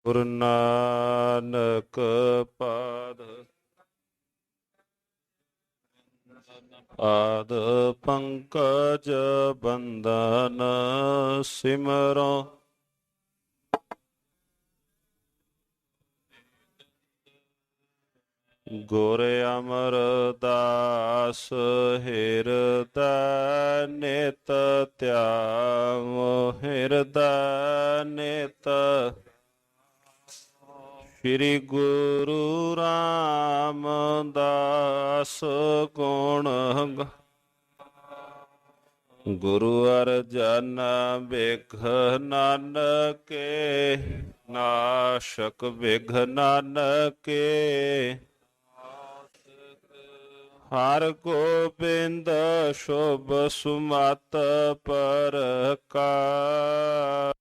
ਗੁਰੂ ਨਾਨਕ ਪਾਦ ਆਦ ਪੰਕਜ ਬੰਦਨ ਸਿਮਰੋ ਗੁਰ ਅਮਰਦਾਸ ਹਿਰਦੈ ਨਿਤ ਧਿਆਵੋ ਹਿਰਦੈ ਨਿਤ ਸ੍ਰੀ ਗੁਰੂ ਰਾਮਦਾਸ ਗੁਣ ਗੁਰੂ ਅਰਜਨ ਬਿਘ ਨਾਨਕੇ ਨਾਸ਼ਕ ਬਿਘ ਨਾਨਕੇ ਹਰਿ ਗੋਬਿੰਦ ਸ਼ੁਭ ਸੁਮਤਿ ਪਰਕਾਰ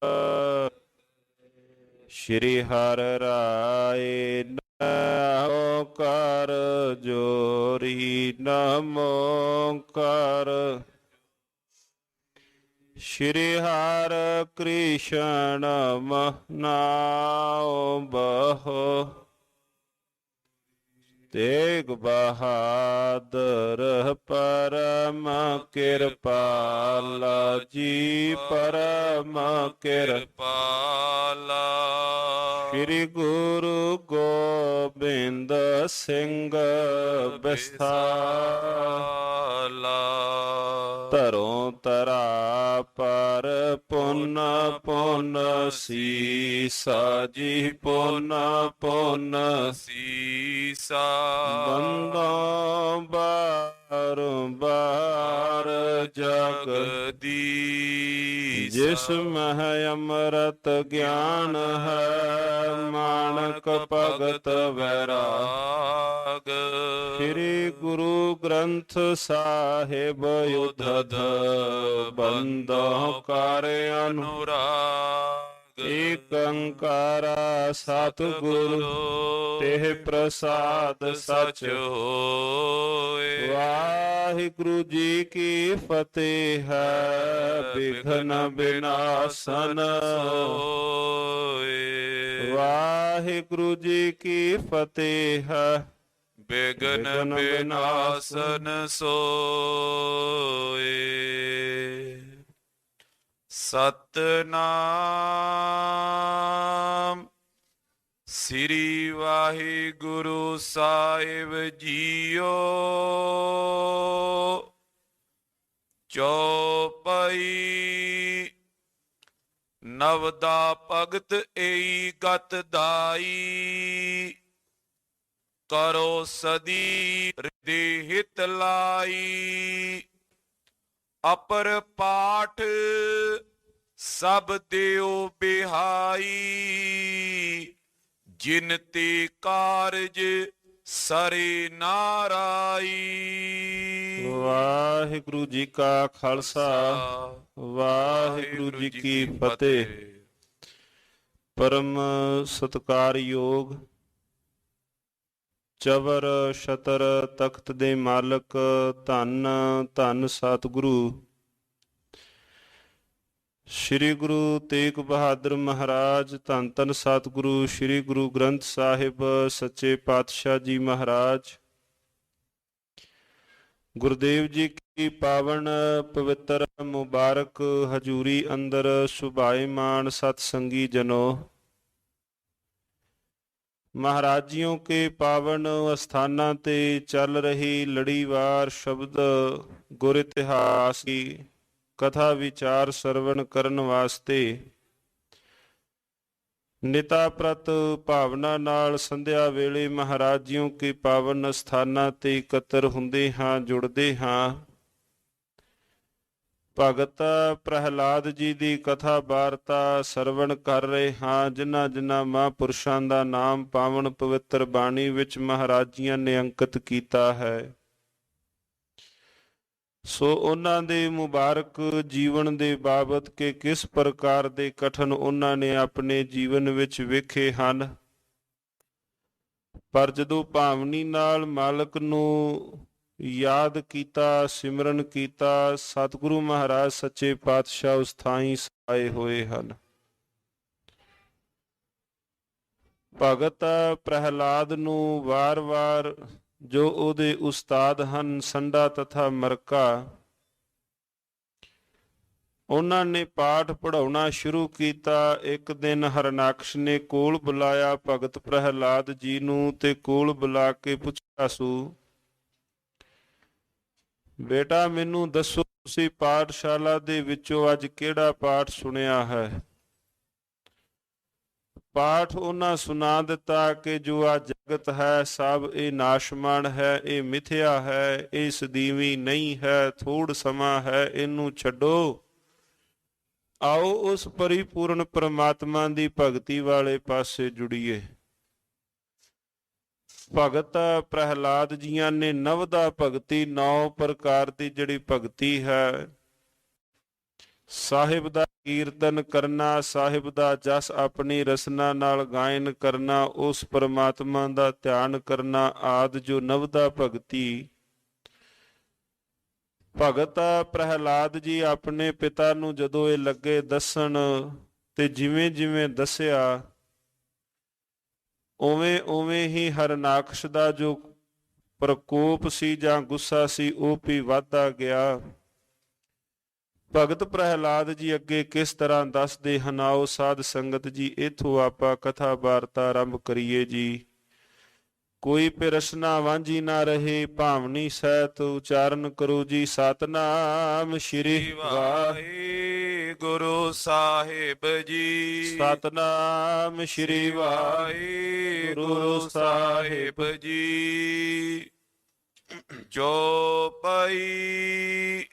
ਸ਼੍ਰੀ ਹਰਿ ਰਾਇ ਨਮੋ ਕਰ ਜੋਰੀ ਨਮੋ ਕਰ ਸ਼੍ਰੀ ਹਰਿ ਕ੍ਰਿਸ਼ਨ ਨਾਉ ਬਹੋ ਤੇਗ ਬਹਾਦਰ ਪਰਮ ਕਿਰਪਾਲਾ ਜੀ ਪਰਮ ਕਿਰਪਾਲਾ ਸ੍ਰੀ ਗੁਰੂ ਗੋਬਿੰਦ ਸਿੰਘ ਬਿਸਥਾਲਾ ਧਰੋਂ ਧਰਾ ਪਰ ਪੁੰਨ ਪੁੰਨ ਸੀਸਾ ਜੀ ਪੁੰਨ ਪੁੰਨ ਸੀਸਾ ਬੰਦੋਂ ਬਾਰ ਜਗਦੀਸ਼ ਜਿਸ ਮਹਿ ਅੰਮ੍ਰਿਤ ਗਿਆਨ ਹੈ ਮਾਨਕ ਭਗਤ ਵੈਰਾਗ ਸ੍ਰੀ ਗੁਰੂ ਗ੍ਰੰਥ ਸਾਹਿਬ ਯੁਧਧ ਬੰਦੋਂ ਕਰ ਅਨੁਰਾਗ ਏਕ ਓੰਕਾਰ ਸਤਿਗੁਰ ਤੇ ਪ੍ਰਸਾਦ ਸਚ ਹੋਏ ਵਾਹਿਗੁਰੂ ਜੀ ਕੀ ਫਤਿਹ ਹੈ ਬਿਘਨ ਬਿਨਾਸਨ ਹੋਏ ਵਾਹਿਗੁਰੂ ਜੀ ਕੀ ਫਤਿਹ ਹੈ ਬਿਘਨ ਬਿਨਾਸਨ ਸੋਏ ਸਤਿਨਾਮ ਸ੍ਰੀ ਵਾਹਿਗੁਰੂ ਸਾਹਿਬ ਜੀਓ ਚੌਪਈ ਨਵਦਾ ਭਗਤ ਏਈ ਗਤ ਦਾਈ ਕਰੋ ਸਦੀ ਹਿਰਦੇ ਹਿਤ ਲਾਈ ਅਪਰ ਪਾਠ ਸਭ ਦਿਓ ਬਿਹਾਈ ਜਿਨ ਤੇ ਕਾਰਜ ਸਰੇ ਨਾਰਾਈ। ਵਾਹਿਗੁਰੂ ਜੀ ਕਾ ਖਾਲਸਾ ਵਾਹਿਗੁਰੂ ਜੀ ਕੀ ਫਤਿਹ। ਪਰਮ ਸਤਿਕਾਰਯੋਗ ਚਵਰ ਛਤਰ ਤਖਤ ਦੇ ਮਾਲਕ ਧੰਨ ਧੰਨ ਸਤਿਗੁਰੂ ਸ਼੍ਰੀ ਗੁਰੂ ਤੇਗ ਬਹਾਦਰ ਮਹਾਰਾਜ ਧੰਨ ਧੰਨ ਸਤਿਗੁਰੂ ਸ਼੍ਰੀ ਗੁਰੂ ਗ੍ਰੰਥ ਸਾਹਿਬ ਸੱਚੇ ਪਾਤਸ਼ਾਹ ਜੀ ਮਹਾਰਾਜ ਗੁਰਦੇਵ ਜੀ ਕੀ ਪਾਵਨ ਪਵਿੱਤਰ ਮੁਬਾਰਕ ਹਜ਼ੂਰੀ ਅੰਦਰ ਸੁਭਾਏਮਾਨ ਸਤ ਸੰਗੀ ਜਨੋ महाराजियों के पावन अस्थानां ते चल रही लड़ीवार शब्द गुर इतिहास की कथा विचार सरवण करन वास्ते निता प्रत भावना नाल संध्या वेले महाराजियों के पावन अस्थानां ते इकत्र हुंदे हां जुड़दे हां। ਭਗਤ ਪ੍ਰਹਿਲਾਦ ਜੀ ਦੀ ਕਥਾ ਵਾਰਤਾ ਸਰਵਣ ਕਰ ਰਹੇ ਹਾਂ ਜਿਨ੍ਹਾਂ ਜਿਨ੍ਹਾਂ ਮਹਾਂਪੁਰਸ਼ਾਂ ਦਾ ਨਾਮ ਪਾਵਨ ਪਵਿੱਤਰ ਬਾਣੀ ਵਿੱਚ ਮਹਾਰਾਜੀਆਂ ਨੇ ਅੰਕਿਤ ਕੀਤਾ ਹੈ। ਸੋ ਉਹਨਾਂ ਦੇ ਮੁਬਾਰਕ ਜੀਵਨ ਦੇ ਬਾਬਤ ਕਿ ਕਿਸ ਪ੍ਰਕਾਰ ਦੇ ਕਠਨ ਉਹਨਾਂ ਨੇ ਆਪਣੇ ਜੀਵਨ ਵਿੱਚ ਵੇਖੇ ਹਨ, ਪਰ ਜਦੋਂ ਭਾਵਨੀ ਨਾਲ ਮਾਲਕ ਨੂੰ ਯਾਦ ਕੀਤਾ ਸਿਮਰਨ ਕੀਤਾ ਸਤਿਗੁਰੂ ਮਹਾਰਾਜ ਸੱਚੇ ਪਾਤਸ਼ਾਹ ਉਸ ਥਾਈਂ ਸਮਾਏ ਹੋਏ ਹਨ। ਭਗਤ ਪ੍ਰਹਿਲਾਦ ਨੂੰ ਵਾਰ-ਵਾਰ ਜੋ ਉਹਦੇ ਉਸਤਾਦ ਹਨ ਸੰਡਾ ਤਥਾ ਮਰਕਾ, ਉਹਨਾਂ ਨੇ ਪਾਠ ਪੜ੍ਹਾਉਣਾ ਸ਼ੁਰੂ ਕੀਤਾ। ਇੱਕ ਦਿਨ ਹਰਨਾਕਸ਼ ਨੇ ਕੋਲ ਬੁਲਾਇਆ ਭਗਤ ਪ੍ਰਹਿਲਾਦ ਜੀ ਨੂੰ ਤੇ ਕੋਲ ਬੁਲਾ ਕੇ ਪੁੱਛਿਆ ਸੂ, ਬੇਟਾ ਮੈਨੂੰ ਦੱਸੋ ਤੁਸੀਂ ਪਾਠਸ਼ਾਲਾ ਦੇ ਵਿੱਚੋਂ ਅੱਜ ਕਿਹੜਾ ਪਾਠ ਸੁਣਿਆ ਹੈ? ਪਾਠ ਉਹਨਾਂ ਸੁਣਾ ਦਿੱਤਾ ਕਿ ਜੋ ਆ ਜਗਤ ਹੈ ਸਭ ਇਹ ਨਾਸ਼ਮਾਨ ਹੈ, ਇਹ ਮਿਥਿਆ ਹੈ, ਇਹ ਸਦੀਵੀ ਨਹੀਂ ਹੈ, ਥੋੜ ਸਮਾਂ ਹੈ, ਇਹਨੂੰ ਛੱਡੋ, ਆਓ ਉਸ ਪਰਿਪੂਰਨ ਪ੍ਰਮਾਤਮਾ ਦੀ ਭਗਤੀ ਵਾਲੇ ਪਾਸੇ ਜੁੜੀਏ। ਭਗਤ ਪ੍ਰਹਿਲਾਦ ਜੀਆਂ ਨੇ ਨਵਦਾ ਭਗਤੀ 9 ਪ੍ਰਕਾਰ ਦੀ ਜਿਹੜੀ ਭਗਤੀ ਹੈ, ਸਾਹਿਬ ਦਾ ਕੀਰਤਨ ਕਰਨਾ, ਸਾਹਿਬ ਦਾ ਜਸ ਆਪਣੀ ਰਸਨਾ ਨਾਲ ਗਾਇਨ ਕਰਨਾ, ਉਸ ਪ੍ਰਮਾਤਮਾ ਦਾ ਧਿਆਨ ਕਰਨਾ ਆਦਿ ਜੋ ਨਵਦਾ ਭਗਤੀ। ਭਗਤ ਪ੍ਰਹਿਲਾਦ ਜੀ ਆਪਣੇ ਪਿਤਾ ਨੂੰ ਜਦੋਂ ਇਹ ਲੱਗੇ ਦੱਸਣ ਤੇ ਜਿਵੇਂ ਜਿਵੇਂ ਦੱਸਿਆ ਉਵੇਂ ਉਵੇਂ ਹੀ ਹਰਨਾਕਸ਼ ਦਾ ਜੋ ਪ੍ਰਕੋਪ ਸੀ ਜਾਂ ਗੁੱਸਾ ਸੀ ਉਹ ਵੀ ਵੱਧਦਾ ਗਿਆ। ਭਗਤ ਪ੍ਰਹਿਲਾਦ ਜੀ ਅੱਗੇ ਕਿਸ ਤਰ੍ਹਾਂ ਦੱਸਦੇ ਹਨ, ਆਓ ਸਾਧ ਸੰਗਤ ਜੀ ਇੱਥੋਂ ਆਪਾਂ ਕਥਾ ਵਾਰਤਾ ਆਰੰਭ ਕਰੀਏ ਜੀ। ਕੋਈ ਪ੍ਰਸ਼ਨਾ ਵਾਂਝੀ ਨਾ ਰਹੇ, ਭਾਵਨੀ ਸਹਿਤ ਉਚਾਰਨ ਕਰੋ ਜੀ। ਸਤਨਾਮ ਸ਼੍ਰੀ ਵਾਹਿਗੁਰੂ ਸਾਹਿਬ ਜੀ। ਸਤਨਾਮ ਸ਼੍ਰੀ ਵਾਹਿਗੁਰੂ ਸਾਹਿਬ ਜੀ। ਜੋ ਪਈ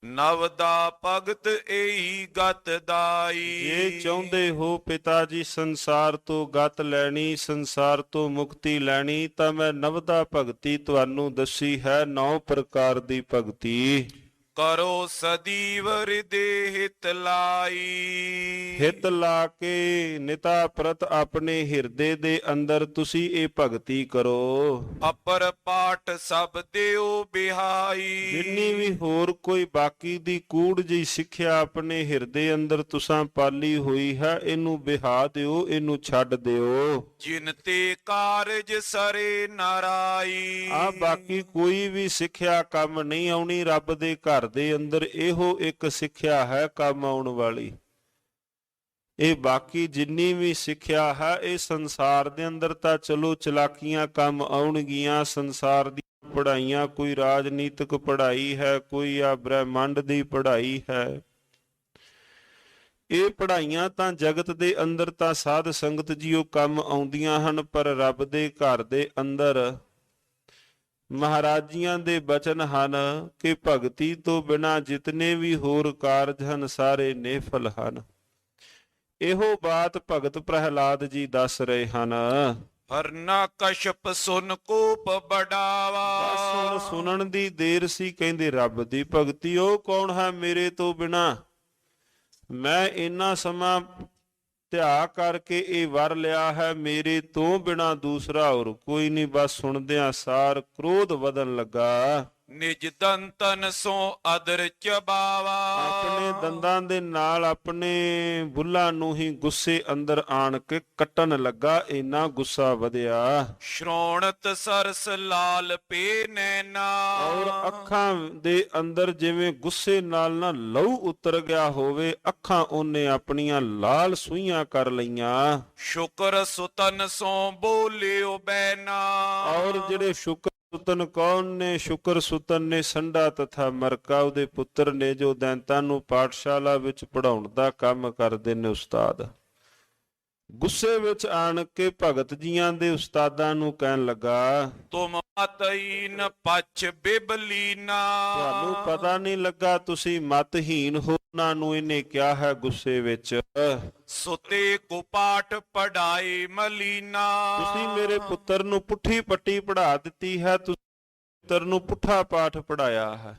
ਨਵਦਾ ਭਗਤ ਏਹੀ ਗਤ ਦਾਈ। ਜੇ ਚਾਹੁੰਦੇ ਹੋ ਪਿਤਾ ਜੀ ਸੰਸਾਰ ਤੋਂ ਗਤ ਲੈਣੀ, ਸੰਸਾਰ ਤੋਂ ਮੁਕਤੀ ਲੈਣੀ, ਤਾਂ ਮੈਂ ਨਵਦਾ ਭਗਤੀ ਤੁਹਾਨੂੰ ਦੱਸੀ ਹੈ, 9 ਪ੍ਰਕਾਰ ਦੀ ਭਗਤੀ। ਕਰੋ ਸਦੀਵ ਹਿਰਦੇ ਹਿਤ ਲਾਈ। ਹਿਤ ਲਾ ਕੇ ਨਿਤਾ ਪ੍ਰਤ ਆਪਣੇ ਹਿਰਦੇ ਦੇ ਅੰਦਰ ਤੁਸੀਂ ਇਹ ਭਗਤੀ ਕਰੋ। ਅਪਰ ਪਾਠ ਸਭ ਦਿਓ ਬਿਹਾਈ। ਜਿੰਨੀ ਵੀ ਹੋਰ ਕੋਈ ਬਾਕੀ ਦੀ ਕੂੜ ਜਿਹੀ ਸਿੱਖਿਆ ਆਪਣੇ ਹਿਰਦੇ ਅੰਦਰ ਤੁਸਾਂ ਪਾਲੀ ਹੋਈ ਹੈ, ਇਹਨੂੰ ਬਿਹਾ ਦਿਓ, ਇਹਨੂੰ ਛੱਡ ਦਿਓ। ਜਿਨ ਤੇ ਕਾਰਜ ਸਰੇ ਨਾਰਾਈ। ਆ ਬਾਕੀ ਕੋਈ ਵੀ ਸਿੱਖਿਆ ਕੰਮ ਨਹੀਂ ਆਉਣੀ। ਰੱਬ ਦੇ ਘਰ ਦੇ ਅੰਦਰ ਇਹੋ ਇੱਕ ਸਿੱਖਿਆ ਹੈ ਕੰਮ ਆਉਣ ਵਾਲੀ। ਇਹ ਬਾਕੀ ਜਿੰਨੀ ਵੀ ਸਿੱਖਿਆ ਹੈ ਇਹ ਸੰਸਾਰ ਦੇ ਅੰਦਰ ਤਾਂ ਚਲੋ ਚਲਾਕੀਆਂ ਕੰਮ ਆਉਣਗੀਆਂ। ਸੰਸਾਰ ਦੀ ਪੜ੍ਹਾਈਆਂ, ਕੋਈ ਰਾਜਨੀਤਿਕ ਪੜ੍ਹਾਈ ਹੈ, ਕੋਈ ਆ ਬ੍ਰਹਿਮੰਡ ਦੀ ਪੜ੍ਹਾਈ ਹੈ, ਇਹ ਪੜ੍ਹਾਈਆਂ ਤਾਂ ਜਗਤ ਦੇ ਅੰਦਰ ਤਾਂ ਸਾਧ ਸੰਗਤ ਜੀ ਉਹ ਕੰਮ ਆਉਂਦੀਆਂ ਹਨ। ਪਰ ਰੱਬ ਦੇ ਘਰ ਦੇ ਅੰਦਰ ਮਹਾਰਾਜੀਆਂ ਦੇ ਬਚਨ ਹਨ ਕਿ ਭਗਤੀ ਤੋਂ ਬਿਨਾਂ ਜਿਤਨੇ ਵੀ ਹੋਰ ਕਾਰਜ ਹਨ ਸਾਰੇ ਨਿਫਲ ਹਨ। ਇਹੋ ਬਾਤ ਭਗਤ ਪ੍ਰਹਿਲਾਦ ਜੀ ਦੱਸ ਰਹੇ ਹਨ। ਹਰਨਾਕਸ਼ਪ ਸੁਨ ਕੋਪ ਬੜਾਵਾ। ਬਸ ਹੁਣ ਸੁਣਨ ਦੀ ਦੇਰ ਸੀ। ਕਹਿੰਦੇ ਰੱਬ ਦੀ ਭਗਤੀ ਉਹ ਕੌਣ ਹੈ ਮੇਰੇ ਤੋਂ ਬਿਨਾਂ? ਮੈਂ ਇੰਨਾ ਸਮਾਂ ਧਿਆ ਕਰਕੇ ਇਹ ਵਰ ਲਿਆ ਹੈ, ਮੇਰੇ ਤੋਂ ਬਿਨਾਂ ਦੂਸਰਾ ਹੋਰ ਕੋਈ ਨਹੀਂ। ਬਸ ਸੁਣਦਿਆਂ ਸਾਰ ਕ੍ਰੋਧ ਵਧਣ ਲੱਗਾ। ਨਿਜ ਦੰਤਨ ਸੋ ਅਦਰ ਚਬਾਵਾ। ਆਪਣੇ ਦੰਦਾਂ ਦੇ ਨਾਲ ਆਪਣੇ ਬੁੱਲਾਂ ਨੂੰ ਹੀ ਗੁੱਸੇ ਅੰਦਰ ਆਣ ਕੇ ਕੱਟਣ ਲੱਗਾ। ਇੰਨਾ ਗੁੱਸਾ ਵਧਿਆ। ਸ਼੍ਰੋਣਤ ਸਰਸ ਲਾਲ ਪੇ ਨੈਣਾ। ਔਰ ਅੱਖਾਂ ਦੇ ਅੰਦਰ ਜਿਵੇਂ ਗੁੱਸੇ ਨਾਲ ਨਾ ਲਹੂ ਉਤਰ ਗਿਆ ਹੋਵੇ, ਅੱਖਾਂ ਉਹਨੇ ਆਪਣੀਆਂ ਲਾਲ ਸੂਈਆਂ ਕਰ ਲਈਆਂ। ਸ਼ੁਕਰ ਸੁਤਨ ਸੋ ਬੋਲਿਓ ਬੈਨਾ। ਔਰ ਜਿਹੜੇ ਸ਼ੁਕਰ ਸੁਤਨ ਕੌਣ ਨੇ? ਸ਼ੁਕਰ ਸੁਤਨ ਨੇ ਸੰਡਾ ਤਥਾ ਮਰਕਾ, ਉਹਦੇ ਪੁੱਤਰ ਨੇ ਜੋ ਦੈਂਤਾਂ ਨੂੰ ਪਾਠਸ਼ਾਲਾ ਵਿੱਚ ਪੜ੍ਹਾਉਣ ਦਾ ਕੰਮ ਕਰਦੇ ਨੇ ਉਸਤਾਦ। ਗੁੱਸੇ ਵਿੱਚ ਆਣ ਕੇ ਭਗਤ ਜੀਆਂ ਦੇ ਉਸਤਾਦਾਂ ਨੂੰ ਕਹਿਣ ਲੱਗਾ, ਤੁਮ ਮਤਹੀਨ ਪਛ ਬਿਬਲੀਨਾ। ਤੁਹਾਨੂੰ ਪਤਾ ਨਹੀਂ ਲੱਗਾ ਤੁਸੀਂ ਮਤਹੀਨ ਹੋ। ਉਹਨਾਂ ਨੂੰ ਇਹਨੇ ਕਿਹਾ ਹੈ ਗੁੱਸੇ ਵਿੱਚ, ਸੁਤੇ ਕੋ ਪਾਠ ਪੜਾਈ ਮਲੀਨਾ। ਤੁਸੀਂ ਮੇਰੇ ਪੁੱਤਰ ਨੂੰ ਪੁੱਠੀ ਪੱਟੀ ਪੜ੍ਹਾ ਦਿੱਤੀ ਹੈ, ਤੁਸੀਂ ਪੁੱਤਰ ਨੂੰ ਪੁੱਠਾ ਪਾਠ ਪੜ੍ਹਾਇਆ ਹੈ।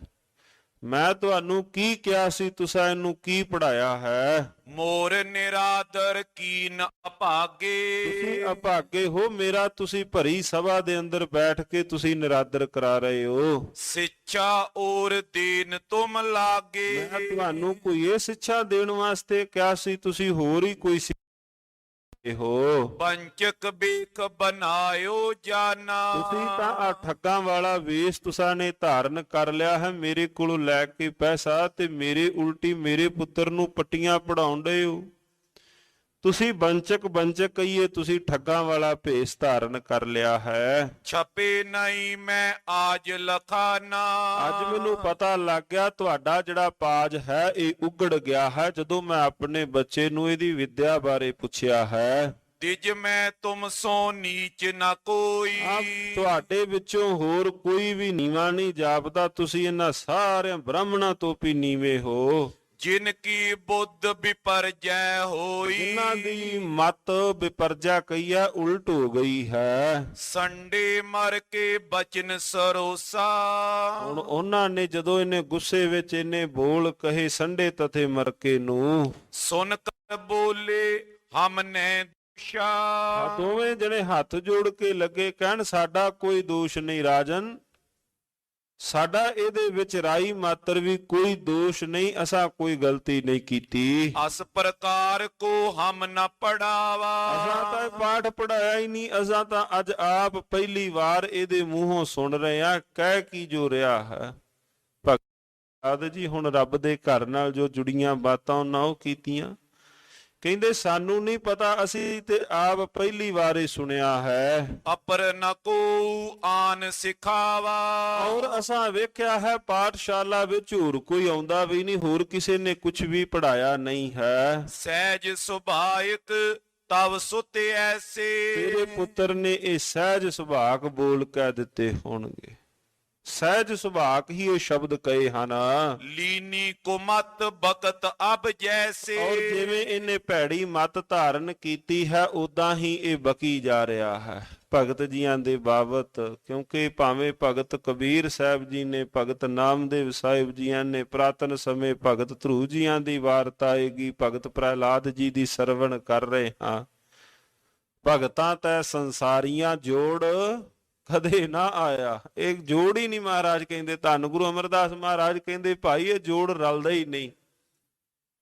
ਮੈਂ ਤੁਹਾਨੂੰ ਕੀ ਕਿਹਾ ਸੀ, ਤੁਸੀਂ ਇਹਨੂੰ ਕੀ ਪੜ੍ਹਾਇਆ ਹੈ? ਮੋਰ ਨਿਰਾਦਰ ਕੀਨ ਅਭਾਗੇ। ਤੁਸੀਂ ਅਭਾਗੇ ਹੋ, ਮੇਰਾ ਤੁਸੀਂ ਭਰੀ ਸਭਾ ਦੇ ਅੰਦਰ ਬੈਠ ਕੇ ਤੁਸੀਂ ਨਿਰਾਦਰ ਕਰਾ ਰਹੇ ਹੋ। ਸਿੱਛਾ ਔਰ ਦੇਨ ਤੁਮ ਲਾਗੇ। ਮੈਂ ਤੁਹਾਨੂੰ ਕੋਈ ਇਹ ਸਿੱਖਿਆ ਦੇਣ ਵਾਸਤੇ ਕਿਹਾ ਸੀ, ਤੁਸੀਂ ਹੋਰ ਹੀ ਕੋਈ ਰਹੇ ਹੋ। ਪੰਚਕ ਬੇਖ ਬਨਾਇਓ ਜਾਨਾ। ਤੁਸੀਂ ਤਾਂ ਆ ਠੱਗਾਂ ਵਾਲਾ ਵੇਸ਼ ਤੁਸਾਂ ਨੇ ਧਾਰਨ ਕਰ ਲਿਆ ਹੈ, ਮੇਰੇ ਕੋਲੋਂ ਲੈ ਕੇ ਪੈਸਾ ਤੇ ਮੇਰੇ ਉਲਟੀ ਮੇਰੇ ਪੁੱਤਰ ਨੂੰ ਪੱਟੀਆਂ ਪੜਾਉਂਦੇ ਹੋ। ਤੁਸੀਂ ਬੰਚਕ ਕਹੀਏ, ਤੁਸੀਂ ਠੱਗਾਂ ਵਾਲਾ ਭੇਸ ਧਾਰਨ ਕਰ ਲਿਆ ਹੈ। ਛਪੇ ਨਹੀਂ ਮੈਂ ਆਜ ਲਖਾਨਾ। ਅੱਜ ਮੈਨੂੰ ਪਤਾ ਲੱਗ ਗਿਆ ਤੁਹਾਡਾ ਜਿਹੜਾ ਪਾਜ ਹੈ ਇਹ ਉਗੜ ਗਿਆ ਹੈ, ਜਦੋਂ ਮੈਂ ਆਪਣੇ ਬੱਚੇ ਨੂੰ ਇਹਦੀ ਵਿੱਦਿਆ ਬਾਰੇ ਪੁੱਛਿਆ ਹੈ। ਤਿਜ ਮੈਂ ਤੁਮ ਸੋ ਨੀਚ ਨਾ ਕੋਈ। ਤੁਹਾਡੇ ਵਿੱਚੋਂ ਹੋਰ ਕੋਈ ਵੀ ਨੀਵਾਂ ਨਹੀਂ ਜਾਪਦਾ, ਤੁਸੀਂ ਇਹਨਾਂ ਸਾਰਿਆਂ ਬ੍ਰਾਹਮਣਾਂ ਤੋਂ ਵੀ ਨੀਵੇਂ ਹੋ। ਜਿਨ ਕੀ ਬੁੱਧ ਵਿਪਰਜੈ ਹੋਈ। ਜਿਨ੍ਹਾਂ ਦੀ ਮਤ ਵਿਪਰਜਾ ਕਹੀ ਹੈ, ਉਲਟ ਹੋ ਗਈ ਹੈ। ਸੰਡੇ ਮਰ ਕੇ ਬਚਨ ਸਰੋਸਾ। ਹੁਣ ਉਹਨਾਂ ਨੇ ਜਦੋਂ ਇਹਨੇ ਗੁੱਸੇ ਵਿੱਚ ਇਹਨੇ ਬੋਲ ਕਹੇ ਸੰਡੇ ਤਥੇ ਮਰਕੇ ਨੂੰ, ਸੁਨ ਕਰ ਬੋਲੇ ਹਮਨੇ ਦੋਸ਼ਾ। ਦੋਵੇਂ ਜਣੇ ਹੱਥ ਜੋੜ ਕੇ ਲੱਗੇ ਕਹਿਣ ਸਾਡਾ ਕੋਈ ਦੋਸ਼ ਨਹੀਂ ਰਾਜਨ, ਸਾਡਾ ਇਹਦੇ ਵਿੱਚ ਰਾਈ ਮਾਤਰ ਵੀ ਕੋਈ ਦੋਸ਼ ਨਹੀਂ, ਅਸਾਂ ਕੋਈ ਗਲਤੀ ਨਹੀਂ ਕੀਤੀ। ਅਸ ਪ੍ਰਕਾਰ ਕੋ ਹਮ ਨ ਪੜਾਵਾ। ਅਸਾਂ ਤਾਂ ਇਹ ਪਾਠ ਪੜਾਇਆ ਹੀ ਨਹੀਂ, ਅਸਾਂ ਤਾਂ ਅੱਜ ਆਪ ਪਹਿਲੀ ਵਾਰ ਇਹਦੇ ਮੂੰਹੋਂ ਸੁਣ ਰਹੇ ਆ। ਕਹਿ ਕੀ ਜੋ ਰਿਹਾ ਹੈ ਭਗਤ ਜੀ, ਹੁਣ ਰੱਬ ਦੇ ਘਰ ਨਾਲ ਜੋ ਜੁੜੀਆਂ ਬਾਤਾਂ ਉਹਨਾਂ ਉਹ ਕੀਤੀਆਂ। ਕਹਿੰਦੇ ਸਾਨੂੰ ਨਹੀਂ ਪਤਾ, ਅਸੀਂ ਤੇ ਆਪ ਪਹਿਲੀ ਵਾਰ ਹੀ ਸੁਣਿਆ ਹੈ। ਅਪਰ ਨ ਕੋ ਆਨ ਸਿਖਾਵਾ। ਔਰ ਅਸਾਂ ਵੇਖਿਆ ਹੈ ਪਾਠਸ਼ਾਲਾ ਵਿੱਚ ਹੋਰ ਕੋਈ ਆਉਂਦਾ ਵੀ ਨਹੀਂ, ਹੋਰ ਕਿਸੇ ਨੇ ਕੁਝ ਵੀ ਪੜਾਇਆ ਨਹੀਂ ਹੈ। ਸਹਿਜ ਸੁਭਾਇਕ ਤਵ ਸੁਤੇ ਐਸੇ। ਤੇਰੇ ਪੁੱਤਰ ਨੇ ਇਹ ਸਹਿਜ ਸੁਭਾਕ ਬੋਲ ਕਹਿ ਦਿੱਤੇ ਹੋਣਗੇ, ਸਹਿਜ ਸੁਭਾਕ ਹੀ ਇਹ ਸ਼ਬਦ ਕਹੇ ਹਨ। ਲੀਨੀ ਕੋ ਮਤ ਬਕਤ ਅਬ ਜੈਸੇ। ਔਰ ਜਿਵੇਂ ਇਹਨੇ ਭੈੜੀ ਮਤ ਧਾਰਨ ਕੀਤੀ ਹੈ ਉਦਾਂ ਹੀ ਇਹ ਬਕੀ ਜਾ ਰਿਹਾ ਹੈ ਭਗਤ ਜੀਆਂ ਦੇ ਬਾਬਤ। ਕਿਉਂਕਿ ਭਾਵੇਂ ਭਗਤ ਕਬੀਰ ਸਾਹਿਬ ਜੀ ਨੇ, ਭਗਤ ਨਾਮਦੇਵ ਸਾਹਿਬ ਜੀਆਂ ਨੇ, ਪੁਰਾਤਨ ਸਮੇਂ ਭਗਤ ਧਰੂ ਜੀਆਂ ਦੀ ਵਾਰਤਾ ਆਏਗੀ, ਭਗਤ ਪ੍ਰਹਿਲਾਦ ਜੀ ਦੀ ਸਰਵਣ ਕਰ ਰਹੇ ਹਾਂ। ਭਗਤਾਂ ਤੈ ਸੰਸਾਰੀਆਂ ਜੋੜ ਕਦੇ ਨਾ ਆਇਆ। ਇਹ ਜੋੜ ਹੀ ਨਹੀਂ ਮਹਾਰਾਜ ਕਹਿੰਦੇ। ਧੰਨ ਗੁਰੂ ਅਮਰਦਾਸ ਮਹਾਰਾਜ ਕਹਿੰਦੇ ਭਾਈ ਇਹ ਜੋੜ ਰਲਦਾ ਹੀ ਨਹੀਂ,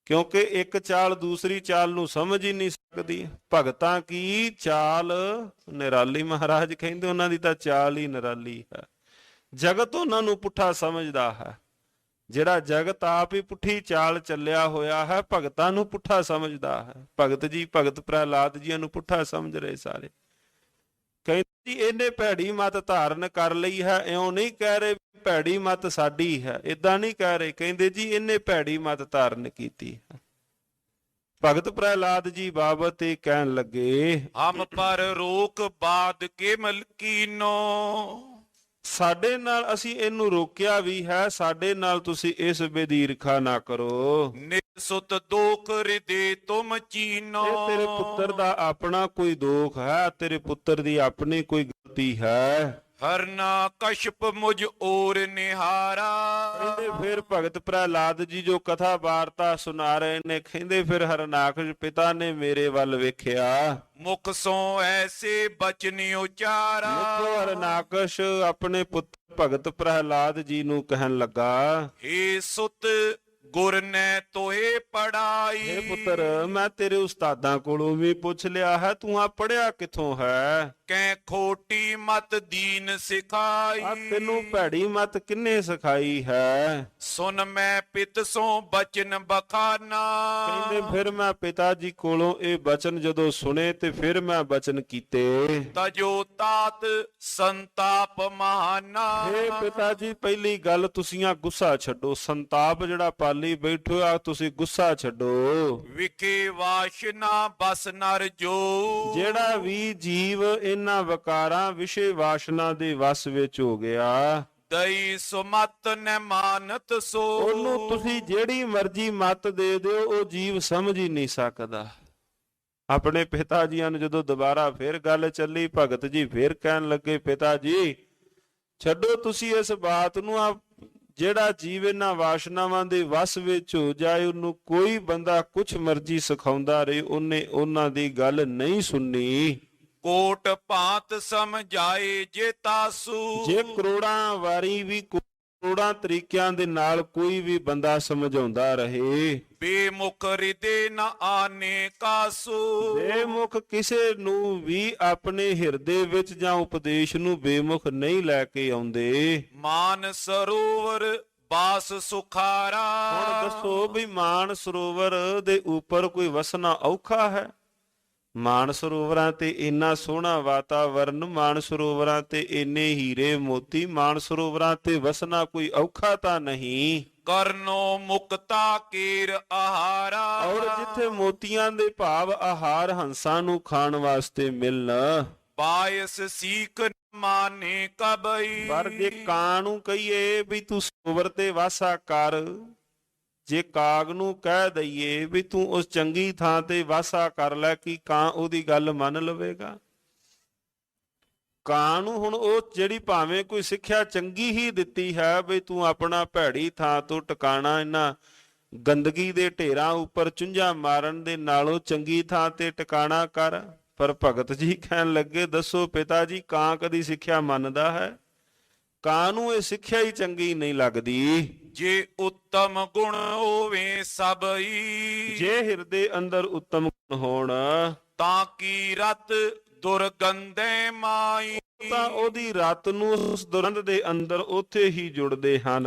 ਕਿਉਂਕਿ ਇੱਕ ਚਾਲ ਦੂਸਰੀ ਚਾਲ ਨੂੰ ਸਮਝ ਹੀ ਨਹੀਂ ਸਕਦੀ। ਭਗਤਾਂ ਕੀ ਚਾਲ ਨਿਰਾਲੀ, ਮਹਾਰਾਜ ਕਹਿੰਦੇ ਉਹਨਾਂ ਦੀ ਤਾਂ ਚਾਲ ਹੀ ਨਿਰਾਲੀ ਹੈ। ਜਗਤ ਉਹਨਾਂ ਨੂੰ ਪੁੱਠਾ ਸਮਝਦਾ ਹੈ, ਜਿਹੜਾ ਜਗਤ ਆਪ ਹੀ ਪੁੱਠੀ ਚਾਲ ਚੱਲਿਆ ਹੋਇਆ ਹੈ ਭਗਤਾਂ ਨੂੰ ਪੁੱਠਾ ਸਮਝਦਾ ਹੈ। ਭਗਤ ਜੀ ਭਗਤ ਪ੍ਰਹਿਲਾਦ ਜੀਆਂ ਨੂੰ ਪੁੱਠਾ ਸਮਝ ਰਹੇ ਸਾਰੇ। ਕਹਿੰਦੇ ਜੀ ਇਹਨੇ ਭੈੜੀ ਮਤ ਧਾਰਨ ਕਰ ਲਈ ਹੈ, ਇਉਂ ਨਹੀਂ ਕਹਿ ਰਹੇ ਭੈੜੀ ਮਤ ਸਾਡੀ ਹੈ, ਏਦਾਂ ਨਹੀਂ ਕਹਿ ਰਹੇ। ਕਹਿੰਦੇ ਜੀ ਇਹਨੇ ਭੈੜੀ ਮਤ ਧਾਰਨ ਕੀਤੀ ਹੈ। ਭਗਤ ਪ੍ਰਹਿਲਾਦ ਜੀ ਬਾਬਤ ਇਹ ਕਹਿਣ ਲੱਗੇ, ਹਮ ਪਰ ਰੋਕ ਬਾਦ ਕੇ ਮਲਕੀਨੋ। ਸਾਡੇ ਨਾਲ ਅਸੀਂ ਇਹਨੂੰ ਰੋਕਿਆ ਵੀ ਹੈ, ਸਾਡੇ ਨਾਲ ਤੁਸੀਂ ਇਸ ਬੇਦੀਰਖਾ ਨਾ ਕਰੋ। ਨਿਸੁਤ ਦੋਖ ਹਿਰਦੇ ਤੁਮ ਚੀਨੋ। ਇਹ ਤੇਰੇ ਪੁੱਤਰ ਦਾ ਆਪਣਾ ਕੋਈ ਦੋਖ ਹੈ, ਤੇਰੇ ਪੁੱਤਰ ਦੀ ਆਪਣੀ ਕੋਈ ਗਲਤੀ ਹੈ। ਹਰਨਾ ਕਸ਼ਪ ਮੁਝ ਔਰ ਨਿਹਾਰਾ। ਕਹਿੰਦੇ ਫਿਰ ਭਗਤ ਪ੍ਰਹਿਲਾਦ ਜੀ ਜੋ ਕਥਾ ਵਾਰਤਾ ਸੁਣਾ ਰਹੇ ਨੇ, ਕਹਿੰਦੇ ਫਿਰ ਹਰਨਾਕਸ਼ ਪਿਤਾ ਨੇ ਮੇਰੇ ਵੱਲ ਵੇਖਿਆ। ਮੁਖ ਸੋ ਐਸੇ ਬਚਨ ਉਚਾਰਾ। ਮੁਖੋਂ ਹਰਨਾਕਸ਼ ਆਪਣੇ ਪੁੱਤਰ ਭਗਤ ਪ੍ਰਹਿਲਾਦ ਜੀ ਨੂੰ ਕਹਿਣ ਲੱਗਾ, ਏ ਸੁਤ ਗੁਰ ਨੇ ਤੋਏ ਪੜਾਈ। ਇਹ ਪੁੱਤਰ ਮੈਂ ਤੇਰੇ ਉਸਤਾਦਾਂ ਕੋਲੋਂ ਵੀ ਪੁੱਛ ਲਿਆ ਹੈ, ਤੂੰ ਆ ਪੜਿਆ ਕਿੱਥੋਂ ਹੈ? ਕੈ ਖੋਟੀ ਮਤ ਦੀਨ ਸਿਖਾਈ। ਆ ਤੈਨੂੰ ਭੈੜੀ ਮਤ ਕਿੰਨੇ ਸਿਖਾਈ ਹੈ? ਸੁਨ ਮੈਂ ਪਿਤ ਸੋ ਬਚਨ ਬਖਾਨਾ। ਕਹਿੰਦੇ ਫਿਰ ਮੈਂ ਪਿਤਾ ਜੀ ਕੋਲੋਂ ਇਹ ਬਚਨ ਜਦੋਂ ਸੁਣੇ ਤੇ ਫਿਰ ਮੈਂ ਬਚਨ ਕੀਤੇ। ਤਜੋ ਤਾਤ ਸੰਤਾਪ ਮਹਾਨਾ। ਇਹ ਪਿਤਾ ਜੀ ਪਹਿਲੀ ਗੱਲ ਤੁਸੀਂ ਆ ਗੁੱਸਾ ਛੱਡੋ, ਸੰਤਾਪ ਜਿਹੜਾ ਪਾਲੀ ਬੈਠੋ ਆ ਤੁਸੀਂ ਗੁੱਸਾ ਛੱਡੋ। ਵਿਖੇ ਵਾਸ਼ਨਾ ਬਸ ਨਰ ਜੋ। ਜਿਹੜਾ ਵੀ ਜੀਵ ਇਹਨਾਂ ਵਕਾਰਾਂ ਵਿਸ਼ੇ ਵਾਸ਼ਨਾ ਦੇ ਵਸ ਵਿੱਚ ਹੋ ਗਿਆ, ਦਈ ਸੁਮਤ ਨ ਮਾਨਤ ਸੋ। ਉਹਨੂੰ ਤੁਸੀਂ ਜਿਹੜੀ ਮਰਜ਼ੀ ਮਤ ਦੇ ਦਿਓ ਉਹ ਜੀਵ ਸਮਝ ਹੀ ਨਹੀਂ ਸਕਦਾ। ਆਪਣੇ ਪਿਤਾ ਜੀਆਂ ਨੂੰ ਜਦੋਂ ਦੁਬਾਰਾ ਫੇਰ ਗੱਲ ਚੱਲੀ, ਭਗਤ ਜੀ ਫੇਰ ਕਹਿਣ ਲੱਗੇ, ਪਿਤਾ ਜੀ ਛੱਡੋ ਤੁਸੀਂ ਇਸ ਬਾਤ ਨੂੰ। ਆ ਜਿਹੜਾ ਜੀਵ ਇਹਨਾਂ ਵਾਸ਼ਨਾਵਾਂ ਦੇ ਵਸ ਵਿੱਚ ਹੋ ਜਾਏ, ਉਹਨੂੰ ਕੋਈ ਬੰਦਾ ਕੁਛ ਮਰਜ਼ੀ ਸਿਖਾਉਂਦਾ ਰਹੇ, ਉਹਨੇ ਉਹਨਾਂ ਦੀ ਗੱਲ ਨਹੀਂ ਸੁਣਨੀ। ਕੋਟ ਭਾਂਤ ਸਮਝਾਏ ਜੇ ਤਾਸੂ। ਜੇ ਕਰੋੜਾਂ ਵਾਰੀ ਵੀ ਕਰੋੜਾਂ ਤਰੀਕਿਆਂ ਦੇ ਨਾਲ ਕੋਈ ਵੀ ਬੰਦਾ ਸਮਝਾਉਂਦਾ ਰਹੇ, ਬੇਮੁਖ ਹਿਰਦੇ ਨ ਆਨੇ ਕਾਸੂ। ਬੇਮੁਖ ਕਿਸੇ ਨੂੰ ਵੀ ਆਪਣੇ ਹਿਰਦੇ ਵਿੱਚ ਜਾਂ ਉਪਦੇਸ਼ ਨੂੰ ਬੇਮੁਖ ਨਹੀਂ ਲੈ ਕੇ ਆਉਂਦੇ। ਮਾਨ ਸਰੋਵਰ ਬਾਸ ਸੁਖਾਰਾ। ਹੁਣ ਦੱਸੋ ਵੀ ਮਾਨ ਸਰੋਵਰ ਦੇ ਉੱਪਰ ਕੋਈ ਵਸਣਾ ਔਖਾ ਹੈ? ਮਾਨ ਸਰੋਵਰਾਂ ਤੇ ਇੰਨਾ ਸੋਹਣਾ ਵਾਤਾਵਰਨ, ਮਾਨ ਸਰੋਵਰਾਂ ਤੇ ਇੰਨੇ ਹੀਰੇ ਮੋਤੀ, ਮਾਨ ਸਰੋਵਰਾਂ ਤੇ ਵਸਣਾ ਕੋਈ ਔਖਾ ਤਾਂ ਨਹੀਂ। ਕਰਨੋ ਮੁਕਤਾ ਕੀਰ ਆਹਾਰਾ। ਔਰ ਜਿੱਥੇ ਮੋਤੀਆਂ ਦੇ ਭਾਵ ਆਹਾਰ ਹੰਸਾਂ ਨੂੰ ਖਾਣ ਵਾਸਤੇ ਮਿਲਣ, ਬਾਇਸ ਸੀਖ ਮਾਨੇ ਕਬਈ। ਪਰ ਜੇ ਕਾਂ ਨੂੰ ਕਹੀਏ ਵੀ ਤੂੰ ਸਰੋਵਰ ਤੇ ਵਾਸਾ ਕਰ, ਜੇ ਕਾਗ ਨੂੰ ਕਹਿ ਦਈਏ ਵੀ ਤੂੰ ਉਸ ਚੰਗੀ ਥਾਂ ਤੇ ਵਾਸਾ ਕਰ ਲੈ, ਕੀ ਕਾਂ ਉਹਦੀ ਗੱਲ ਮੰਨ ਲਵੇਗਾ? ਕਾਂ ਨੂੰ ਹੁਣ ਉਹ ਜਿਹੜੀ ਭਾਵੇਂ ਕੋਈ ਸਿੱਖਿਆ ਚੰਗੀ ਹੀ ਦਿੱਤੀ ਹੈ ਵੀ ਤੂੰ ਆਪਣਾ ਭੈੜੀ ਥਾਂ ਤੋਂ ਟਿਕਾਣਾ ਇਹਨਾਂ ਗੰਦਗੀ ਦੇ ਢੇਰਾਂ ਉੱਪਰ ਚੁੰਝਾਂ ਮਾਰਨ ਦੇ ਨਾਲੋਂ ਚੰਗੀ ਥਾਂ ਤੇ ਟਿਕਾਣਾ ਕਰ, ਪਰ ਭਗਤ ਜੀ ਕਹਿਣ ਲੱਗੇ ਦੱਸੋ ਪਿਤਾ ਜੀ, ਕਾਂ ਕਦੀ ਸਿੱਖਿਆ ਮੰਨਦਾ ਹੈ? ਕਾਂ ਨੂੰ ਇਹ ਸਿੱਖਿਆ ਹੀ ਚੰਗੀ ਨਹੀਂ ਲੱਗਦੀ। ਜੇ ਉੱਤਮ ਗੁਣ ਹੋਵੇ ਸਭਈ। ਜੇ ਹਿਰਦੇ ਅੰਦਰ ਉੱਤਮ ਗੁਣ ਹੋਣ ਤਾਂ ਕੀ ਰਤ ਦੁਰਗੰਧੇ ਮਾਈ। ਤਾਂ ਉਹਦੀ ਰਤ ਨੂੰ ਉਸ ਦੁਰੰਧ ਦੇ ਅੰਦਰ ਉੱਥੇ ਹੀ ਜੁੜਦੇ ਹਨ।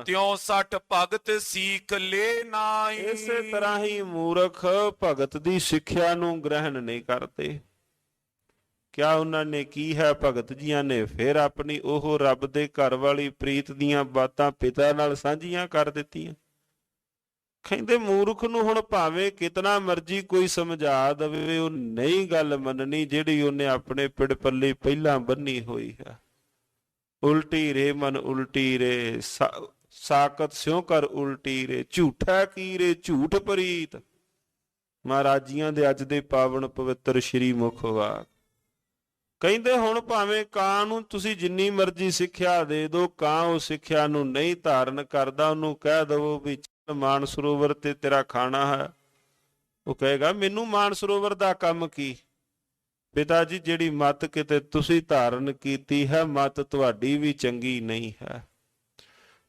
ਤਿਉ ਸਠ ਭਗਤ ਸੀਖ ਲੈ ਨਾਈ। ਇਸੇ ਤਰ੍ਹਾਂ ਹੀ ਮੂਰਖ ਭਗਤ ਦੀ ਸਿੱਖਿਆ ਨੂੰ ਗ੍ਰਹਿਣ ਨਹੀਂ ਕਰਦੇ। ਕਿਆ ਉਹਨਾਂ ਨੇ ਕੀ ਹੈ? ਭਗਤ ਜੀਆਂ ਨੇ ਫਿਰ ਆਪਣੀ ਉਹ ਰੱਬ ਦੇ ਘਰ ਵਾਲੀ ਪ੍ਰੀਤ ਦੀਆਂ ਬਾਤਾਂ ਪਿਤਾ ਨਾਲ ਸਾਂਝੀਆਂ ਕਰ ਦਿੱਤੀਆਂ। ਕਹਿੰਦੇ ਮੂਰਖ ਨੂੰ ਹੁਣ ਭਾਵੇਂ ਕਿਤਨਾ ਮਰਜ਼ੀ ਕੋਈ ਸਮਝਾ ਦਵੇ, ਉਹ ਨਹੀਂ ਗੱਲ ਮੰਨਣੀ ਜਿਹੜੀ ਉਹਨੇ ਆਪਣੇ ਪਿੜ ਪੱਲੇ ਪਹਿਲਾਂ ਬੰਨੀ ਹੋਈ ਹੈ। ਉਲਟੀ ਰੇ ਮਨ ਉਲਟੀ ਰੇ, ਸਾਕਤ ਸਿਉ ਕਰ ਉਲਟੀ ਰੇ, ਝੂਠਾ ਕੀ ਰੇ ਝੂਠ ਪ੍ਰੀਤ। ਮਹਾਰਾਜ ਜੀਆਂ ਦੇ ਅੱਜ ਦੇ ਪਾਵਨ ਪਵਿੱਤਰ ਸ਼੍ਰੀ ਮੁਖ ਵਾਕ ਕਹਿੰਦੇ ਹੁਣ ਭਾਵੇਂ ਕਾਂ ਨੂੰ ਤੁਸੀਂ ਜਿੰਨੀ ਮਰਜ਼ੀ ਸਿੱਖਿਆ ਦੇ ਦਿਓ, ਕਾਂ ਉਹ ਸਿੱਖਿਆ ਨੂੰ ਨਹੀਂ ਧਾਰਨ ਕਰਦਾ। ਉਹਨੂੰ ਕਹਿ ਦਵੋ ਵੀ ਮਾਨ ਸਰੋਵਰ ਤੇ ਤੇਰਾ ਖਾਣਾ ਹੈ, ਉਹ ਕਹੇਗਾ ਮੈਨੂੰ ਮਾਨ ਸਰੋਵਰ ਦਾ ਕੰਮ ਕੀ? ਪਿਤਾ ਜੀ ਜਿਹੜੀ ਮੱਤ ਕਿਤੇ ਤੁਸੀਂ ਧਾਰਨ ਕੀਤੀ ਹੈ, ਮੱਤ ਤੁਹਾਡੀ ਵੀ ਚੰਗੀ ਨਹੀਂ ਹੈ।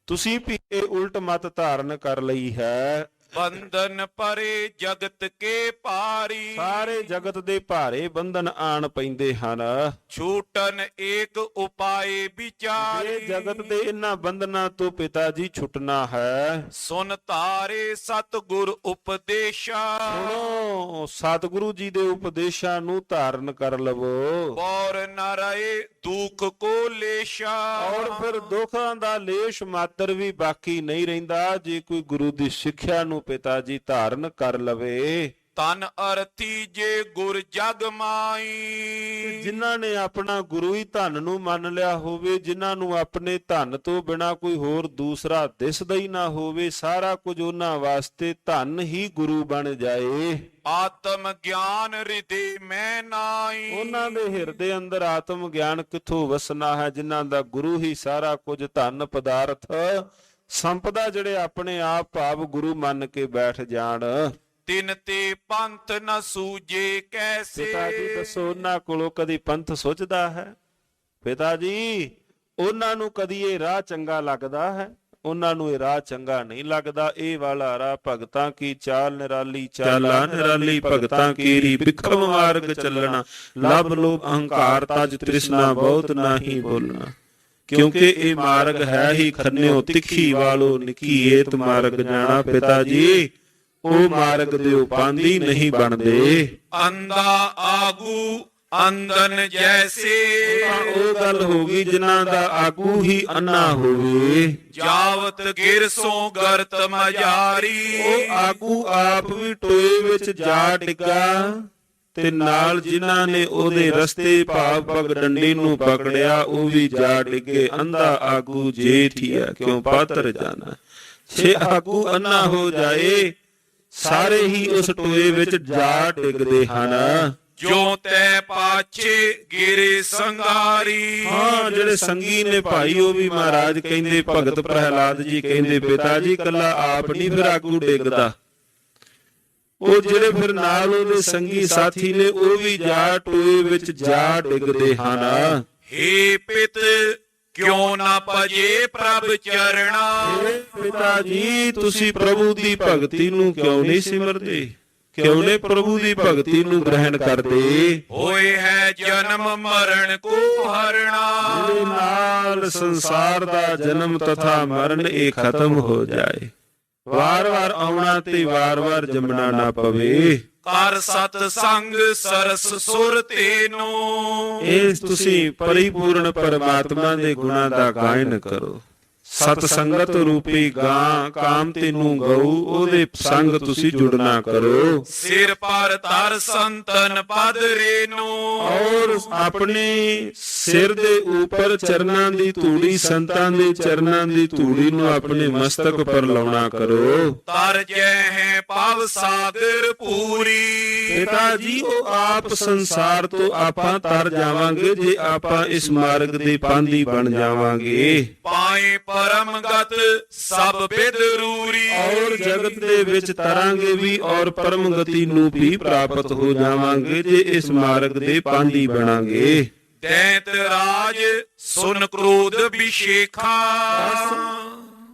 ਤੁਸੀਂ ਵੀ ਇਹ ਉਲਟ ਮੱਤ ਧਾਰਨ ਕਰ ਲਈ ਹੈ। ਬੰਧਨ ਪਰੇ ਜਗਤ ਕੇ ਭਾਰੀ। ਸਾਰੇ ਜਗਤ ਦੇ ਭਾਰੇ ਬੰਧਨ ਆਣ ਪੈਂਦੇ ਹਨ। ਛੂਟਨ ਏਕ ਉਪਾਏ ਵਿਚਾਰੀ। ਇਹ ਜਗਤ ਦੇ ਇਹਨਾਂ ਬੰਧਨਾਂ ਤੋਂ ਪਿਤਾ ਜੀ ਛੁੱਟਣਾ ਹੈ। ਸੁਨ ਤਾਰੇ ਸਤਿਗੁਰ ਉਪਦੇਸ਼ਾ। ਸੁਣੋ ਸਤਿਗੁਰੂ ਜੀ ਦੇ ਉਪਦੇਸ਼ਾਂ ਨੂੰ ਧਾਰਨ ਕਰ ਲਵੋ। ਬੌਰ ਨ ਰਹੇ ਦੁੱਖ ਕੋ ਲੇਸ਼ਾ। ਔਰ ਫਿਰ ਦੁੱਖਾਂ ਦਾ ਲੇਸ਼ ਮਾਤਰ ਵੀ ਬਾਕੀ ਨਹੀਂ ਰਹਿੰਦਾ ਜੇ ਕੋਈ ਗੁਰੂ ਦੀ ਸਿੱਖਿਆ ਨੂੰ ਪਿਤਾ ਜੀ ਧਾਰਨ ਕਰ ਲਵੇ। ਤਨ ਅਰਥੀ ਜੇ ਗੁਰ ਜਗ ਮਾਈ। ਜਿਨ੍ਹਾਂ ਨੇ ਆਪਣਾ ਗੁਰੂ ਹੀ ਧਨ ਨੂੰ ਮੰਨ ਲਿਆ ਹੋਵੇ, ਜਿਨ੍ਹਾਂ ਨੂੰ ਆਪਣੇ ਧਨ ਤੋਂ ਬਿਨਾ ਕੋਈ ਹੋਰ ਦੂਸਰਾ ਦਿਸਦਾ ਹੀ ਨਾ ਹੋਵੇ, ਸਾਰਾ ਕੁਝ ਉਹਨਾਂ ਵਾਸਤੇ ਧਨ ਹੀ ਗੁਰੂ ਬਣ ਜਾਏ। ਆਤਮ ਗਿਆਨ ਹਿਰਦੇ ਮੈਂ ਨਾਈ। ਉਹਨਾਂ ਦੇ ਹਿਰਦੇ ਅੰਦਰ ਆਤਮ ਗਿਆਨ ਕਿੱਥੋਂ ਵਸਣਾ ਹੈ, ਜਿਨ੍ਹਾਂ ਦਾ ਗੁਰੂ ਹੀ ਸਾਰਾ ਕੁਝ ਧਨ ਪਦਾਰਥ ਸੰਪਦਾ ਜਿਹੜੇ ਆਪਣੇ ਆਪ ਭਾਵ ਗੁਰੂ ਮੰਨ ਕੇ ਬੈਠ ਜਾਣ। ਤਿਨ ਤੇ ਪੰਥ ਨ ਸੂਝੇ ਕੈਸੇ। ਪਿਤਾ ਜੀ ਦੱਸੋ ਉਹਨਾਂ ਕੋਲੋਂ ਕਦੀ ਪੰਥ ਸੁੱਝਦਾ ਹੈ? ਪਿਤਾ ਜੀ ਉਹਨਾਂ ਨੂੰ ਕਦੀ ਇਹ ਰਾਹ ਚੰਗਾ ਲੱਗਦਾ ਹੈ? ਉਹਨਾਂ ਨੂੰ ਇਹ ਰਾਹ ਚੰਗਾ ਨਹੀਂ ਲੱਗਦਾ। ਇਹ ਵਾਲਾ ਰਾਹ ਭਗਤਾਂ ਕੀ ਚਾਲ ਨਿਰਾਲੀ, ਚਾਲਾ ਨਿਰਾਲੀ ਭਗਤਾਂ ਕੀਰੀ, ਬਿਖਮ ਮਾਰਗ ਚੱਲਣਾ, ਲਭ ਲੋਭ ਅਹੰਕਾਰ ਤਜ ਤ੍ਰਿਸ਼ਨਾ ਬਹੁਤ ਨਾਹੀ ਬੋਲਣਾ। ਕਿਉਂਕਿ ਇਹ ਮਾਰਗ ਹੈ ਹੀ ਖੰਨਿਓ ਤਿੱਖੀ ਵਾਲੋ, ਨਿਕੀਏਤ ਮਾਰਗ ਜਾਣਾ। ਪਿਤਾ ਜੀ ਉਹ ਮਾਰਗ ਦੇ ਉਪਾਂਦੀ ਨਹੀਂ ਬਣਦੇ। ਅੰਦਾ ਆਗੂ ਅੰਧਨ ਜੈਸੇ। ਉਹ ਗੱਲ ਹੋ ਗਈ ਜਿਨ੍ਹਾਂ ਦਾ ਆਗੂ ਹੀ ਅੰਨਾ ਹੋਵੇ। ਜਾਵਤ ਗਿਰਸੋਂ ਗਰਤ ਮਜਾਰੀ। ਉਹ ਆਗੂ ਆਪ ਵੀ ਟੋਏ ਵਿੱਚ ਜਾ ਡਿੱਗਾ ਤੇ ਨਾਲ ਜਿਨ੍ਹਾਂ ਨੇ ਉਹਦੇ ਰਸਤੇ ਭਾਵ ਪਗ ਡੰਡੀ ਨੂੰ ਪਕੜਿਆ ਉਹ ਵੀ ਜਾ ਡਿੱਗੇ। ਅੰਧਾ ਆਗੂ ਜੇਠੀਆ ਕਿਉਂ ਪਾਤਰ ਜਾਣਾ। ਛੇ ਆਗੂ ਅੰਨਾ ਹੋ ਜਾਏ, ਸਾਰੇ ਹੀ ਉਸ ਟੋਏ ਵਿੱਚ ਜਾ ਡਿੱਗਦੇ ਹਨ। ਜੋ ਤੈ ਪਾਛੇ ਗਿਰੇ ਸੰਗਾਰੀ। ਹਾਂ ਜਿਹੜੇ ਸੰਗੀ ਨੇ ਭਾਈ ਉਹ ਵੀ ਮਹਾਰਾਜ ਕਹਿੰਦੇ, ਭਗਤ ਪ੍ਰਹਿਲਾਦ ਜੀ ਕਹਿੰਦੇ ਪਿਤਾ ਜੀ ਕੱਲਾ ਆਪ ਨਹੀਂ ਫਿਰ ਆਗੂ ਡਿੱਗਦਾ, ਉਹ ਜਿਹੜੇ ਫਿਰ ਨਾਲ ਉਹਦੇ ਸੰਗੀ ਸਾਥੀ ਨੇ ਉਹ ਵੀ ਜਾ ਟੋਏ ਵਿੱਚ ਜਾ ਡਿੱਗਦੇ ਹਨ। ਹੇ ਪਿਤ ਕਿਉ ਨਾ ਭਜੇ ਪ੍ਰਭ ਚਰਣਾ। ਪਿਤਾ ਜੀ ਤੁਸੀਂ ਪ੍ਰਭੂ ਦੀ ਭਗਤੀ ਨੂੰ ਕਿਉਂ ਨਹੀਂ ਸਿਮਰਦੇ, ਕਿਉਂ ਨੇ ਪ੍ਰਭੂ ਦੀ ਭਗਤੀ ਨੂੰ ਗ੍ਰਹਿਣ ਕਰਦੇ। ਹੋਏ ਹੈ ਜਨਮ ਮਰਨ ਕੋ ਹਰਣਾ। ਇਹਦੇ ਨਾਲ ਸੰਸਾਰ ਦਾ ਜਨਮ ਤਥਾ ਮਰਨ ਇਹ ਖਤਮ ਹੋ ਜਾਏ, ਵਾਰ-ਵਾਰ ਆਉਣਾ ਤੇ ਵਾਰ-ਵਾਰ ਜੰਮਣਾ ਨਾ ਪਵੇ। ਕਰ ਸਤ ਸੰਗ ਸਰਸ ਸੁਰ ਤੇਨੋ। ਇਹ ਤੁਸੀਂ ਪਰਿਪੂਰਨ ਪਰਮਾਤਮਾ ਦੇ ਗੁਣਾਂ ਦਾ ਗਾਇਨ ਕਰੋ। ਸਤ ਸੰਗਤ ਰੂਪੀ ਗਾਂ ਕਾਮ ਤੈਨੂੰ ਗਊ, ਉਹਦੇ ਸੰਗ ਤੁਸੀਂ ਜੁੜਨਾ ਕਰੋ। ਸਿਰ ਪਰ ਧਰ ਸੰਤਨ ਪਦ ਰੇਨੋ। ਔਰ ਆਪਣੇ ਸਿਰ ਦੇ ਉੱਪਰ ਚਰਨਾਂ ਦੀ ਧੂੜੀ, ਸੰਤਾਂ ਦੇ ਚਰਨਾਂ ਦੀ ਧੂੜੀ ਨੂੰ ਆਪਣੇ ਮਸਤਕ ਪਰ ਲਾਉਣਾ ਕਰੋ। ਤਰ ਜੈ ਹੈ ਭਵ ਸਾਗਰ ਪੂਰੀ। ਪਿਤਾ ਜੀ ਉਹ ਆਪ ਸੰਸਾਰ ਤੋਂ ਆਪਾਂ ਤਰ ਜਾਵਾਂਗੇ ਜੇ ਆਪਾਂ ਇਸ ਮਾਰਗ ਦੇ ਪਾਂਧੀ ਬਣ ਜਾਵਾਂਗੇ। ਪਾਏ ਪਰਮ ਗਤ ਸਭ ਬਿਦ ਰੂਰੀ। ਔਰ ਜਗਤ ਦੇ ਵਿੱਚ ਤਰਾਂਗੇ ਵੀ ਔਰ ਪਰਮ ਗਤੀ ਨੂੰ ਵੀ ਪ੍ਰਾਪਤ ਹੋ ਜਾਵਾਂਗੇ ਜੇ ਇਸ ਮਾਰਗ ਦੇ ਪਾਂਧੀ ਬਣਾਂਗੇ। ਦੈਂਤ ਰਾਜ ਸੁਨ ਕ੍ਰੋਧ ਵਿਸ਼ੇਖਾ।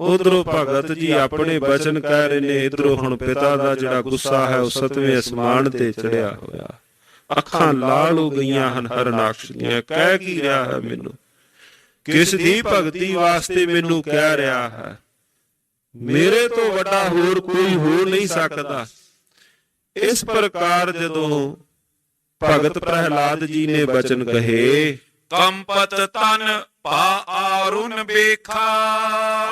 ਉਧਰੋਂ ਭਗਤ ਜੀ ਆਪਣੇ ਬਚਨ ਕਹਿ ਰਹੇ ਨੇ, ਇਧਰੋਂ ਹੁਣ ਪਿਤਾ ਦਾ ਜਿਹੜਾ ਗੁੱਸਾ ਹੈ ਉਹ 7ਵੇਂ ਅਸਮਾਨ ਤੇ ਚੜਿਆ ਹੋਇਆ। ਅੱਖਾਂ ਲਾਲ ਹੋ ਗਈਆਂ ਹਨ ਹਰਨਾਕਸ਼ ਦੀਆਂ। ਕਹਿ ਕੀ ਰਿਹਾ ਹੈ ਮੈਨੂੰ, ਕਿਸ ਦੀ ਭਗਤੀ ਵਾਸਤੇ ਮੈਨੂੰ ਕਹਿ ਰਿਹਾ ਹੈ। ਮੇਰੇ ਤੋਂ ਵੱਡਾ ਹੋਰ ਕੋਈ ਹੋ ਨਹੀਂ ਸਕਦਾ। ਇਸ ਪ੍ਰਕਾਰ ਜਦੋਂ ਭਗਤ ਪ੍ਰਹਿਲਾਦ ਜੀ ਨੇ ਬਚਨ ਕਹੇ, ਕੰਪਤ ਤਨ ਪਾ ਆਰੁਨ ਵੇਖਾ।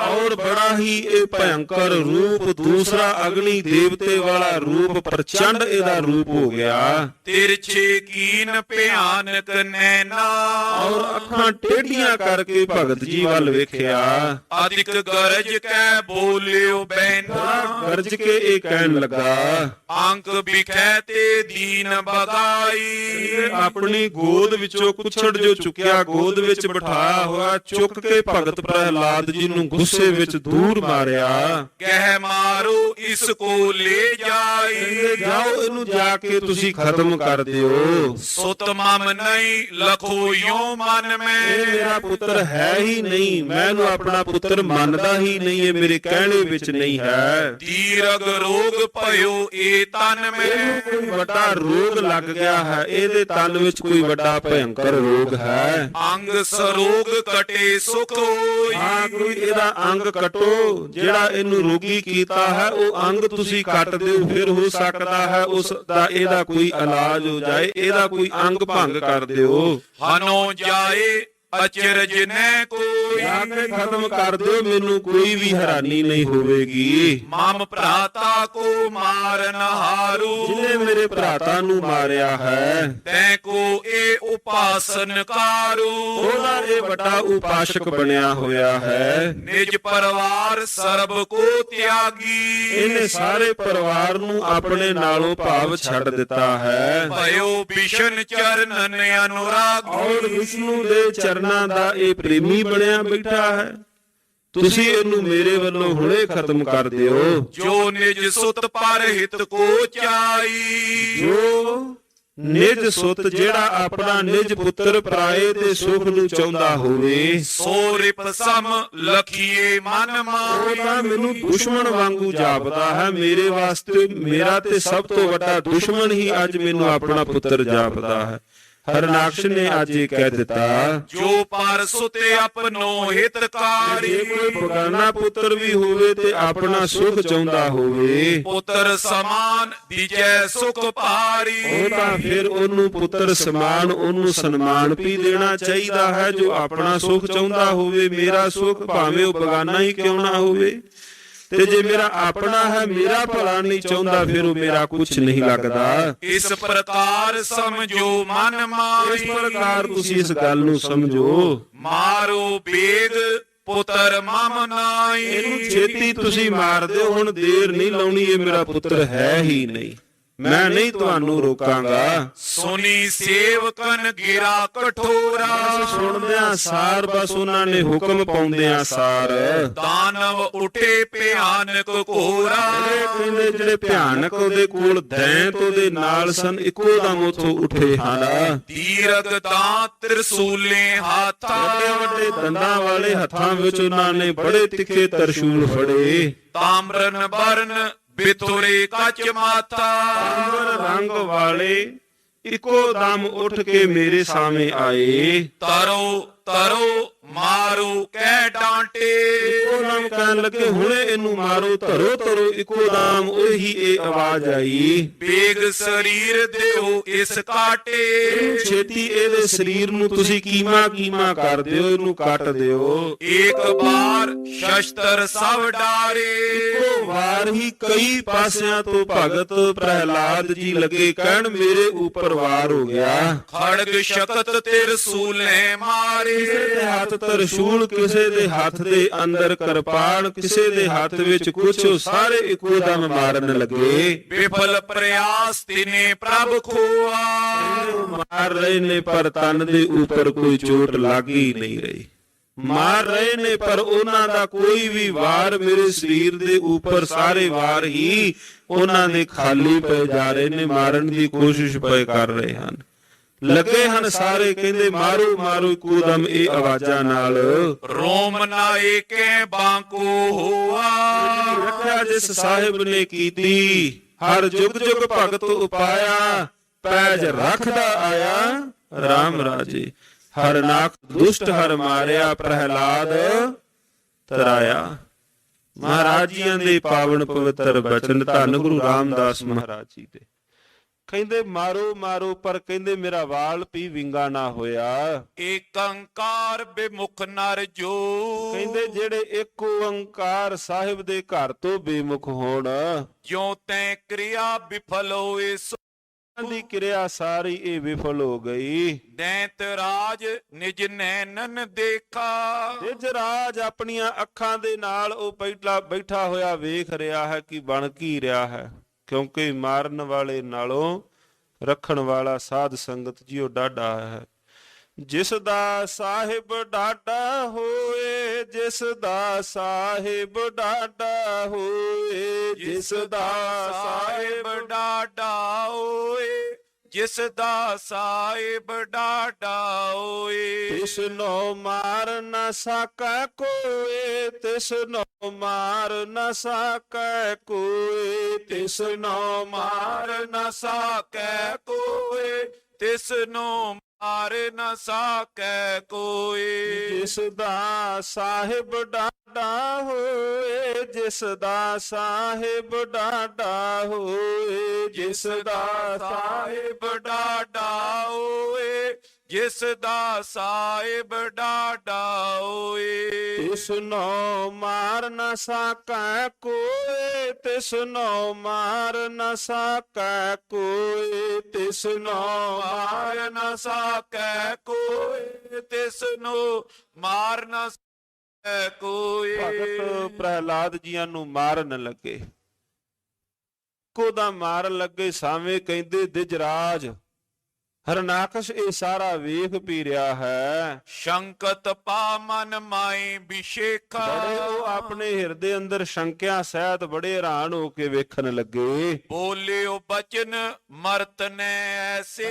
ਔਰ ਬੜਾ ਹੀ ਇਹ ਭਯੰਕਰ ਰੂਪ, ਦੂਸਰਾ ਅਗਨੀ ਦੇਵਤੇ ਵਾਲਾ ਰੂਪ, ਪ੍ਰਚੰਡ ਇਹਦਾ ਰੂਪ ਹੋ ਗਿਆ। ਤਿਰਛੇ ਕੀਨ ਭਿਆਨਕ ਨੈਣਾ। ਔਰ ਅੱਖਾਂ ਟੇਢੀਆਂ ਕਰਕੇ ਭਗਤ ਜੀ ਵੱਲ ਵੇਖਿਆ। ਅਧਿਕ ਗਰਜ ਕੈ ਬੋਲਿਓ ਬੈਨਾ। ਗਰਜ ਕੇ ਇਹ ਕਹਿਣ ਲੱਗਾ, ਅੰਕ ਵਿਖੈ ਤੇ ਦੀਨ ਬਗਾਈ। ਆਪਣੀ ਗੋਦ ਵਿੱਚੋਂ ਕੁਛੜ ਜੋ ਚੁੱਕਿਆ, ਗੋਦ ਵਿੱਚ ਬਿਠਾਇਆ ਹੋਇਆ, ਚੁੱਕ ਕੇ ਭਗਤ ਪ੍ਰਹਿਲਾਦ ਜੀ ਨੂੰ ਗੁੱਸੇ ਵਿੱਚ ਦੂਰ ਮਾਰਿਆ। ਕਹਿ ਮਾਰੋ ਇਸ ਕੋ ਲੈ ਜਾਈ। ਜਾਓ ਇਹਨੂੰ ਜਾ ਕੇ ਤੁਸੀਂ ਖਤਮ ਕਰ ਦਿਓ। ਸੁਤ ਮਮ ਨਹੀਂ ਲਖੋ ਯੋ ਮਨ ਮੈਂ। ਇਹ ਮੇਰਾ ਪੁੱਤਰ ਹੈ ਹੀ ਨਹੀਂ, ਮੈਂ ਇਹਨੂੰ ਆਪਣਾ ਪੁੱਤਰ ਮੰਨਦਾ ਹੀ ਨਹੀਂ, ਇਹ ਮੇਰੇ ਕਹਿਣੇ ਵਿੱਚ ਨਹੀਂ ਹੈ। ਦੀਰਗ ਰੋਗ ਭਇਓ ਏ ਤਨ ਮੈਂ। ਕੋਈ ਵੱਡਾ ਰੋਗ ਲੱਗ ਗਿਆ ਹੈ, ਇਹਦੇ ਤਨ ਵਿੱਚ ਕੋਈ ਵੱਡਾ ਭਯੰਕਰ ਰੋਗ ਹੈ। ਅੰਗ ਸਰੋਗ ਕਟੇ ਸੁਖ ਹੋਈ। ਹਾਂ, ਕੋਈ ਇਹਦਾ ਅੰਗ ਕੱਟੋ, ਜਿਹੜਾ ਇਹਨੂੰ ਰੋਗੀ ਕੀਤਾ ਹੈ ਉਹ ਅੰਗ ਤੁਸੀਂ ਕੱਟ ਦਿਓ, ਫਿਰ ਹੋ ਸਕਦਾ ਹੈ ਉਸ ਦਾ ਇਹਦਾ ਕੋਈ ਇਲਾਜ ਹੋ ਜਾਏ, ਇਹਦਾ ਕੋਈ ਅੰਗ ਭੰਗ ਕਰ ਦਿਓ। ਹਨੋ ਜਾਏ ਅਚਰਜ ਨੈ ਕੋਈ। ਜਾ ਕੇ ਖਤਮ ਕਰ ਦਿਓ, ਮੈਨੂੰ ਕੋਈ ਵੀ ਹੈਰਾਨੀ ਨਹੀਂ ਹੋਵੇਗੀ। ਮਮ ਭਰਾਤਾ ਕੋ ਮਾਰਨ ਹਾਰੂ। ਜਿਹਨੇ ਮੇਰੇ ਭਰਾਤਾ ਨੂੰ ਮਾਰਿਆ ਹੈ, ਤੈ ਕੋ ਇਹ ਉਪਾਸਨ ਕਾਰੂ। ਉਹਦਾ ਇਹ ਵੱਡਾ ਉਪਾਸ਼ਕ ਬਣਿਆ ਹੋਇਆ ਹੈ। ਨਿਜ ਪਰਿਵਾਰ ਸਰਬ ਕੋ ਤਿਆਗੀ। ਇਹਨੇ ਸਾਰੇ ਪਰਿਵਾਰ ਨੂੰ ਆਪਣੇ ਨਾਲੋਂ ਭਾਵ ਛੱਡ ਦਿੱਤਾ ਹੈ। ਭਇਓ ਵਿਸ਼ਨ ਚਰਨਨ ਅਨੁਰਾਗੀ। ਔਰ ਵਿਸ਼ਨੂੰ ਦੇ ਚਰਨਾਂ ਦਾ ਇਹ ਪ੍ਰੇਮੀ ਬਣਿਆ ਬੈਠਾ ਹੈ। ਤੁਸੀਂ ਇਹਨੂੰ ਮੇਰੇ ਵੱਲੋਂ ਹੁਣੇ ਖਤਮ ਕਰ ਦਿਓ। ਜੋ ਨਿਜ ਸੁਤ ਪਰ ਹਿਤ ਕੋ ਚਾਈ। ਜੋ ਨਿਜ ਸੁਤ, ਜਿਹੜਾ ਆਪਣਾ ਨਿਜ ਪੁੱਤਰ ਪਰਾਏ ਦੇ ਸੁਖ ਨੂੰ ਚਾਹੁੰਦਾ ਹੋਵੇ, ਸੋ ਰਿਪ ਸਮ ਲਖੀਏ ਮਨ ਮਾਈ। ਉਹ ਤਾਂ ਮੈਨੂੰ ਦੁਸ਼ਮਣ ਵਾਂਗੂ ਜਾਪਦਾ ਹੈ। ਮੇਰੇ ਵਾਸਤੇ ਮੇਰਾ ਤੇ ਸਭ ਤੋਂ ਵੱਡਾ ਦੁਸ਼ਮਣ ਹੀ ਅੱਜ ਮੈਨੂੰ ਆਪਣਾ ਪੁੱਤਰ ਜਾਪਦਾ ਹੈ। ਹਰਨਾਕਸ਼ ਨੇ ਅੱਜ ਇਹ ਕਹਿ ਦਿੱਤਾ, ਜੋ ਪਰ ਸੁਤੇ ਆਪਣੋ ਹਿਤਕਾਰੀ। ਜੇ ਕੋਈ ਬਗਾਨਾ ਪੁੱਤਰ ਵੀ ਹੋਵੇ ਤੇ ਆਪਣਾ ਸੁਖ ਚਾਹੁੰਦਾ ਹੋਵੇ, ਪੁੱਤਰ ਸਮਾਨ ਦੀਜੈ ਸੁਖ ਭਾਰੀ। ਉਹ ਤਾਂ ਫਿਰ ਉਹਨੂੰ ਪੁੱਤਰ ਸਮਾਨ, ਉਹਨੂੰ ਸਨਮਾਨ ਵੀ ਦੇਣਾ ਚਾਹੀਦਾ ਹੈ ਜੋ ਆਪਣਾ ਸੁਖ ਚਾਹੁੰਦਾ ਹੋਵੇ। ਮੇਰਾ ਸੁਖ ਭਾਵੇਂ ਉਹ ਬਗਾਨਾ ਹੀ ਕਿਉਂ ਨਾ ਹੋਵੇ, ਤੇ ਜੇ ਮੇਰਾ ਆਪਣਾ ਹੈ, ਮੇਰਾ ਭਲਾ ਨਹੀਂ ਚਾਹੁੰਦਾ, ਫਿਰ ਉਹ ਮੇਰਾ ਕੁਝ ਨਹੀਂ ਲੱਗਦਾ। ਇਸ ਪ੍ਰਕਾਰ ਸਮਝੋ ਮਨ ਮਾਈ। ਇਸ ਪ੍ਰਕਾਰ ਤੁਸੀਂ ਇਸ ਗੱਲ ਨੂੰ ਸਮਝੋ। ਮਾਰੋ ਬੇਗ ਪੁੱਤਰ ਮਮ ਨਾਈ। ਇਹਨੂੰ ਛੇਤੀ ਤੁਸੀਂ ਮਾਰ ਦਿਓ, ਹੁਣ ਦੇਰ ਨਹੀਂ ਲਾਉਣੀ, ਇਹ ਮੇਰਾ ਪੁੱਤਰ ਹੈ ਹੀ ਨਹੀਂ। ਮੈਂ ਨਹੀਂ ਤੁਹਾਨੂੰ ਰੋਕਾਂਗਾ। ਸੁਨੀ ਸੇਵਕਨ ਗਿਰਾ ਕਠੋਰਾ। ਸੁਣਦਿਆਂ ਸਾਰ ਬਸ ਉਹਨਾਂ ਨੇ ਹੁਕਮ ਪਾਉਂਦਿਆਂ ਸਾਰ ਦਾਨਵ ਉਠੇ ਭਿਆਨਕ ਘੋਰਾ। ਕਹਿੰਦੇ ਜਿਹੜੇ ਭਿਆਨਕ ਉਹਦੇ ਕੋਲ ਦੈਂਤ ਉਹਦੇ ਨਾਲ ਸਨ, ਇੱਕੋ ਦਮ ਉਥੋਂ ਉੱਠੇ ਹਨ। ਦੀਰਘ ਤਾਂ ਤ੍ਰਿਸੂਲੇ ਹਾਥਾ। ਵੱਡੇ ਵੱਡੇ ਦੰਦਾਂ ਵਾਲੇ ਹੱਥਾਂ ਵਿੱਚ ਉਹਨਾਂ ਨੇ ਬੜੇ ਤਿੱਖੇ ਤਰਸ਼ੂਲ ਫੜੇ। ਤਾਮਰਨ ਬਰਨ ਬਿਤੁਰੇ ਕੱਚ ਮਾਥਾ। ਤਾਂਬਰ ਰੰਗ ਵਾਲੇ ਇੱਕੋ ਦਮ ਉੱਠ ਕੇ ਮੇਰੇ ਸਾਹਮਣੇ ਆਏ। ਤਰੋ ਤਰੋ ਮਾਰੂ ਕਹਿ ਡਾਂਟੇ। ਇੱਕੋ ਦਮ ਕਹਿਣ ਲੱਗੇ ਹੁਣੇ ਇਹਨੂੰ ਮਾਰੋ, ਧਰੋ ਧਰੋ। ਇੱਕੋ ਦਮ ਉਹੀ ਇਹ ਆਵਾਜ਼ ਆਈ, ਬੇਗ ਸਰੀਰ ਦਿਓ ਇਸ ਕਾਟੇ। ਛੇਤੀ ਇਹਦੇ ਸਰੀਰ ਨੂੰ ਤੁਸੀਂ ਕੀਮਾ ਕੀਮਾ ਕਰ ਦਿਓ, ਇਹਨੂੰ ਕੱਟ ਦਿਓ। ਇੱਕ ਵਾਰ ਸ਼ਸਤਰ ਸਭ ਡਾਰੇ। ਇੱਕੋ ਵਾਰ ਹੀ ਕਈ ਪਾਸਿਆਂ ਤੋਂ ਭਗਤ ਪ੍ਰਹਿਲਾਦ ਜੀ ਲੱਗੇ ਕਹਿਣ ਮੇਰੇ ਉੱਪਰ ਵਾਰ ਹੋ ਗਿਆ। ਖੜਗ ਸ਼ਕਤ ਤਿਰਸੂਲੇ ਮਾਰੇ। ਕਿਸੇ ਦੇ ਹੱਥ ਤਰਸ਼ੂਲ, ਕਿਸੇ ਦੇ ਹੱਥ ਦੇ ਅੰਦਰ ਕਿਰਪਾਨ, ਕਿਸੇ ਦੇ ਹੱਥ ਵਿੱਚ ਕੁਛ, ਸਾਰੇ ਇੱਕੋ ਦਮ ਮਾਰਨ ਲੱਗੇ। ਵਿਫਲ ਪ੍ਰਯਾਸ ਤਿਨੇ ਪ੍ਰਭ ਖੋਆ। ਮਾਰ ਰਹੇ ਨੇ ਪਰ ਤਨ ਦੇ ਉੱਪਰ ਕੋਈ ਚੋਟ ਲੱਗ ਹੀ ਨਹੀਂ ਰਹੀ। ਮਾਰ ਰਹੇ ਨੇ ਪਰ ਉਹਨਾਂ ਦਾ ਕੋਈ ਵੀ ਵਾਰ ਮੇਰੇ ਸਰੀਰ ਦੇ ਉੱਪਰ, ਸਾਰੇ ਵਾਰ ਹੀ ਉਹਨਾਂ ਦੇ ਖਾਲੀ ਪਏ ਜਾ ਰਹੇ ਨੇ, ਮਾਰਨ ਦੀ ਕੋਸ਼ਿਸ਼ ਪਏ ਕਰ ਰਹੇ ਹਨ। ਲੱਗੇ ਹਨ ਸਾਰੇ ਕਹਿੰਦੇ ਮਾਰੋ ਮਾਰੋ। ਇੱਕੋ ਦਮ ਇਹ ਆਵਾਜ਼ਾਂ ਨਾਲ ਰੋਮ ਨਾਇਕੇ ਬਾਂਕੋ ਹੋਆ। ਰੱਖਿਆ ਜਿਸ ਸਾਹਿਬ ਨੇ ਕੀਤੀ, ਹਰ ਜੁਗ ਜੁਗ ਭਗਤ ਉਪਾਇਆ। ਪੈਜ ਰੱਖਦਾ ਆਇਆ RAM ਰਾਜੇ। ਹਰਨਾਕ ਦੁਸ਼ਟ ਹਰ ਮਾਰਿਆ, ਪ੍ਰਹਿਲਾਦ ਤਰਾਇਆ। ਮਹਾਰਾਜ ਜੀਆਂ ਦੇ ਪਾਵਨ ਪਵਿੱਤਰ ਬਚਨ, ਧੰਨ ਗੁਰੂ ਰਾਮਦਾਸ ਮਹਾਰਾਜ ਜੀ ਦੇ। ਕਹਿੰਦੇ ਮਾਰੋ ਮਾਰੋ ਪਰ ਕਹਿੰਦੇ ਮੇਰਾ ਵਾਲ ਵੀ ਵਿੰਗਾ ਨਾ ਹੋਇਆ। ਏਕ ਓੰਕਾਰ ਬੇਮੁਖ ਨਰ ਜੋ। ਕਹਿੰਦੇ ਜਿਹੜੇ ਇੱਕ ਓੰਕਾਰ ਸਾਹਿਬ ਦੇ ਘਰ ਤੋਂ ਬੇਮੁਖ ਹੋਣ, ਜਿਉ ਤੈ ਕਿਰਿਆ ਵਿਫਲ ਹੋਏ। ਦੀ ਕਿਰਿਆ ਸਾਰੀ ਇਹ ਵਿਫਲ ਹੋ ਗਈ। ਦੈਂਤ ਰਾਜ ਨਿਜ ਨੈਣਨ ਦੇਖਾ। ਨਿਜ ਰਾਜ ਆਪਣੀਆਂ ਅੱਖਾਂ ਦੇ ਨਾਲ ਉਹ ਬੈਠਾ ਹੋਇਆ ਵੇਖ ਰਿਹਾ ਹੈ ਕਿ ਬਣ ਕੀ ਰਿਹਾ ਹੈ। ਕਿਉਂਕਿ ਮਾਰਨ ਵਾਲੇ ਨਾਲੋਂ ਰੱਖਣ ਵਾਲਾ ਸਾਧ ਸੰਗਤ ਜੀ ਉਹ ਡਾਢਾ ਹੈ। ਜਿਸ ਦਾ ਸਾਹਿਬ ਡਾਢਾ ਹੋਏ, ਜਿਸ ਦਾ ਸਾਹਿਬ ਡਾਢਾ ਹੋਏ, ਜਿਸ ਦਾ ਸਾਹਿਬ ਡਾਢਾ ਹੋਏ, ਜਿਸ ਦਾ ਸਾਹਿਬ ਡਾਢਾ ਹੋਏ। ਤਿਸ ਨੋ ਮਾਰ ਨ ਸਕੈ ਕੋਏ, ਤਿਸ ਨੋ ਮਾਰ ਨ ਸਕੈ ਕੋਏ, ਤਿਸ ਨੋ ਮਾਰ ਨ ਸਕੈ ਕੋਏ, ਤਿਸ ਨੋ ਮਾਰ ਨ ਸਕੈ ਕੋਏ। ਜਿਸ ਦਾ ਸਾਹਿਬ ਡਾਢਾ ਹੋਏ, ਜਿਸ ਦਾ ਸਾਹਿਬ ਡਾਢਾ ਹੋਏ, ਜਿਸ ਦਾ ਸਾਹਿਬ ਡਾਢਾ ਹੋਏ, ਜਿਸ ਦਾ ਸਾਹਿਬ ਡਾਢਾ ਹੋਏ। ਤਿਸ ਨੋ ਮਾਰ ਨ ਸਕੈ ਕੋਏ, ਤਿਸ ਨੋ ਮਾਰ ਨ ਸਕੈ ਕੋਏ, ਤਿਸ ਨੋ ਮਾਰ ਨ ਸਕੈ ਕੋਏ, ਤਿਸ ਨੂੰ ਮਾਰ ਨ ਸਕੈ ਕੋਏ। ਭਗਤ ਪ੍ਰਹਿਲਾਦ ਜੀਆਂ ਨੂੰ ਮਾਰਨ ਲੱਗੇ, ਇੱਕੋ ਦਾ ਮਾਰਨ ਲੱਗੇ। ਸਾਵੇਂ ਕਹਿੰਦੇ ਦਿਜਰਾਜ ਹਰਨਾਕਸ਼ ਇਹ ਸਾਰਾ ਵੇਖ ਪੀ ਰਿਹਾ ਹੈ। ਸ਼ੰਕਤ ਪਾ ਮਨ ਮਾਈ ਵਿਸ਼ੇਖਾ। ਬੜੇ ਉਹ ਆਪਣੇ ਹਿਰਦੇ ਅੰਦਰ ਸ਼ੰਕਿਆ ਸਹਿਤ ਬੜੇ ਹੈਰਾਨ ਹੋ ਕੇ ਵੇਖਣ ਲੱਗੇ। ਬੋਲਿਓ ਬਚਨ ਮਰਤ ਨੇ ਐਸੇ।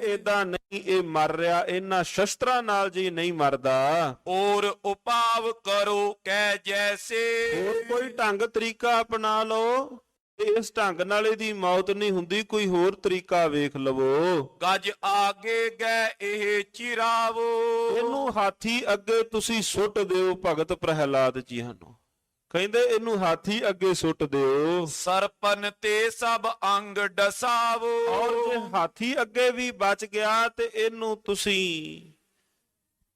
ਏਦਾਂ ਨਹੀਂ ਇਹ ਮਰ ਰਿਹਾ, ਇਹਨਾਂ ਸ਼ਸਤਰਾਂ ਨਾਲ ਜੀ ਨਹੀਂ ਮਰਦਾ। ਔਰ ਉਪਾਵ ਕਰੋ ਕਹਿ ਜੈਸੇ। ਹੋਰ ਕੋਈ ਢੰਗ ਤਰੀਕਾ ਅਪਣਾ ਲਓ, ਇਸ ਢੰਗ ਨਾਲ ਇਹਦੀ ਮੌਤ ਨਹੀਂ ਹੁੰਦੀ, ਕੋਈ ਹੋਰ ਤਰੀਕਾ ਵੇਖ ਲਵੋ। ਗੱਜ ਆਗੇ ਗਏ ਇਹ ਚਿਰਾਵੋ। ਇਹਨੂੰ ਹਾਥੀ ਅੱਗੇ ਤੁਸੀਂ ਸੁੱਟ ਦਿਓ। ਭਗਤ ਪ੍ਰਹਿਲਾਦ ਜੀ ਨੂੰ ਕਹਿੰਦੇ ਇਹਨੂੰ ਹਾਥੀ ਅੱਗੇ ਸੁੱਟ ਦਿਓ। ਸਰਪਨ ਤੇ ਸਭ ਅੰਗ ਡਸਾਵੋ। ਔਰ ਜੇ ਹਾਥੀ ਅੱਗੇ ਵੀ ਬਚ ਗਿਆ ਤੇ ਇਹਨੂੰ ਤੁਸੀਂ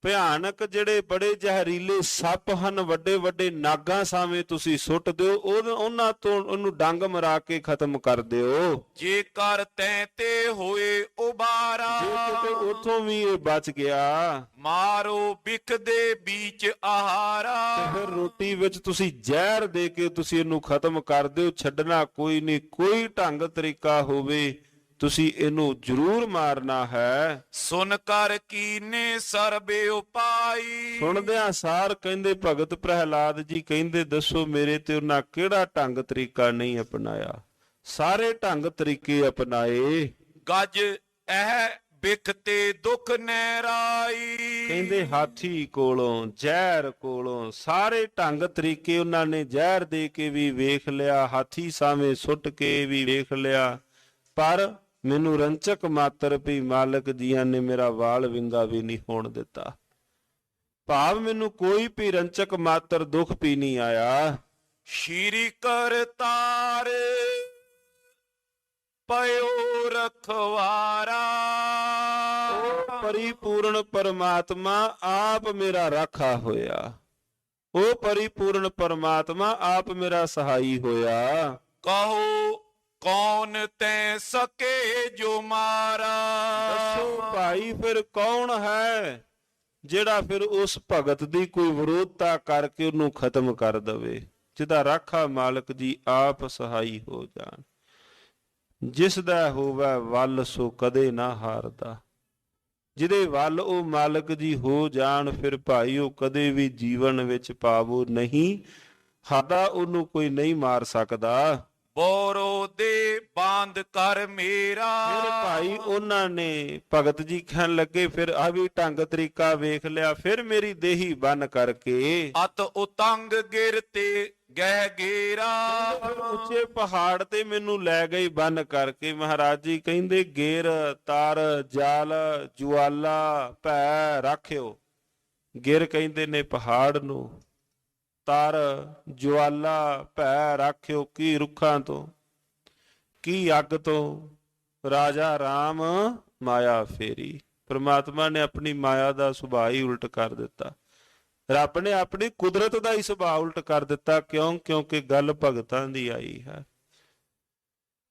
ਭਿਆਨਕ ਜਿਹੜੇ ਬੜੇ ਜ਼ਹਿਰੀਲੇ ਸੱਪ ਹਨ, ਵੱਡੇ ਵੱਡੇ ਨਾਗਾਂ ਸਾਵੇਂ ਤੁਸੀਂ ਸੁੱਟ ਦਿਓ। ਉਹਨਾਂ ਤੋਂ ਉਹਨੂੰ ਡੰਗ ਮਰਾ ਕੇ ਖਤਮ ਕਰ ਦਿਓ। ਜੇ ਕਰ ਤੈਂ ਤੇ ਹੋਏ ਉਬਾਰਾ। ਜੇ ਕਿਤੇ ਉਥੋਂ ਵੀ ਇਹ ਬਚ ਗਿਆ। ਮਾਰੋ ਬਿਖ ਦੇ ਵਿੱਚ ਆਹਾਰਾ। ਤੇ ਫਿਰ ਰੋਟੀ ਵਿੱਚ ਤੁਸੀਂ ਜ਼ਹਿਰ ਦੇ ਕੇ ਤੁਸੀਂ ਇਹਨੂੰ ਖਤਮ ਕਰ ਦਿਓ, ਛੱਡਣਾ ਕੋਈ ਨਹੀਂ। ਕੋਈ ਢੰਗ ਤਰੀਕਾ ਹੋਵੇ ਤੁਸੀਂ ਇਹਨੂੰ ਜ਼ਰੂਰ ਮਾਰਨਾ ਹੈ। ਸੁਨ ਕਰ ਕੀਨੇ ਸਰਬੇ ਉਪਾਈ। ਸੁਣਦਿਆਂ ਸਾਰ ਕਹਿੰਦੇ ਭਗਤ ਪ੍ਰਹਿਲਾਦ ਜੀ ਕਹਿੰਦੇ ਦੱਸੋ ਮੇਰੇ ਤੇ ਉਹਨਾਂ ਕਿਹੜਾ ਢੰਗ ਤਰੀਕਾ ਨਹੀਂ ਅਪਣਾਇਆ। ਸਾਰੇ ਢੰਗ ਤਰੀਕੇ ਅਪਣਾਏ। ਗੱਜ ਇਹ ਬਿਖ ਤੇ ਦੁਖ ਨਹਿਰਾਈ। ਕਹਿੰਦੇ ਹਾਥੀ ਕੋਲੋਂ, ਜ਼ਹਿਰ ਕੋਲੋਂ, ਸਾਰੇ ਢੰਗ ਤਰੀਕੇ ਉਹਨਾਂ ਨੇ ਜ਼ਹਿਰ ਦੇ ਕੇ ਵੀ ਵੇਖ ਲਿਆ, ਹਾਥੀ ਸਾਵੇਂ ਸੁੱਟ ਕੇ ਵੀ ਵੇਖ ਲਿਆ, ਪਰ ਮੈਨੂੰ ਰੰਚਕ ਮਾਤਰ ਵੀ ਮਾਲਕ ਜੀਆਂ ਨੇ ਮੇਰਾ ਵਾਲ ਵਿੰਗਾ ਵੀ ਨਹੀਂ ਹੋਣ ਦਿੱਤਾ। ਭਾਵ ਮੈਨੂੰ ਕੋਈ ਵੀ ਰੰਚਕ ਮਾਤਰ ਦੁੱਖ ਵੀ ਨਹੀਂ ਆਇਆ। ਸ਼੍ਰੀ ਕਰਤਾਰ ਪਇਓ ਰਖਵਾਰਾ। ਉਹ ਪਰਿਪੂਰਨ ਪਰਮਾਤਮਾ ਆਪ ਮੇਰਾ ਰਾਖਾ ਹੋਇਆ। ਉਹ ਪਰਿਪੂਰਨ ਪਰਮਾਤਮਾ ਆਪ ਮੇਰਾ ਸਹਾਈ ਹੋਇਆ। ਕਹੋ ਕੌਣ ਤੈ ਸਕੇ ਜੋ ਮਾਰਾ। ਦੱਸੋ ਭਾਈ ਫਿਰ ਕੌਣ ਹੈ ਜਿਹੜਾ ਫਿਰ ਉਸ ਭਗਤ ਦੀ ਕੋਈ ਵਿਰੋਧਤਾ ਕਰਕੇ ਉਹਨੂੰ ਖਤਮ ਕਰ ਦਵੇ, ਜਿਹਦਾ ਰਾਖਾ ਮਾਲਕ ਜੀ ਆਪ ਸਹਾਈ ਹੋ ਜਾਣ। ਜਿਸ ਦਾ ਹੋਵੇ ਵੱਲ ਸੋ ਕਦੇ ਨਾ ਹਾਰਦਾ। ਜਿਹਦੇ ਵੱਲ ਉਹ ਮਾਲਕ ਜੀ ਹੋ ਜਾਣ ਫਿਰ ਭਾਈ ਉਹ ਕਦੇ ਵੀ ਜੀਵਨ ਵਿੱਚ ਪਾਵੋ ਨਹੀਂ ਹਾਰਦਾ, ਉਹਨੂੰ ਕੋਈ ਨਹੀਂ ਮਾਰ ਸਕਦਾ। ਬੋਰੋ ਦੇ ਬੰਦ ਕਰ ਮੇਰਾ। ਫਿਰ ਭਾਈ ਉਹਨਾਂ ਨੇ ਭਗਤ ਜੀ ਕਹਿਣ ਲੱਗੇ ਫਿਰ ਆ ਵੀ ਢੰਗ ਤਰੀਕਾ ਵੇਖ ਲਿਆ, ਫਿਰ ਮੇਰੀ ਦੇਹੀ ਬੰਨ ਕਰਕੇ ਅਤ ਉਤੰਗ ਗਿਰ ਤੇ ਗਹਿ ਗੇਰਾ। ਉੱਚੇ ਪਹਾੜ ਤੇ ਮੈਨੂੰ ਲੈ ਗਈ ਬੰਨ ਕਰਕੇ। ਮਹਾਰਾਜ ਜੀ ਕਹਿੰਦੇ ਗੇਰ, ਤਾਰ, ਜਾਲ, ਜੁਆਲਾ, ਭੈ ਰਾਖਿਓ। ਗਿਰ ਕਹਿੰਦੇ ਨੇ ਪਹਾੜ ਨੂੰ, ਤਰ, ਜੁਆਲਾ, ਭੈ ਰਾਖਿਓ। ਕੀ ਰੁੱਖਾਂ ਤੋਂ, ਕੀ ਅੱਗ ਤੋਂ। ਰਾਜਾ ਰਾਮ ਮਾਇਆ ਫੇਰੀ। ਪ੍ਰਮਾਤਮਾ ਨੇ ਆਪਣੀ ਮਾਇਆ ਦਾ ਸੁਭਾਅ ਹੀ ਉਲਟ ਕਰ ਦਿੱਤਾ। ਰੱਬ ਨੇ ਆਪਣੀ ਕੁਦਰਤ ਦਾ ਹੀ ਸੁਭਾਅ ਉਲਟ ਕਰ ਦਿੱਤਾ। ਕਿਉਂ? ਕਿਉਂਕਿ ਗੱਲ ਭਗਤਾਂ ਦੀ ਆਈ ਹੈ।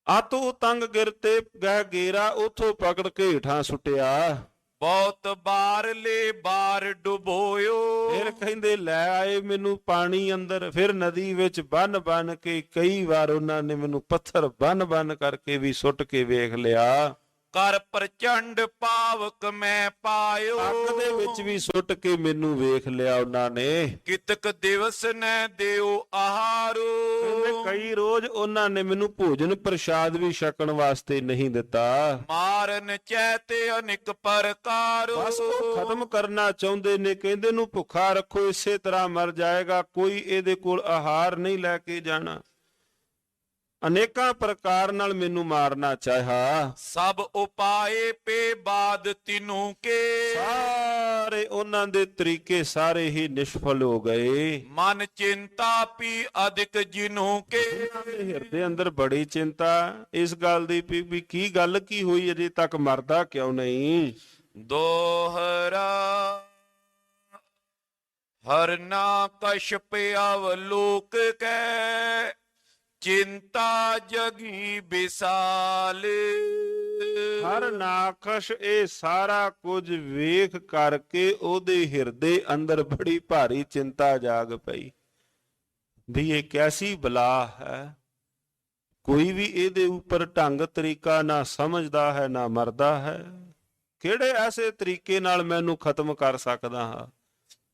ਆਤੋ ਤੰਗ ਗਿਰ ਤੇ ਗਹਿ ਗੇਰਾ, ਉਥੋਂ ਪਕੜ ਕੇ ਹੇਠਾਂ ਸੁੱਟਿਆ। ਬਹੁਤ ਬਾਰ ਲੈ ਬਾਰ ਡੁਬੋਇਓ। ਫਿਰ ਕਹਿੰਦੇ ਲੈ ਆਏ ਮੈਨੂੰ ਪਾਣੀ ਅੰਦਰ। ਫਿਰ ਨਦੀ ਵਿੱਚ ਬੰਨ ਬੰਨ ਕੇ ਕਈ ਵਾਰ ਉਹਨਾਂ ਨੇ ਮੈਨੂੰ ਪੱਥਰ ਬੰਨ ਬੰਨ ਕਰਕੇ ਵੀ ਸੁੱਟ ਕੇ ਵੇਖ ਲਿਆ। ਕਰ ਪ੍ਰਚੰਡ ਪਾਵਕ ਮੈਂ ਪਾਇਓ। ਅੱਗ ਦੇ ਵਿੱਚ ਵੀ ਸੁੱਟ ਕੇ ਮੈਨੂੰ ਵੇਖ ਲਿਆ ਉਹਨਾਂ ਨੇ। ਕਿਤਕ ਦਿਵਸ ਨੈ ਦਿਓ ਆਹਾਰੋ। ਕਈ ਰੋਜ਼ ਉਹਨਾਂ ਨੇ ਮੈਨੂੰ ਭੋਜਨ ਪ੍ਰਸ਼ਾਦ ਵੀ ਛਕਣ ਵਾਸਤੇ ਨਹੀਂ ਦਿੱਤਾ। ਮਾਰਨ ਚੈਤੇ ਅਨਿਕ ਪ੍ਰਕਾਰੋ। ਬਸ ਉਹ ਖਤਮ ਕਰਨਾ ਚਾਹੁੰਦੇ ਨੇ। ਕਹਿੰਦੇ ਨੂੰ ਭੁੱਖਾ ਰੱਖੋ, ਇਸੇ ਤਰ੍ਹਾਂ ਮਰ ਜਾਏਗਾ, ਕੋਈ ਇਹਦੇ ਕੋਲ ਆਹਾਰ ਨਹੀਂ ਲੈ ਕੇ ਜਾਣਾ। ਅਨੇਕਾਂ ਪ੍ਰਕਾਰ ਨਾਲ ਮੈਨੂੰ ਮਾਰਨਾ ਚਾਹਿਆ। ਸਭ ਉਪਾਏ ਪੇ ਬਾਦ ਤਿਨੂ ਕੇ। ਸਾਰੇ ਉਹਨਾਂ ਦੇ ਤਰੀਕੇ ਸਾਰੇ ਹੀ ਨਿਸ਼ਫਲ ਹੋ ਗਏ। ਮਨ ਚਿੰਤਾ ਪੀ ਅਧਿਕ ਜਿਨੂ ਕੇ। ਹਿਰਦੇ ਅੰਦਰ ਬੜੀ ਚਿੰਤਾ ਇਸ ਗੱਲ ਦੀ ਵੀ ਕੀ ਗੱਲ ਕੀ ਹੋਈ, ਅਜੇ ਤੱਕ ਮਰਦਾ ਕਿਉਂ ਨਹੀਂ। ਦੋਹਰਾ ਹਰਨਾ ਕਸ਼ਪ ਅਵਲੋਕ ਕੈ। ਚਿੰਤਾ ਜਗੀ ਬਿਸਾਲ। ਹਰ ਨਾਖਸ਼ ਇਹ ਸਾਰਾ ਕੁਝ ਵੇਖ ਕਰਕੇ ਉਹਦੇ ਹਿਰਦੇ ਅੰਦਰ ਬੜੀ ਭਾਰੀ ਚਿੰਤਾ ਜਾਗ ਪਈ ਵੀ ਇਹ ਕੈਸੀ ਬਲਾ ਹੈ। ਕੋਈ ਵੀ ਇਹਦੇ ਉੱਪਰ ਢੰਗ ਤਰੀਕਾ ਨਾ ਸਮਝਦਾ ਹੈ ਨਾ ਮਰਦਾ ਹੈ। ਕਿਹੜੇ ਐਸੇ ਤਰੀਕੇ ਨਾਲ ਮੈਂ ਇਹਨੂੰ ਖਤਮ ਕਰ ਸਕਦਾ ਹਾਂ।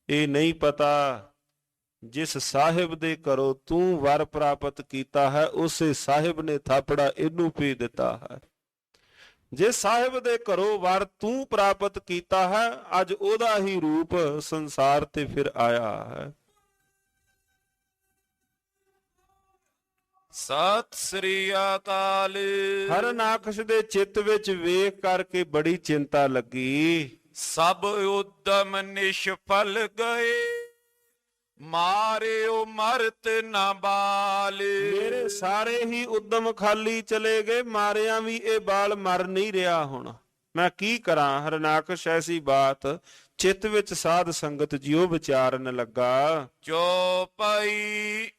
ਇਹ ਨਹੀਂ ਪਤਾ ਜਿਸ ਸਾਹਿਬ ਦੇ ਘਰੋਂ ਤੂੰ ਵਰ ਪ੍ਰਾਪਤ ਕੀਤਾ ਹੈ ਉਸੇ ਸਾਹਿਬ ਨੇ ਥਾਪੜਾ ਇਹਨੂੰ ਭੇਜ ਦਿੱਤਾ ਹੈ। ਜੇ ਸਾਹਿਬ ਦੇ ਘਰੋਂ ਵਰ ਤੂੰ ਪ੍ਰਾਪਤ ਕੀਤਾ ਹੈ ਅੱਜ ਉਹਦਾ ਹੀ ਰੂਪ ਸੰਸਾਰ ਤੇ ਫਿਰ ਆਇਆ ਹੈ। ਸਤਿ ਸ੍ਰੀ ਅਕਾਲ। ਹਰ ਨਾਖਸ਼ ਦੇ ਚਿੱਤ ਵਿੱਚ ਵੇਖ ਕਰਕੇ ਬੜੀ ਚਿੰਤਾ ਲੱਗੀ। ਸਭ ਉਦਮ ਨਿਸ਼ਫਲ ਗਏ। ਮਾਰਿਓ ਮਰਤ ਨਾ ਬਾਲ। ਮੇਰੇ ਸਾਰੇ ਹੀ ਉਦਮ ਖਾਲੀ ਚਲੇ ਗਏ, ਮਾਰਿਆ ਵੀ ਇਹ ਬਾਲ ਮਰ ਨਹੀਂ ਰਿਹਾ। ਹੁਣ ਮੈਂ ਕੀ ਕਰਾਂ। ਹਰਨਾਕਸ਼ ਐਸੀ ਬਾਤ ਚਿੱਤ ਵਿੱਚ ਸਾਧ ਸੰਗਤ ਜਿਉ ਵਿਚਾਰਨ ਲੱਗਾ। ਚੌਪਈ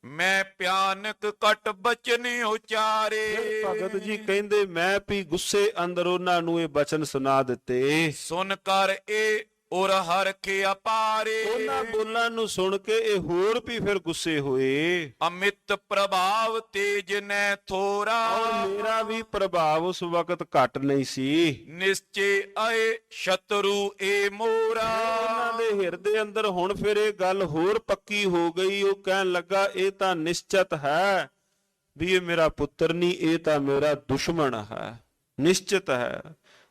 ਮੈਂ ਭਿਆਨਕ ਕਟ ਬਚਨ ਉਚਾਰੇ। ਭਗਤ ਜੀ ਕਹਿੰਦੇ ਮੈਂ ਵੀ ਗੁੱਸੇ ਅੰਦਰ ਉਹਨਾਂ ਨੂੰ ਇਹ ਬਚਨ ਸੁਣਾ ਦਿੱਤੇ। ਸੁਨ ਕਰ ਇਹ ਔਰ ਹਰਖੇ ਅਪਾਰੇ। ਉਹਨਾਂ ਬੋਲਾਂ ਨੂੰ ਸੁਣ ਕੇ ਇਹ ਹੋਰ ਵੀ ਫਿਰ ਗੁੱਸੇ ਹੋਏ। ਅਮਿਤ ਪ੍ਰਭਾਵ ਤੇਜ ਨੈ ਥੋਰਾ। ਔਰ ਮੇਰਾ ਵੀ ਪ੍ਰਭਾਵ ਉਸ ਵਕਤ ਘਟ ਨਹੀਂ ਸੀ। ਨਿਸ਼ਚੇ ਆਏ ਸ਼ਤਰੂ ਏ ਮੋਰਾ। ਉਹਨਾਂ ਦੇ ਹਿਰਦੇ ਅੰਦਰ ਹੁਣ ਫਿਰ ਇਹ ਗੱਲ ਹੋਰ ਪੱਕੀ ਹੋ ਗਈ। ਉਹ ਕਹਿਣ ਲੱਗਾ ਇਹ ਤਾਂ ਨਿਸ਼ਚਿਤ ਹੈ ਵੀ ਇਹ ਮੇਰਾ ਪੁੱਤਰ ਨਹੀਂ, ਇਹ ਤਾਂ ਮੇਰਾ ਦੁਸ਼ਮਣ ਹੈ। ਨਿਸ਼ਚਿਤ ਹੈ,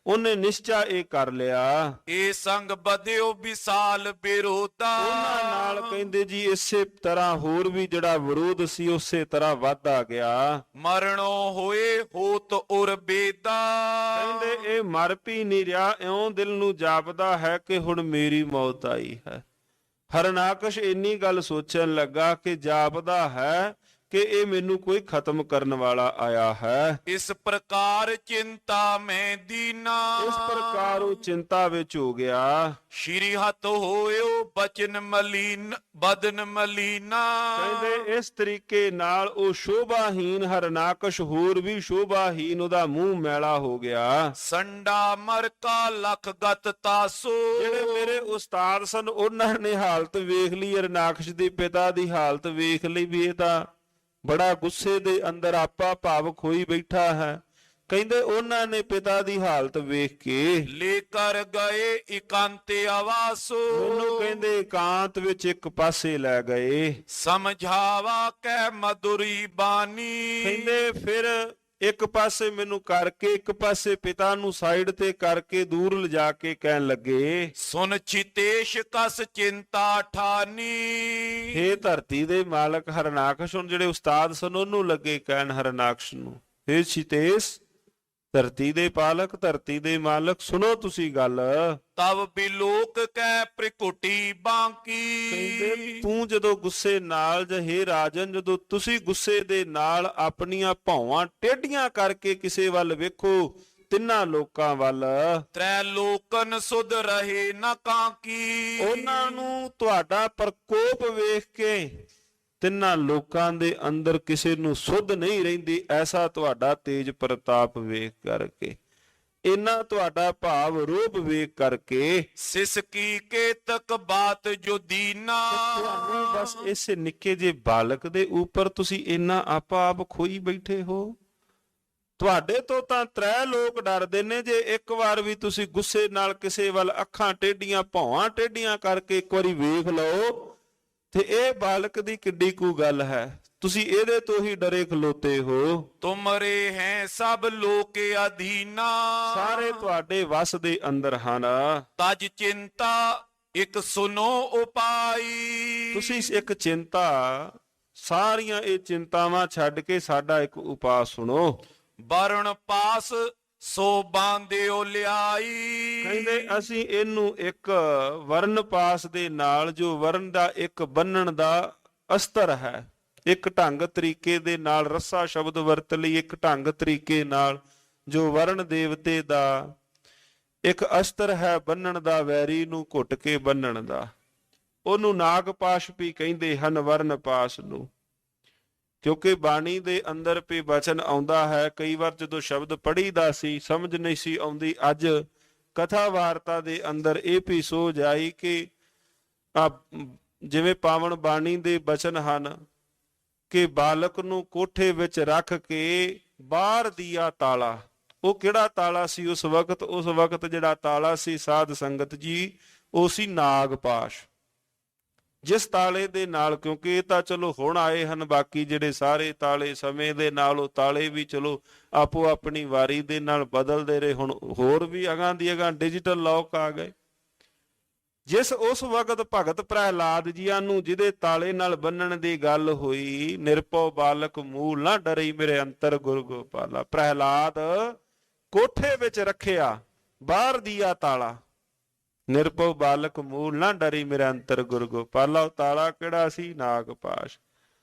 ਉਹਨੇ ਨਿਸ਼ਚਾ ਇਹ ਕਰ ਲਿਆ। ਇਹ ਸੰਗ ਬਦਿਓ ਵਿਸਾਲ ਵਿਰੋਧਾ। ਉਹਨਾਂ ਨਾਲ ਕਹਿੰਦੇ ਜੀ ਇਸੇ ਤਰ੍ਹਾਂ ਹੋਰ ਵੀ ਜਿਹੜਾ ਵਿਰੋਧ ਸੀ ਉਸੇ ਤਰ੍ਹਾਂ ਵੱਧਦਾ ਗਿਆ। ਮਰਣੋ ਹੋਏ ਹੋਤ ਉਰ ਬੇਦਾ। ਕਹਿੰਦੇ ਇਹ ਮਰ ਵੀ ਨਹੀਂ ਰਿਹਾ, ਇਉਂ ਦਿਲ ਨੂੰ ਜਾਪਦਾ ਹੈ ਕਿ ਹੁਣ ਮੇਰੀ ਮੌਤ ਆਈ ਹੈ। ਹਰਨਾਕਸ਼ ਇੰਨੀ ਗੱਲ ਸੋਚਣ ਲੱਗਾ ਕਿ ਜਾਪਦਾ ਹੈ ਕਿ ਇਹ ਮੈਨੂੰ ਕੋਈ ਖਤਮ ਕਰਨ ਵਾਲਾ ਆਇਆ ਹੈ। ਇਸ ਪ੍ਰਕਾਰ ਚਿੰਤਾ ਮੈਂ ਦੀਨਾ। ਇਸ ਪ੍ਰਕਾਰ ਉਹ ਚਿੰਤਾ ਵਿੱਚ ਹੋ ਗਿਆ। ਸ਼੍ਰੀ ਹੱਥ ਹੋਇਓ ਬਚਨ ਮਲੀਨ ਬਦਨ ਮਲੀਨਾ। ਕਹਿੰਦੇ ਇਸ ਤਰੀਕੇ ਨਾਲ ਉਹ ਸ਼ੋਭਾਹੀਨ ਹਰਨਾਕਸ਼ ਹੋਰ ਵੀ ਸ਼ੋਭਾਹੀਨ, ਉਹਦਾ ਮੂੰਹ ਮੈਲਾ ਹੋ ਗਿਆ। ਸੰਡਾ ਮਰਕਾ ਲਖ ਗਤ ਤਾਸੋ। ਜਿਹੜੇ ਮੇਰੇ ਉਸਤਾਦ ਸਨ ਉਹਨਾਂ ਨੇ ਹਾਲਤ ਵੇਖ ਲਈ, ਹਰਨਾਕਸ਼ ਦੇ ਪਿਤਾ ਦੀ ਹਾਲਤ ਵੇਖ ਲਈ ਵੀ ਇਹ ਤਾਂ ਬੜਾ ਗੁੱਸੇ ਦੇ ਅੰਦਰ ਆਪਾ ਭਾਵਕ ਹੋਈ ਬੈਠਾ ਹੈ। ਕਹਿੰਦੇ ਉਹਨਾਂ ਨੇ ਪਿਤਾ ਦੀ ਹਾਲਤ ਵੇਖ ਕੇ ਲੈ ਕਰ ਗਏ ਇਕਾਂਤੇ ਆਵਾਸੋ। ਮੈਨੂੰ ਕਹਿੰਦੇ ਇਕਾਂਤ ਵਿੱਚ ਇੱਕ ਪਾਸੇ ਲੈ ਗਏ। ਸਮਝਾਵਾ ਕੈ ਮధుਰੀ ਬਾਣੀ। ਕਹਿੰਦੇ ਫਿਰ ਇੱਕ ਪਾਸੇ ਮੈਨੂੰ ਕਰਕੇ ਇੱਕ ਪਾਸੇ ਪਿਤਾ ਨੂੰ ਸਾਈਡ ਤੇ ਕਰਕੇ ਦੂਰ ਲਿਜਾ ਕੇ ਕਹਿਣ ਲੱਗੇ, ਸੁਨ ਚਿਤੇਸ਼ ਕਸ ਚਿੰਤਾ ਠਾਨੀ। ਹੇ ਧਰਤੀ ਦੇ ਮਾਲਕ ਹਰਨਾਕਸ਼, ਹੁਣ ਜਿਹੜੇ ਉਸਤਾਦ ਸਨ ਉਹਨੂੰ ਲੱਗੇ ਕਹਿਣ ਹਰਨਾਕਸ਼ ਨੂੰ, ਹੇ ਚਿਤੇਸ਼ ਧਰਤੀ ਦੇ ਪਾਲਕ ਧਰਤੀ ਦੇ ਮਾਲਕ ਸੁਣੋ ਤੁਸੀਂ ਗੱਲ। ਤਬ ਬਿਲੋਕ ਕੈ ਪ੍ਰਿਕੁਟੀ ਬਾਂਕੀ। ਕਹਿੰਦੇ ਤੂੰ ਜਦੋਂ ਗੁੱਸੇ ਨਾਲ ਜਹੇ ਰਾਜਨ, ਜਦੋਂ ਤੁਸੀਂ ਗੁੱਸੇ ਦੇ ਨਾਲ ਆਪਣੀਆਂ ਭੌਵਾਂ ਟੇਢੀਆਂ ਕਰਕੇ ਕਿਸੇ ਵੱਲ ਵੇਖੋ, ਤਿੰਨਾਂ ਲੋਕਾਂ ਵੱਲ, ਤ੍ਰੈ ਲੋਕਨ ਸੁਧ ਰਹੇ ਨ ਕਾਂਕੀ। ਉਹਨਾਂ ਨੂੰ ਤੁਹਾਡਾ ਪ੍ਰਕੋਪ ਵੇਖ ਕੇ ਤਿੰਨਾਂ ਲੋਕਾਂ ਦੇ ਅੰਦਰ ਕਿਸੇ ਨੂੰ ਸੁੱਧ ਨਹੀਂ ਰਹਿੰਦੀ, ਐਸਾ ਤੁਹਾਡਾ ਤੇਜ ਪ੍ਰਤਾਪ ਵੇਖ ਕਰਕੇ, ਇੰਨਾ ਤੁਹਾਡਾ ਭਾਵ ਰੂਪ ਵੇਖ ਕਰਕੇ। ਸਿਸਕੀ ਕੇਤਕ ਬਾਤ ਜੋ ਦੀਨਾ। ਤੁਹਾਨੂੰ ਬਸ ਇਸੇ ਨਿੱਕੇ ਜਿਹੇ ਬਾਲਕ ਦੇ ਉੱਪਰ ਤੁਸੀਂ ਇੰਨਾ ਆਪਾ ਆਪ ਖੋਈ ਬੈਠੇ ਹੋ। ਤੁਹਾਡੇ ਤੋਂ ਤਾਂ ਤ੍ਰੈ ਲੋਕ ਡਰਦੇ ਨੇ, ਜੇ ਇੱਕ ਵਾਰ ਵੀ ਤੁਸੀਂ ਗੁੱਸੇ ਨਾਲ ਕਿਸੇ ਵੱਲ ਅੱਖਾਂ ਟੇਢੀਆਂ ਭੌਆਂ ਟੇਢੀਆਂ ਕਰਕੇ ਇੱਕ ਵਾਰੀ ਵੇਖ ਲਓ ਤੇ ਇਹ ਬਾਲਕ ਦੀ ਕਿੱਡੀ ਕੁ ਗੱਲ ਹੈ, ਤੁਸੀਂ ਇਹਦੇ ਤੋਂ ਹੀ ਡਰੇ ਖਲੋਤੇ ਹੋ। ਤੁਮਰੇ ਹੈ ਸਭ ਲੋਕ ਅਧੀਨਾ। ਸਾਰੇ ਤੁਹਾਡੇ ਵਸ ਦੇ ਅੰਦਰ ਹਨ। ਤਜ ਚਿੰਤਾ ਇੱਕ ਸੁਨੋ ਉਪਾਈ। ਤੁਸੀਂ ਇੱਕ ਚਿੰਤਾ, ਸਾਰੀਆਂ ਇਹ ਚਿੰਤਾਵਾਂ ਛੱਡ ਕੇ ਸਾਡਾ ਇੱਕ ਉਪਾਅ ਸੁਣੋ। ਵਰਣ ਪਾਸ ਸੋ ਬਾਂਧਿਓ ਲਿਆਈ। ਕਹਿੰਦੇ ਅਸੀਂ ਇਹਨੂੰ ਇੱਕ ਵਰਨ ਪਾਸ ਦੇ ਨਾਲ, ਜੋ ਵਰਨ ਦਾ ਇੱਕ ਬੰਨਣ ਦਾ ਅਸਤਰ ਹੈ, ਇੱਕ ਢੰਗ ਤਰੀਕੇ ਦੇ ਨਾਲ, ਰੱਸਾ ਸ਼ਬਦ ਵਰਤ ਲਈ ਇੱਕ ਢੰਗ ਤਰੀਕੇ ਨਾਲ ਜੋ ਵਰਨ ਦੇਵਤੇ ਦਾ ਇੱਕ ਅਸਤਰ ਹੈ ਬੰਨਣ ਦਾ, ਵੈਰੀ ਨੂੰ ਘੁੱਟ ਕੇ ਬੰਨਣ ਦਾ, ਉਹਨੂੰ ਨਾਗਪਾਸ਼ ਵੀ ਕਹਿੰਦੇ ਹਨ ਵਰਨ ਪਾਸ ਨੂੰ। ਕਿਉਂਕਿ ਬਾਣੀ ਦੇ ਅੰਦਰ ਵੀ ਬਚਨ ਆਉਂਦਾ ਹੈ, ਕਈ ਵਾਰ ਜਦੋਂ ਸ਼ਬਦ ਪੜ੍ਹੀਦਾ ਸੀ ਸਮਝ ਨਹੀਂ ਸੀ ਆਉਂਦੀ, ਅੱਜ ਕਥਾ ਵਾਰਤਾ ਦੇ ਅੰਦਰ ਇਹ ਵੀ ਸੋਝ ਆਈ ਕਿ ਜਿਵੇਂ ਪਾਵਨ ਬਾਣੀ ਦੇ ਬਚਨ ਹਨ ਕਿ ਬਾਲਕ ਨੂੰ ਕੋਠੇ ਵਿੱਚ ਰੱਖ ਕੇ ਬਾਹਰ ਦੀਆ ਤਾਲਾ, ਉਹ ਕਿਹੜਾ ਤਾਲਾ ਸੀ ਉਸ ਵਕਤ? ਉਸ ਵਕਤ ਜਿਹੜਾ ਤਾਲਾ ਸੀ ਸਾਧ ਸੰਗਤ ਜੀ, ਉਹ ਸੀ ਨਾਗਪਾਸ਼। ਜਿਸ ਤਾਲੇ ਦੇ ਨਾਲ, ਕਿਉਂਕਿ ਇਹ ਤਾਂ ਚਲੋ ਹੁਣ ਆਏ ਹਨ ਬਾਕੀ ਜਿਹੜੇ ਸਾਰੇ ਤਾਲੇ, ਸਮੇਂ ਦੇ ਨਾਲ ਉਹ ਤਾਲੇ ਵੀ ਚਲੋ ਆਪੋ ਆਪਣੀ ਵਾਰੀ ਦੇ ਨਾਲ ਬਦਲਦੇ ਰਹੇ, ਹੁਣ ਹੋਰ ਵੀ ਅਗਾਂ ਦੀ ਅਗਾਂ ਡਿਜੀਟਲ ਲੌਕ ਆ ਗਏ। ਜਿਸ ਉਸ ਵਕਤ ਭਗਤ ਪ੍ਰਹਿਲਾਦ ਜੀਆਂ ਨੂੰ ਜਿਹਦੇ ਤਾਲੇ ਨਾਲ ਬੰਨਣ ਦੀ ਗੱਲ ਹੋਈ, ਨਿਰਭਉ ਬਾਲਕ ਮੂਲ ਨਾ ਡਰਈ ਮੇਰੇ ਅੰਤਰ ਗੁਰ ਗੋਪਾਲਾ, ਪ੍ਰਹਿਲਾਦ ਕੋਠੇ ਵਿੱਚ ਰੱਖਿਆ ਬਾਹਰ ਦੀਆ ਤਾਲਾ, ਨਿਰਭਉ ਬਾਲਕ ਮੂਲ ਨਾ ਡਰੀ ਮੇਰੇ ਅੰਤਰ ਗੁਰ ਗੋਪਾਲਾ। ਉਹ ਤਾਲਾ ਕਿਹੜਾ ਸੀ? ਨਾਗਪਾਸ਼।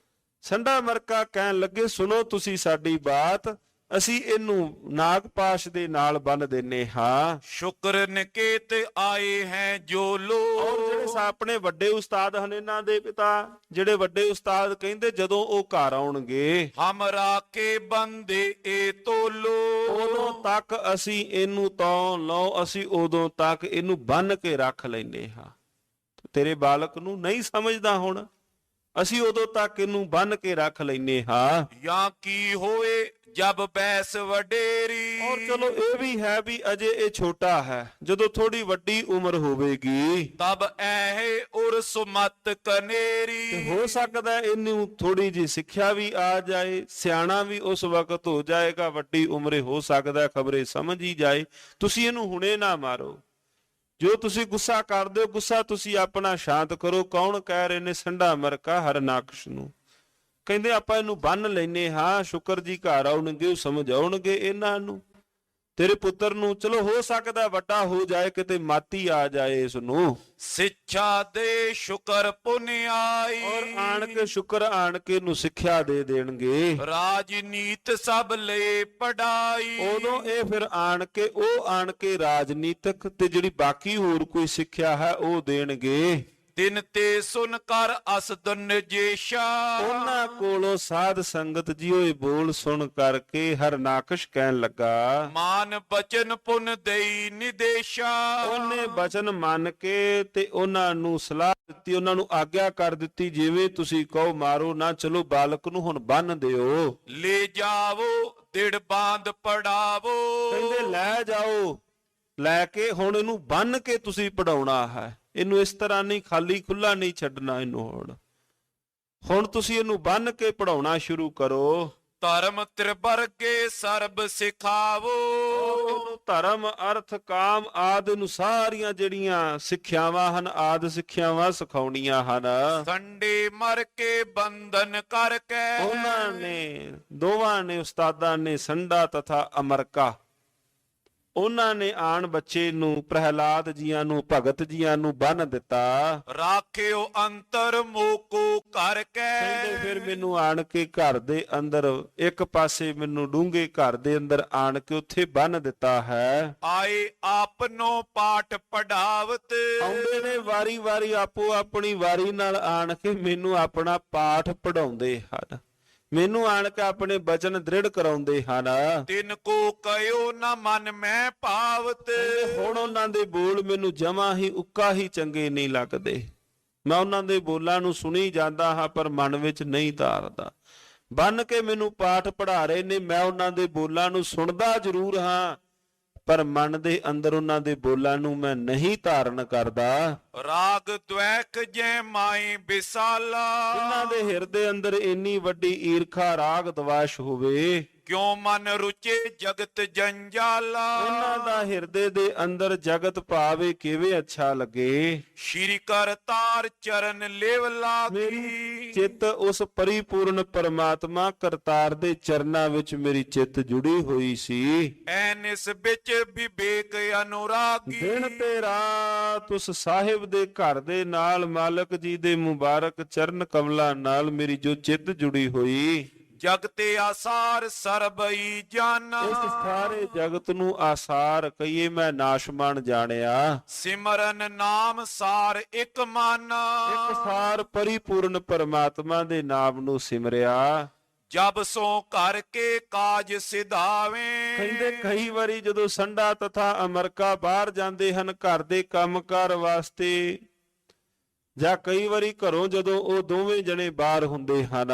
ਸੰਡਾ ਮਰਕਾ ਕਹਿਣ ਲੱਗੇ ਸੁਣੋ ਤੁਸੀਂ ਸਾਡੀ ਬਾਤ, ਅਸੀਂ ਇਹਨੂੰ ਨਾਗਪਾਸ਼ ਦੇ ਨਾਲ ਬੰਨ ਦਿੰਨੇ ਹਾਂ। ਸ਼ੁਕਰ ਨਿਕੇਤ ਆਏ ਹੈ ਜੋ ਔਰ ਲੋਗ। ਜਿਹੜੇ ਆਪਣੇ ਵੱਡੇ ਉਸਤਾਦ ਹਨ, ਇਹਨਾਂ ਦੇ ਪਿਤਾ ਜਿਹੜੇ ਵੱਡੇ ਉਸਤਾਦ ਕਹਿੰਦੇ ਜਦੋਂ ਉਹ ਘਰ ਆਉਣਗੇ ਹਮ ਰਾਖੇ ਬੰਦੇ ਏ ਤੋਲੋ। ਉਦੋਂ ਤੱਕ ਅਸੀਂ ਇਹਨੂੰ ਤੋਂ ਲਓ, ਅਸੀਂ ਉਦੋਂ ਤੱਕ ਇਹਨੂੰ ਬੰਨ ਕੇ ਰੱਖ ਲੈਨੇ ਹਾਂ। ਤੇਰੇ ਬਾਲਕ ਨੂੰ ਨਹੀਂ ਸਮਝਦਾ ਹੁਣ, ਅਸੀਂ ਉਦੋਂ ਤੱਕ ਇਹਨੂੰ ਬੰਨ ਕੇ ਰੱਖ ਲੈਨੇ ਹਾਂ। ਜਾਂ ਕੀ ਹੋਏ ਜਬ ਬੈਸ ਵਡੇਰੀ। ਔਰ ਚਲੋ ਇਹ ਵੀ ਹੈ ਵੀ ਅਜੇ ਇਹ ਛੋਟਾ ਹੈ, ਜਦੋਂ ਥੋੜੀ ਵੱਡੀ ਉਮਰ ਹੋਵੇਗੀ ਤਬ ਐਹੇ ਉਰ ਸੁਮਤ ਤੇ ਕਨੇਰੀ। ਹੋ ਸਕਦਾ ਇਹਨੂੰ ਥੋੜੀ ਜੀ ਸਿੱਖਿਆ ਵੀ ਆ ਜਾਏ, ਸਿਆਣਾ ਵੀ ਉਸ ਵਕਤ ਹੋ ਜਾਏਗਾ, ਵੱਡੀ ਉਮਰੇ ਹੋ ਸਕਦਾ ਖਬਰੇ ਸਮਝ ਹੀ ਜਾਏ। ਤੁਸੀਂ ਇਹਨੂੰ ਹੁਣੇ ਨਾ ਮਾਰੋ। ਜੋ ਤੁਸੀਂ ਗੁੱਸਾ ਕਰਦੇ ਹੋ, ਗੁੱਸਾ ਤੁਸੀਂ ਆਪਣਾ ਸ਼ਾਂਤ ਕਰੋ। ਕੌਣ ਕਹਿ ਰਹੇ ਨੇ? ਸੰਡਾ ਮਰਕਾ ਹਰਨਾਕਸ਼ ਨੂੰ ਕਹਿੰਦੇ ਆਪਾਂ ਇਹਨੂੰ ਬੰਨ ਲੈਨੇ ਹਾਂ। ਸ਼ੁਕਰ ਜੀ ਘਰ ਆਉਣਗੇ, ਉਹ ਸਮਝਾਉਣਗੇ ਇਹਨਾਂ ਨੂੰ, ਤੇਰੇ ਪੁੱਤਰ ਨੂੰ। ਚਲੋ ਹੋ ਸਕਦਾ ਵੱਡਾ ਹੋ ਜਾਏ, ਕਿਤੇ ਮਾਤੀ ਆ ਜਾਏ ਇਸ ਨੂੰ। ਸਿੱਖਿਆ ਦੇ ਸ਼ੁਕਰ ਪੁਨਿਆਈ। ਔਰ ਆਣ ਕੇ ਸ਼ੁਕਰ ਆਣ ਕੇ ਇਹਨੂੰ ਸਿੱਖਿਆ ਦੇ ਦੇਣਗੇ। ਰਾਜਨੀਤ ਸਭ ਲੈ ਪੜਾਈ। ਉਦੋਂ ਇਹ ਫਿਰ ਆਣ ਕੇ ਰਾਜਨੀਤਿਕ ਤੇ ਜਿਹੜੀ ਬਾਕੀ ਹੋਰ ਕੋਈ ਸਿੱਖਿਆ ਹੈ ਉਹ ਦੇਣਗੇ। ਤਿਨ ਤੇ ਸੁਨ ਕਰ ਅਸਦਨ ਜੇਸ਼ਾ। ਉਹਨਾਂ ਕੋਲੋਂ ਸਾਧ ਸੰਗਤ ਜੀ ਉਹ ਬੋਲ ਸੁਣ ਕਰਕੇ ਹਰਨਾਕਸ਼ ਕਹਿਣ ਲੱਗਾ, ਮਾਨ ਬਚਨ ਪੁਨ ਦੇਈ ਨਿਦੇਸ਼ਾ। ਉਹਨੇ ਬਚਨ ਮੰਨ ਕੇ ਤੇ ਉਹਨਾਂ ਨੂੰ ਸਲਾਹ ਦਿੱਤੀ, ਉਹਨਾਂ ਨੂੰ ਆਗਿਆ ਕਰ ਦਿੱਤੀ, ਜਿਵੇਂ ਤੁਸੀਂ ਕਹੋ ਮਾਰੋ ਨਾ, ਚਲੋ ਬਾਲਕ ਨੂੰ ਹੁਣ ਬੰਨ ਦਿਓ। ਲੈ ਜਾਵੋ ਦਿੜ ਬਾਂਧ ਪੜਾਵੋ। ਕਹਿੰਦੇ ਲੈ ਜਾਓ, ਲੈ ਕੇ ਹੁਣ ਇਹਨੂੰ ਬੰਨ ਕੇ ਤੁਸੀਂ ਪੜਾਉਣਾ ਹੈ। ਇਹਨੂੰ ਇਸ ਤਰ੍ਹਾਂ ਨਹੀਂ ਖਾਲੀ ਖੁੱਲਾ ਨਹੀਂ ਛੱਡਣਾ ਇਹਨੂੰ। ਹੁਣ ਤੁਸੀਂ ਇਹਨੂੰ ਬੰਨ ਕੇ ਪੜਾਉਣਾ ਸ਼ੁਰੂ ਕਰੋ। ਧਰਮ ਤ੍ਰਿਵਰਗੇ ਸਰਬ ਸਿਖਾਵੋ। ਇਹਨੂੰ ਧਰਮ ਅਰਥ ਕਾਮ ਆਦਿ ਨੂੰ ਸਾਰੀਆਂ ਜਿਹੜੀਆਂ ਸਿੱਖਿਆਵਾਂ ਹਨ, ਆਦਿ ਸਿੱਖਿਆਵਾਂ ਸਿਖਾਉਣੀਆਂ ਹਨ। ਸੰਡੇ ਮਰ ਕੇ ਬੰਧਨ ਕਰਕੇ। ਉਹਨਾਂ ਨੇ ਦੋਵਾਂ ਨੇ ਉਸਤਾਦਾਂ ਨੇ ਸੰਡਾ ਤਥਾ ਅਮਰਕਾ, ਉਹਨਾਂ ਨੇ ਆਣ ਬੱਚੇ ਨੂੰ ਪ੍ਰਹਿਲਾਦ ਜੀਆਂ ਨੂੰ ਭਗਤ ਜੀਆਂ ਨੂੰ ਬੰਨ ਦਿੱਤਾ। ਰਾਖਿਓ ਅੰਤਰ ਮੋਕੋ ਕਰਕੇ। ਕਹਿੰਦੇ ਫਿਰ ਮੈਨੂੰ ਆਣ ਕੇ ਘਰ ਦੇ ਅੰਦਰ ਇੱਕ ਪਾਸੇ ਮੈਨੂੰ ਡੂੰਘੇ ਘਰ ਦੇ ਅੰਦਰ ਆਣ ਕੇ ਉੱਥੇ ਬੰਨ ਦਿੱਤਾ ਹੈ। ਆਏ ਆਪਨੋ ਪਾਠ ਪੜਾਵਤ। ਆਉਂਦੇ ਨੇ ਵਾਰੀ ਵਾਰੀ ਆਪੋ ਆਪਣੀ ਵਾਰੀ ਨਾਲ ਆਣ ਕੇ ਮੈਨੂੰ ਆਪਣਾ ਪਾਠ ਪੜਾਉਂਦੇ ਹਨ, ਮੈਨੂੰ ਆਣ ਕੇ ਆਪਣੇ ਬਚਨ ਦ੍ਰਿੜ ਕਰਾਉਂਦੇ ਹਨ। ਤਿਨ ਕੋ ਕਹਿਓ ਨਾ ਮਨ ਮੈਂ ਭਾਵਤ। ਹੁਣ ਉਹਨਾਂ ਦੇ ਬੋਲ ਮੈਨੂੰ ਜਮਾਂ ਹੀ ਉੱਕਾ ਹੀ ਚੰਗੇ ਨਹੀਂ ਲੱਗਦੇ। ਮੈਂ ਉਹਨਾਂ ਦੇ ਬੋਲਾਂ ਨੂੰ ਸੁਣੀ ਜਾਂਦਾ ਹਾਂ ਪਰ ਮਨ ਵਿੱਚ ਨਹੀਂ ਧਾਰਦਾ। ਬੰਨ ਕੇ ਮੈਨੂੰ ਪਾਠ ਪੜ੍ਹਾ ਰਹੇ ਨੇ, ਮੈਂ ਉਹਨਾਂ ਦੇ ਬੋਲਾਂ ਨੂੰ ਸੁਣਦਾ ਜ਼ਰੂਰ ਹਾਂ ਪਰ ਮਨ ਦੇ ਅੰਦਰ ਉਹਨਾਂ ਦੇ ਬੋਲਾਂ ਨੂੰ ਮੈਂ ਨਹੀਂ ਧਾਰਨ ਕਰਦਾ। ਰਾਗ ਦ્વੈਕ ਜੈ ਮਾਈ ਬਿਸਾਲਾ। ਇਹਨਾਂ ਦੇ ਹਿਰਦੇ ਅੰਦਰ ਇੰਨੀ ਵੱਡੀ ਈਰਖਾ ਰਾਗ ਦਵਾਸ਼ ਹੋਵੇ, ਕਿਉਂ ਮਨ ਰੁਚੇ ਜਗਤ ਜੰਜਾਲਾ। ਉਹਨਾਂ ਦਾ ਹਿਰਦੇ ਦੇ ਅੰਦਰ ਜਗਤ ਭਾਵੇ ਕਿਵੇਂ ਅੱਛਾ ਲੱਗੇ। ਸ਼੍ਰੀ ਕਰਤਾਰ ਚਰਨ ਲੇਵ ਲਾਗੀ। ਮੇਰੀ ਚਿੱਤ ਉਸ ਪਰਿਪੂਰਨ ਪਰਮਾਤਮਾ ਕਰਤਾਰ ਦੇ ਚਰਨਾਂ ਵਿੱਚ ਮੇਰੀ ਚਿੱਤ ਜੁੜੀ ਹੋਈ ਸੀ। ਐਨਿਸ ਵਿੱਚ ਵਿਵੇਕ ਅਨੁਰਾਗੀ। ਦਿਨ ਤੇ ਰਾਤ ਉਸ ਸਾਹਿਬ ਦੇ ਘਰ ਦੇ ਨਾਲ, ਮਾਲਕ ਜੀ ਦੇ ਮੁਬਾਰਕ ਚਰਨ ਕਮਲਾਂ ਨਾਲ ਮੇਰੀ ਜੋ ਚਿੱਤ ਜੁੜੀ ਹੋਈ। ਜਗਤੇ ਆਸਾਰ ਸਰਬਈ ਜਾਨਾ। ਇਸ ਸਾਰੇ ਜਗਤ ਨੂੰ ਆਸਾਰ ਕਹੀਏ ਮੈਂ ਨਾਸ਼ਮਾਨ ਜਾਣਿਆ। ਸਿਮਰਨ ਨਾਮ ਸਾਰ ਇੱਕ ਮਾਨਾ। ਇੱਕ ਸਾਰ ਪਰਿਪੂਰਨ ਪਰਮਾਤਮਾ ਦੇ ਨਾਮ ਨੂੰ ਸਿਮਰਿਆ। ਜਬ ਸੋ ਕਰਕੇ ਕਾਜ ਸਿਧਾਵੇ। ਕਹਿੰਦੇ ਕਈ ਵਾਰੀ ਜਦੋਂ ਸੰਡਾ ਤਥਾ ਅਮਰਕਾ ਬਾਹਰ ਜਾਂਦੇ ਹਨ ਘਰ ਦੇ ਕੰਮਕਾਰ ਵਾਸਤੇ, ਜਾਂ ਕਈ ਵਾਰੀ ਘਰੋਂ ਜਦੋਂ ਉਹ ਦੋਵੇਂ ਜਣੇ ਬਾਹਰ ਹੁੰਦੇ ਹਨ,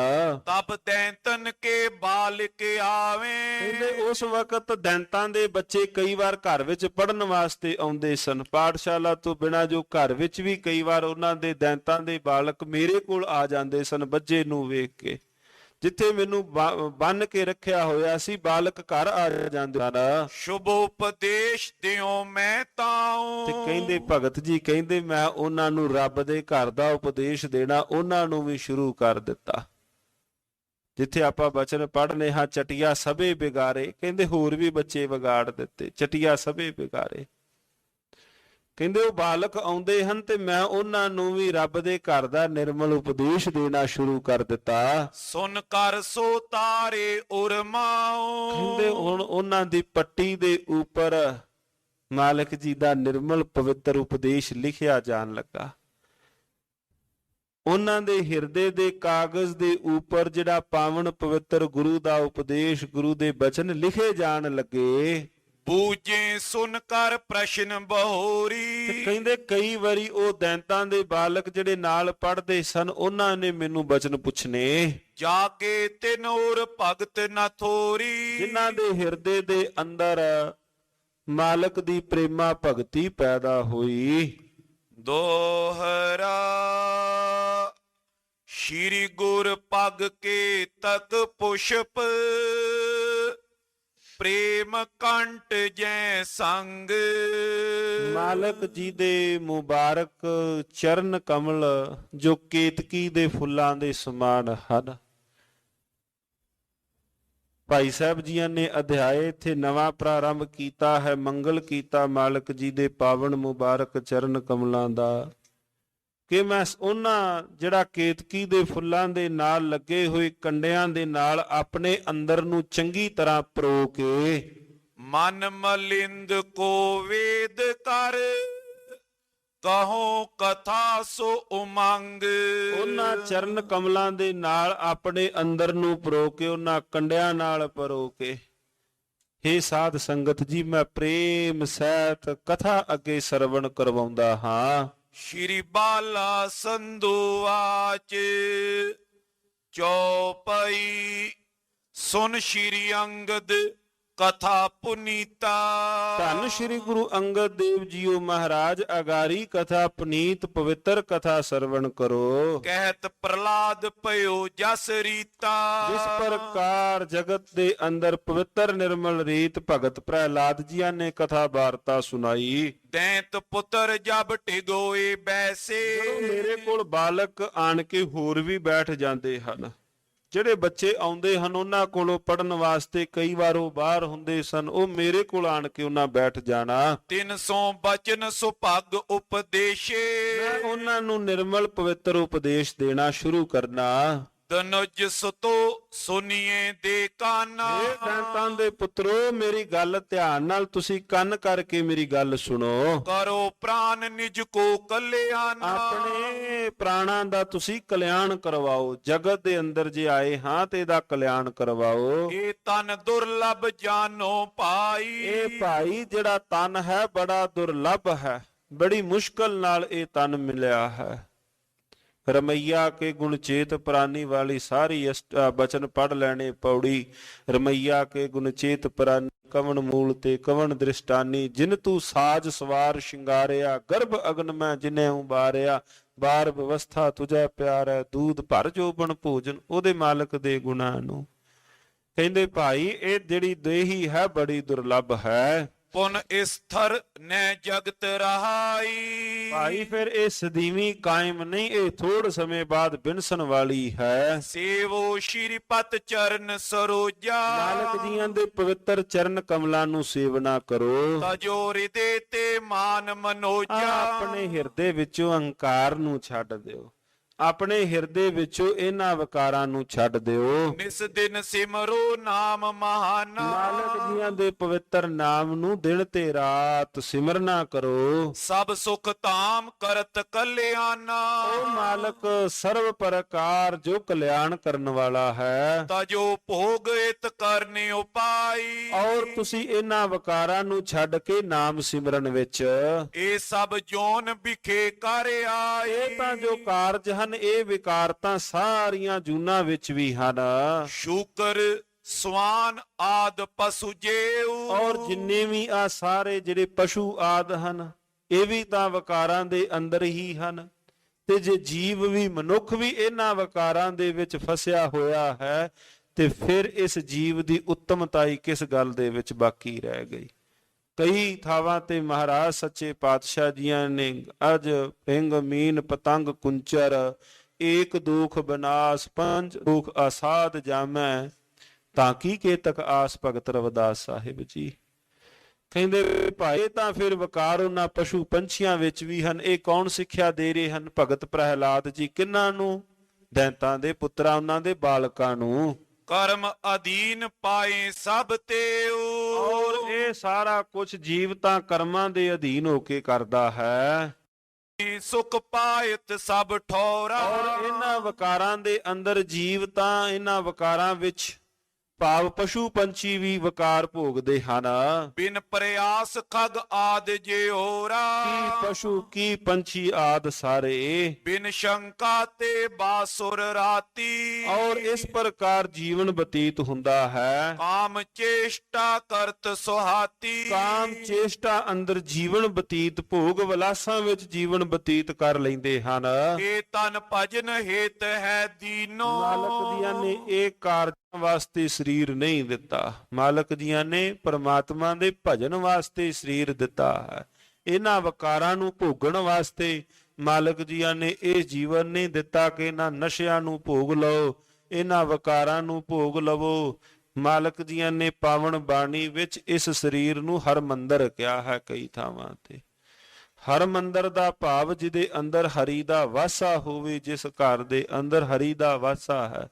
ਤਬ ਦੈਂਤਨ ਕੇ ਬਾਲਕ ਆਵੇ। ਕਹਿੰਦੇ ਉਸ ਵਕਤ ਦੈਂਤਾਂ ਦੇ ਬੱਚੇ ਕਈ ਵਾਰ ਘਰ ਵਿੱਚ ਪੜਨ ਵਾਸਤੇ ਆਉਂਦੇ ਸਨ। ਪਾਠਸ਼ਾਲਾ ਤੋਂ ਬਿਨਾਂ ਜੋ ਘਰ ਵਿੱਚ ਵੀ ਕਈ ਵਾਰ ਉਹਨਾਂ ਦੇ ਦੈਂਤਾਂ ਦੇ ਬਾਲਕ ਮੇਰੇ ਕੋਲ ਆ ਜਾਂਦੇ ਸਨ ਬੱਚੇ ਨੂੰ ਵੇਖ ਕੇ। ਜਿੱਥੇ ਮੈਨੂੰ ਬੰਨ ਕੇ ਰੱਖਿਆ ਹੋਇਆ ਸੀ ਬਾਲਕ ਘਰ ਆ ਜਾਂਦੇ ਹਨ। ਸ਼ੁਭ ਉਪਦੇਸ਼ ਦਿਓ ਮੈਂ ਤਾਉ। ਤੇ ਕਹਿੰਦੇ ਭਗਤ ਜੀ ਕਹਿੰਦੇ ਮੈਂ ਉਹਨਾਂ ਨੂੰ ਰੱਬ ਦੇ ਘਰ ਦਾ ਉਪਦੇਸ਼ ਦੇਣਾ ਉਹਨਾਂ ਨੂੰ ਵੀ ਸ਼ੁਰੂ ਕਰ ਦਿੱਤਾ। ਜਿੱਥੇ ਆਪਾਂ ਬਚਨ ਪੜ੍ਹਨੇ ਹਾਂ ਚਟਿਆ ਸਭੇ ਬਿਗਾਰੇ, ਕਹਿੰਦੇ ਹੋਰ ਵੀ ਬੱਚੇ ਵਿਗਾੜ ਦਿੱਤੇ। ਚਟਿਆ ਸਭੇ ਬਿਗਾਰੇ, ਕਹਿੰਦੇ ਉਹ ਬਾਲਕ ਆਉਂਦੇ ਹਨ ਤੇ ਮੈਂ ਉਹਨਾਂ ਨੂੰ ਵੀ ਰੱਬ ਦੇ ਘਰ ਦਾ ਨਿਰਮਲ ਉਪਦੇਸ਼ ਦੇਣਾ ਸ਼ੁਰੂ ਕਰ ਦਿੱਤਾ। ਸੁਨ ਕਰ ਸੋ ਤਾਰੇ ਉਰਮਾਓ। ਕਹਿੰਦੇ ਹੁਣ ਉਹਨਾਂ ਦੀ ਪੱਟੀ ਦੇ ਉੱਪਰ ਮਾਲਕ ਜੀ ਦਾ ਨਿਰਮਲ ਪਵਿੱਤਰ ਉਪਦੇਸ਼ ਲਿਖਿਆ ਜਾਣ ਲੱਗਾ। ਉਹਨਾਂ ਦੇ ਹਿਰਦੇ ਦੇ ਕਾਗਜ਼ ਦੇ ਉੱਪਰ ਜਿਹੜਾ ਪਾਵਨ ਪਵਿੱਤਰ ਗੁਰੂ ਦਾ ਉਪਦੇਸ਼, ਗੁਰੂ ਦੇ ਬਚਨ ਲਿਖੇ ਜਾਣ ਲੱਗੇ। ਬੂਝੇ ਸੁਨ ਕਰ ਪ੍ਰਸ਼ਨ ਬਹੋਰੀ। ਕਹਿੰਦੇ ਕਈ ਵਾਰੀ ਉਹ ਦੈਂਤਾਂ ਦੇ ਬਾਲਕ ਜਿਹੜੇ ਨਾਲ ਪੜ੍ਹਦੇ ਸਨ ਉਹਨਾਂ ਨੇ ਮੈਨੂੰ ਬਚਨ ਪੁੱਛਣੇ। ਜਾ ਕੇ ਤਿਨੋਰ ਭਗਤ ਨਾ ਥੋਰੀ। ਜਿਨ੍ਹਾਂ ਦੇ ਹਿਰਦੇ ਦੇ ਅੰਦਰ ਮਾਲਕ ਦੀ ਪ੍ਰੇਮਾ ਭਗਤੀ ਪੈਦਾ ਹੋਈ। ਦੋਹਰਾ ਸ਼੍ਰੀ ਗੁਰ ਪਗ ਕੇ ਤਕ ਪੁਸ਼ਪ ਪ੍ਰੇਮ ਕੰਟ ਜੈ ਸੰਗ। ਮਾਲਕ ਜੀ ਦੇ ਮੁਬਾਰਕ ਚਰਨ ਕਮਲ ਜੋ ਕੇਤਕੀ ਦੇ ਫੁੱਲਾਂ ਦੇ ਸਮਾਨ ਹਨ। ਭਾਈ ਸਾਹਿਬ ਜੀਆਂ ਨੇ ਅਧਿਆਏ ਇੱਥੇ ਨਵਾਂ ਪ੍ਰਾਰੰਭ ਕੀਤਾ ਹੈ। ਮੰਗਲ ਕੀਤਾ ਮਾਲਕ ਜੀ ਦੇ ਪਾਵਨ ਮੁਬਾਰਕ ਚਰਨ ਕਮਲਾਂ ਦਾ ਕਿ ਮੈਂ ਉਹਨਾਂ ਜਿਹੜਾ ਕੇਤਕੀ ਦੇ ਫੁੱਲਾਂ ਦੇ ਨਾਲ ਲੱਗੇ ਹੋਏ ਕੰਡਿਆਂ ਦੇ ਨਾਲ ਆਪਣੇ ਅੰਦਰ ਨੂੰ ਚੰਗੀ ਤਰ੍ਹਾਂ ਪਰੋ ਕੇ ਮਨ ਮਲਿੰਦ ਕੋ ਵੇਦ ਕਰ ਕਹੋ ਕਥਾ ਸੋ ਉਮੰਗ। ਉਹਨਾਂ ਚਰਨ ਕਮਲਾਂ ਦੇ ਨਾਲ ਆਪਣੇ ਅੰਦਰ ਨੂੰ ਪਰੋ ਕੇ ਉਹਨਾਂ ਕੰਡਿਆਂ ਨਾਲ ਪਰੋ ਕੇ ਹੇ ਸਾਧ ਸੰਗਤ ਜੀ ਮੈਂ ਪ੍ਰੇਮ ਸਹਿਤ ਕਥਾ ਅੱਗੇ ਸਰਵਣ ਕਰਵਾਉਂਦਾ ਹਾਂ। ਸ਼੍ਰੀ ਬਾਲਾ ਸੰਧੂ ਆਚ ਚੌਪਈ ਸੁਨ ਸ਼੍ਰੀ ਅੰਗਦ ਕਥਾ ਪੁਨੀਤਾ। ਧੰਨ ਸ਼੍ਰੀ ਗੁਰੂ ਅੰਗਦ ਦੇਵ ਜੀਓ ਮਹਾਰਾਜ ਅਗਾਰੀ ਕਥਾ ਪੁਨੀਤ ਪਵਿੱਤਰ ਕਥਾ ਸਰਵਣ ਕਰੋ। ਕਹਿਤ ਪ੍ਰਲਾਦ ਭਇਓ ਜਸ ਰੀਤਾ। ਜਿਸ ਪ੍ਰਕਾਰ ਜਗਤ ਦੇ ਅੰਦਰ ਪਵਿੱਤਰ ਨਿਰਮਲ ਰੀਤ ਭਗਤ ਪ੍ਰਹਿਲਾਦ ਜੀਆਂ ਨੇ ਕਥਾ ਵਾਰਤਾ ਸੁਣਾਈ। ਦੈਂਤ ਪੁੱਤਰ ਜਬ ਟਿਗੋਏ ਬੈਸੇ। ਮੇਰੇ ਕੋਲ ਬਾਲਕ ਆਣ ਕੇ ਹੋਰ ਵੀ ਬੈਠ ਜਾਂਦੇ ਹਨ। ਜਿਹੜੇ ਬੱਚੇ ਆਉਂਦੇ ਹਨ ਉਹਨਾਂ ਕੋਲੋਂ ਪੜਨ ਵਾਸਤੇ ਕਈ ਵਾਰ ਉਹ ਬਾਹਰ ਹੁੰਦੇ ਸਨ, ਉਹ ਮੇਰੇ ਕੋਲ ਆਣ ਕੇ ਉਹਨਾਂ ਬੈਠ ਜਾਣਾ। 300 ਬਚਨ ਸੁਭਗ ਉਪਦੇਸ਼ੇ। ਮੈਂ ਉਹਨਾਂ ਨੂੰ ਨਿਰਮਲ ਪਵਿੱਤਰ ਉਪਦੇਸ਼ ਦੇਣਾ ਸ਼ੁਰੂ ਕਰਨਾ। ਤਨੁਜ ਸੁਤੋ ਸੁਨੀਏ ਦੇ ਕਾਨਾ। ਇਹ ਦੈਂਤਾਂ ਦੇ ਪੁੱਤਰੋ ਮੇਰੀ ਗੱਲ ਧਿਆਨ ਨਾਲ ਤੁਸੀਂ ਕੰਨ ਕਰਕੇ ਮੇਰੀ ਗੱਲ ਸੁਣੋ। ਕਰੋ ਪ੍ਰਾਨ ਨਿਜ ਕੋ ਕਲਿਆਣਾ। ਆਪਣੇ ਪ੍ਰਾਣਾਂ ਦਾ ਤੁਸੀਂ ਕਲਿਆਣ ਕਰਵਾਓ। ਜਗਤ ਦੇ ਅੰਦਰ ਜੇ ਆਏ ਹਾਂ ਤੇ ਇਹਦਾ ਕਲਿਆਣ ਕਰਵਾਓ। ਇਹ ਤਨ ਦੁਰਲਭ ਜਾਨੋ ਭਾਈ। ਇਹ ਭਾਈ ਜਿਹੜਾ ਤਨ ਹੈ ਬੜਾ ਦੁਰਲਭ ਹੈ, ਬੜੀ ਮੁਸ਼ਕਲ ਨਾਲ ਇਹ ਤਨ ਮਿਲਿਆ ਹੈ। ਰਮਈਆ ਕੇ ਗੁਣ ਚੇਤ ਪ੍ਰਾਨੀ ਵਾਲੀ ਸਾਰੀ ਬਚਨ ਪੜ ਲੈਣੇ ਪੌੜੀ। ਰਮਈਆ ਕੇ ਗੁਣ ਚੇਤ ਪ੍ਰਾਨੀ ਕਵਣ ਮੂਲ ਤੇ ਕਵਣ ਦ੍ਰਿਸ਼ਟਾਨੀ। ਜਿਨ ਤੂੰ ਸਾਜ ਸਵਾਰ ਸ਼ਿੰਗਾਰਿਆ ਗਰਭ ਅਗਨ ਮੈਂ ਜਿਨੇ ਉਬਾਰਿਆ। ਬਾਰ ਵਿਵਸਥਾ ਤੁਝੈ ਪਿਆਰ ਹੈ ਦੂਧ ਭਰ ਜੋਬਨ ਭੋਜਨ। ਉਹਦੇ ਮਾਲਕ ਦੇ ਗੁਣਾਂ ਨੂੰ ਕਹਿੰਦੇ ਭਾਈ ਇਹ ਜਿਹੜੀ ਦੇਹੀ ਹੈ ਬੜੀ ਦੁਰਲਭ ਹੈ। ਪੁਨ ਇਸਥਰ ਨੈ ਜਗਤ ਰਹਾਈ। ਭਾਈ ਫਿਰ ਇਹ ਸਦੀਵੀ ਕਾਇਮ ਨਹੀਂ, ਇਹ ਥੋੜ ਸਮੇਂ ਬਾਅਦ ਬਿਨਸਣ ਵਾਲੀ ਹੈ। ਸੇਵੋ ਸ਼੍ਰੀ ਪਤ ਚਰਨ ਸਰੋਜਾ। ਮਾਲਕ ਜੀਆਂ ਦੇ ਪਵਿੱਤਰ ਚਰਨ ਕਮਲਾਂ ਨੂੰ ਸੇਵਨਾ ਕਰੋ। ਤਜੋ ਹਿਰਦੇ ਤੇ ਮਾਨ ਮਨੋਜਾ। ਆਪਣੇ ਹਿਰਦੇ ਵਿੱਚੋਂ ਅਹੰਕਾਰ ਨੂੰ ਛੱਡ ਦਿਓ। ਆਪਣੇ ਹਿਰਦੇ ਵਿੱਚੋਂ ਇਹਨਾਂ ਵਿਕਾਰਾਂ ਨੂੰ ਛੱਡ ਦਿਓ। ਨਿਸ ਦਿਨ ਸਿਮਰੋ ਨਾਮ ਮਹਾਨਾ। ਮਾਲਕ ਜੀਆਂ ਦੇ ਪਵਿੱਤਰ ਨਾਮ ਨੂੰ ਦਿਨ ਤੇ ਰਾਤ ਸਿਮਰਨਾ ਕਰੋ। ਸਭ ਸੁਖ ਧਾਮ ਕਰਤ ਕਲਿਆਣਾ। ਉਹ ਮਾਲਕ ਸਰਵ ਪ੍ਰਕਾਰ ਜੋ ਕਲਿਆਣ ਕਰਨ ਵਾਲਾ ਹੈ। ਤਜੋ ਭੋਗ ਇਤ ਕਰਨੇ ਉਪਾਈ। ਔਰ ਤੁਸੀਂ ਇਹਨਾਂ ਵਿਕਾਰਾਂ ਨੂੰ ਛੱਡ ਕੇ ਨਾਮ ਸਿਮਰਨ ਵਿੱਚ ਇਹ ਸਭ ਜੋਨ ਵਿਖੇ ਕਰ ਆਏ। ਇਹ ਤਾਂ ਜੋ ਕਾਰਜ ਹਨ ਇਹ ਵਿਕਾਰ ਤਾਂ ਸਾਰੀਆਂ ਜੂਨਾਂ ਵਿੱਚ ਵੀ ਹਨ। ਸ਼ੂਕਰ ਸਵਾਨ ਆਦ ਪਸ਼ੂ ਜੇਉ। ਔਰ ਜਿੰਨੇ ਵੀ ਆ ਸਾਰੇ ਜਿਹੜੇ ਪਸ਼ੂ ਆਦ ਹਨ ਇਹ ਵੀ ਤਾਂ ਵਿਕਾਰਾਂ ਦੇ ਅੰਦਰ ਹੀ ਹਨ। ਤੇ ਜੇ ਜੀਵ ਵੀ ਮਨੁੱਖ ਵੀ ਇਹਨਾਂ ਵਿਕਾਰਾਂ ਦੇ ਵਿੱਚ ਫਸਿਆ ਹੋਇਆ ਹੈ ਤੇ ਫਿਰ ਇਸ ਜੀਵ ਦੀ ਉੱਤਮਤਾਈ ਕਿਸ ਗੱਲ ਦੇ ਵਿੱਚ ਬਾਕੀ ਰਹਿ ਗਈ। ਕਈ ਥਾਵਾਂ ਤੇ ਮਹਾਰਾਜ ਸੱਚੇ ਪਾਤਸ਼ਾਹ ਜੀਆਂ ਨੇ ਅਜ ਪਿੰਗ ਮੀਨ ਪਤੰਗ ਕੁੰਚਰ ਏਕ ਦੁਖ ਬਨਾਸ ਪੰਜ ਦੁਖ ਆਸਾਦ ਜਾਮੈ ਤਾਂ ਕੀ ਕੇਤਕ ਆਸ ਭਗਤ ਰਵਿਦਾਸ ਸਾਹਿਬ ਜੀ। ਕਹਿੰਦੇ ਭਾਈ ਤਾਂ ਫਿਰ ਵਕਾਰ ਉਹਨਾਂ ਪਸ਼ੂ ਪੰਛੀਆਂ ਵਿੱਚ ਵੀ ਹਨ। ਇਹ ਕੌਣ ਸਿੱਖਿਆ ਦੇ ਰਹੇ ਹਨ? ਭਗਤ ਪ੍ਰਹਿਲਾਦ ਜੀ। ਕਿਹਨਾਂ ਨੂੰ? ਦੈਂਤਾਂ ਦੇ ਪੁੱਤਰਾਂ, ਉਹਨਾਂ ਦੇ ਬਾਲਕਾਂ ਨੂੰ। ਕਰਮ ਅਧੀਨ ਪਾਏ ਸਭ ਤੇਉ। ਔਰ ਇਹ ਸਾਰਾ ਕੁਝ ਜੀਵ ਤਾਂ ਕਰਮਾਂ ਦੇ ਅਧੀਨ ਹੋ ਕੇ ਕਰਦਾ ਹੈ। ਸੁਖ ਪਾਇਤ ਸਭ ਠੌਰਾ। ਔਰ ਇਹਨਾਂ ਵਕਾਰਾਂ ਦੇ ਅੰਦਰ ਜੀਵ ਤਾਂ ਇਹਨਾਂ ਵਕਾਰਾਂ ਵਿੱਚ ਭਾਵ ਪਸ਼ੂ ਪੰਛੀ ਵੀ ਵਕਾਰ ਭੋਗਦੇ ਹਨ। ਬਿਨ ਪ੍ਰਯਾਸ ਖਗ ਆਦ ਜਿਉਰਾ। ਕੀ ਪਸ਼ੂ ਕੀ ਪੰਛੀ ਆਦ ਸਾਰੇ। ਬਿਨ ਸ਼ੰਕਾ ਤੇ ਬਾਸੁਰ ਰਾਤੀ। ਔਰ ਇਸ ਪ੍ਰਕਾਰ ਜੀਵਨ ਬਤੀਤ ਹੁੰਦਾ ਹੈ। ਕਾਮ ਚੇਸ਼ਟਾ ਕਰਤ ਸੁਹਾਤੀ। ਕਾਮ ਚੇਸ਼ਟਾ ਅੰਦਰ ਜੀਵਨ ਬਤੀਤ, ਭੋਗ ਵਿਲਾਸਾਂ ਵਿੱਚ ਜੀਵਨ ਬਤੀਤ ਕਰ ਲੈਂਦੇ ਹਨ। ਇਹ ਤਨ ਭਜਨ ਹੇਤ ਹੈ ਦੀਨੋ। ਮਾਲਕ ਜੀਆਂ ਨੇ ਇਹ ਕਾਰਜਾਂ ਵਾਸਤੇ ਸਰੀਰ ਨਹੀਂ ਦਿੱਤਾ। ਮਾਲਕ ਜੀਆਂ ਨੇ ਪਰਮਾਤਮਾ ਦੇ ਭਜਨ ਵਾਸਤੇ ਸਰੀਰ ਦਿੱਤਾ ਹੈ। ਇਹਨਾਂ ਵਕਾਰਾਂ ਨੂੰ ਭੋਗਣ ਵਾਸਤੇ ਮਾਲਕ ਜੀਆਂ ਨੇ ਇਹ ਜੀਵਨ ਨਹੀਂ ਦਿੱਤਾ ਕਿ ਇਹਨਾਂ ਨਸ਼ਿਆਂ ਨੂੰ ਭੋਗ ਲਓ, ਇਹਨਾਂ ਵਕਾਰਾਂ ਨੂੰ ਭੋਗ ਲਵੋ। ਮਾਲਕ ਜੀਆਂ ਨੇ ਪਾਵਨ ਬਾਣੀ ਵਿੱਚ ਇਸ ਸਰੀਰ ਨੂੰ ਹਰਮੰਦਰ ਕਿਹਾ ਹੈ ਕਈ ਥਾਵਾਂ ਤੇ। ਹਰਮੰਦਰ ਦਾ ਭਾਵ ਜਿਹਦੇ ਅੰਦਰ ਹਰੀ ਦਾ ਵਾਸਾ ਹੋਵੇ, ਜਿਸ ਘਰ ਦੇ ਅੰਦਰ ਹਰੀ ਦਾ ਵਾਸਾ ਹੈ।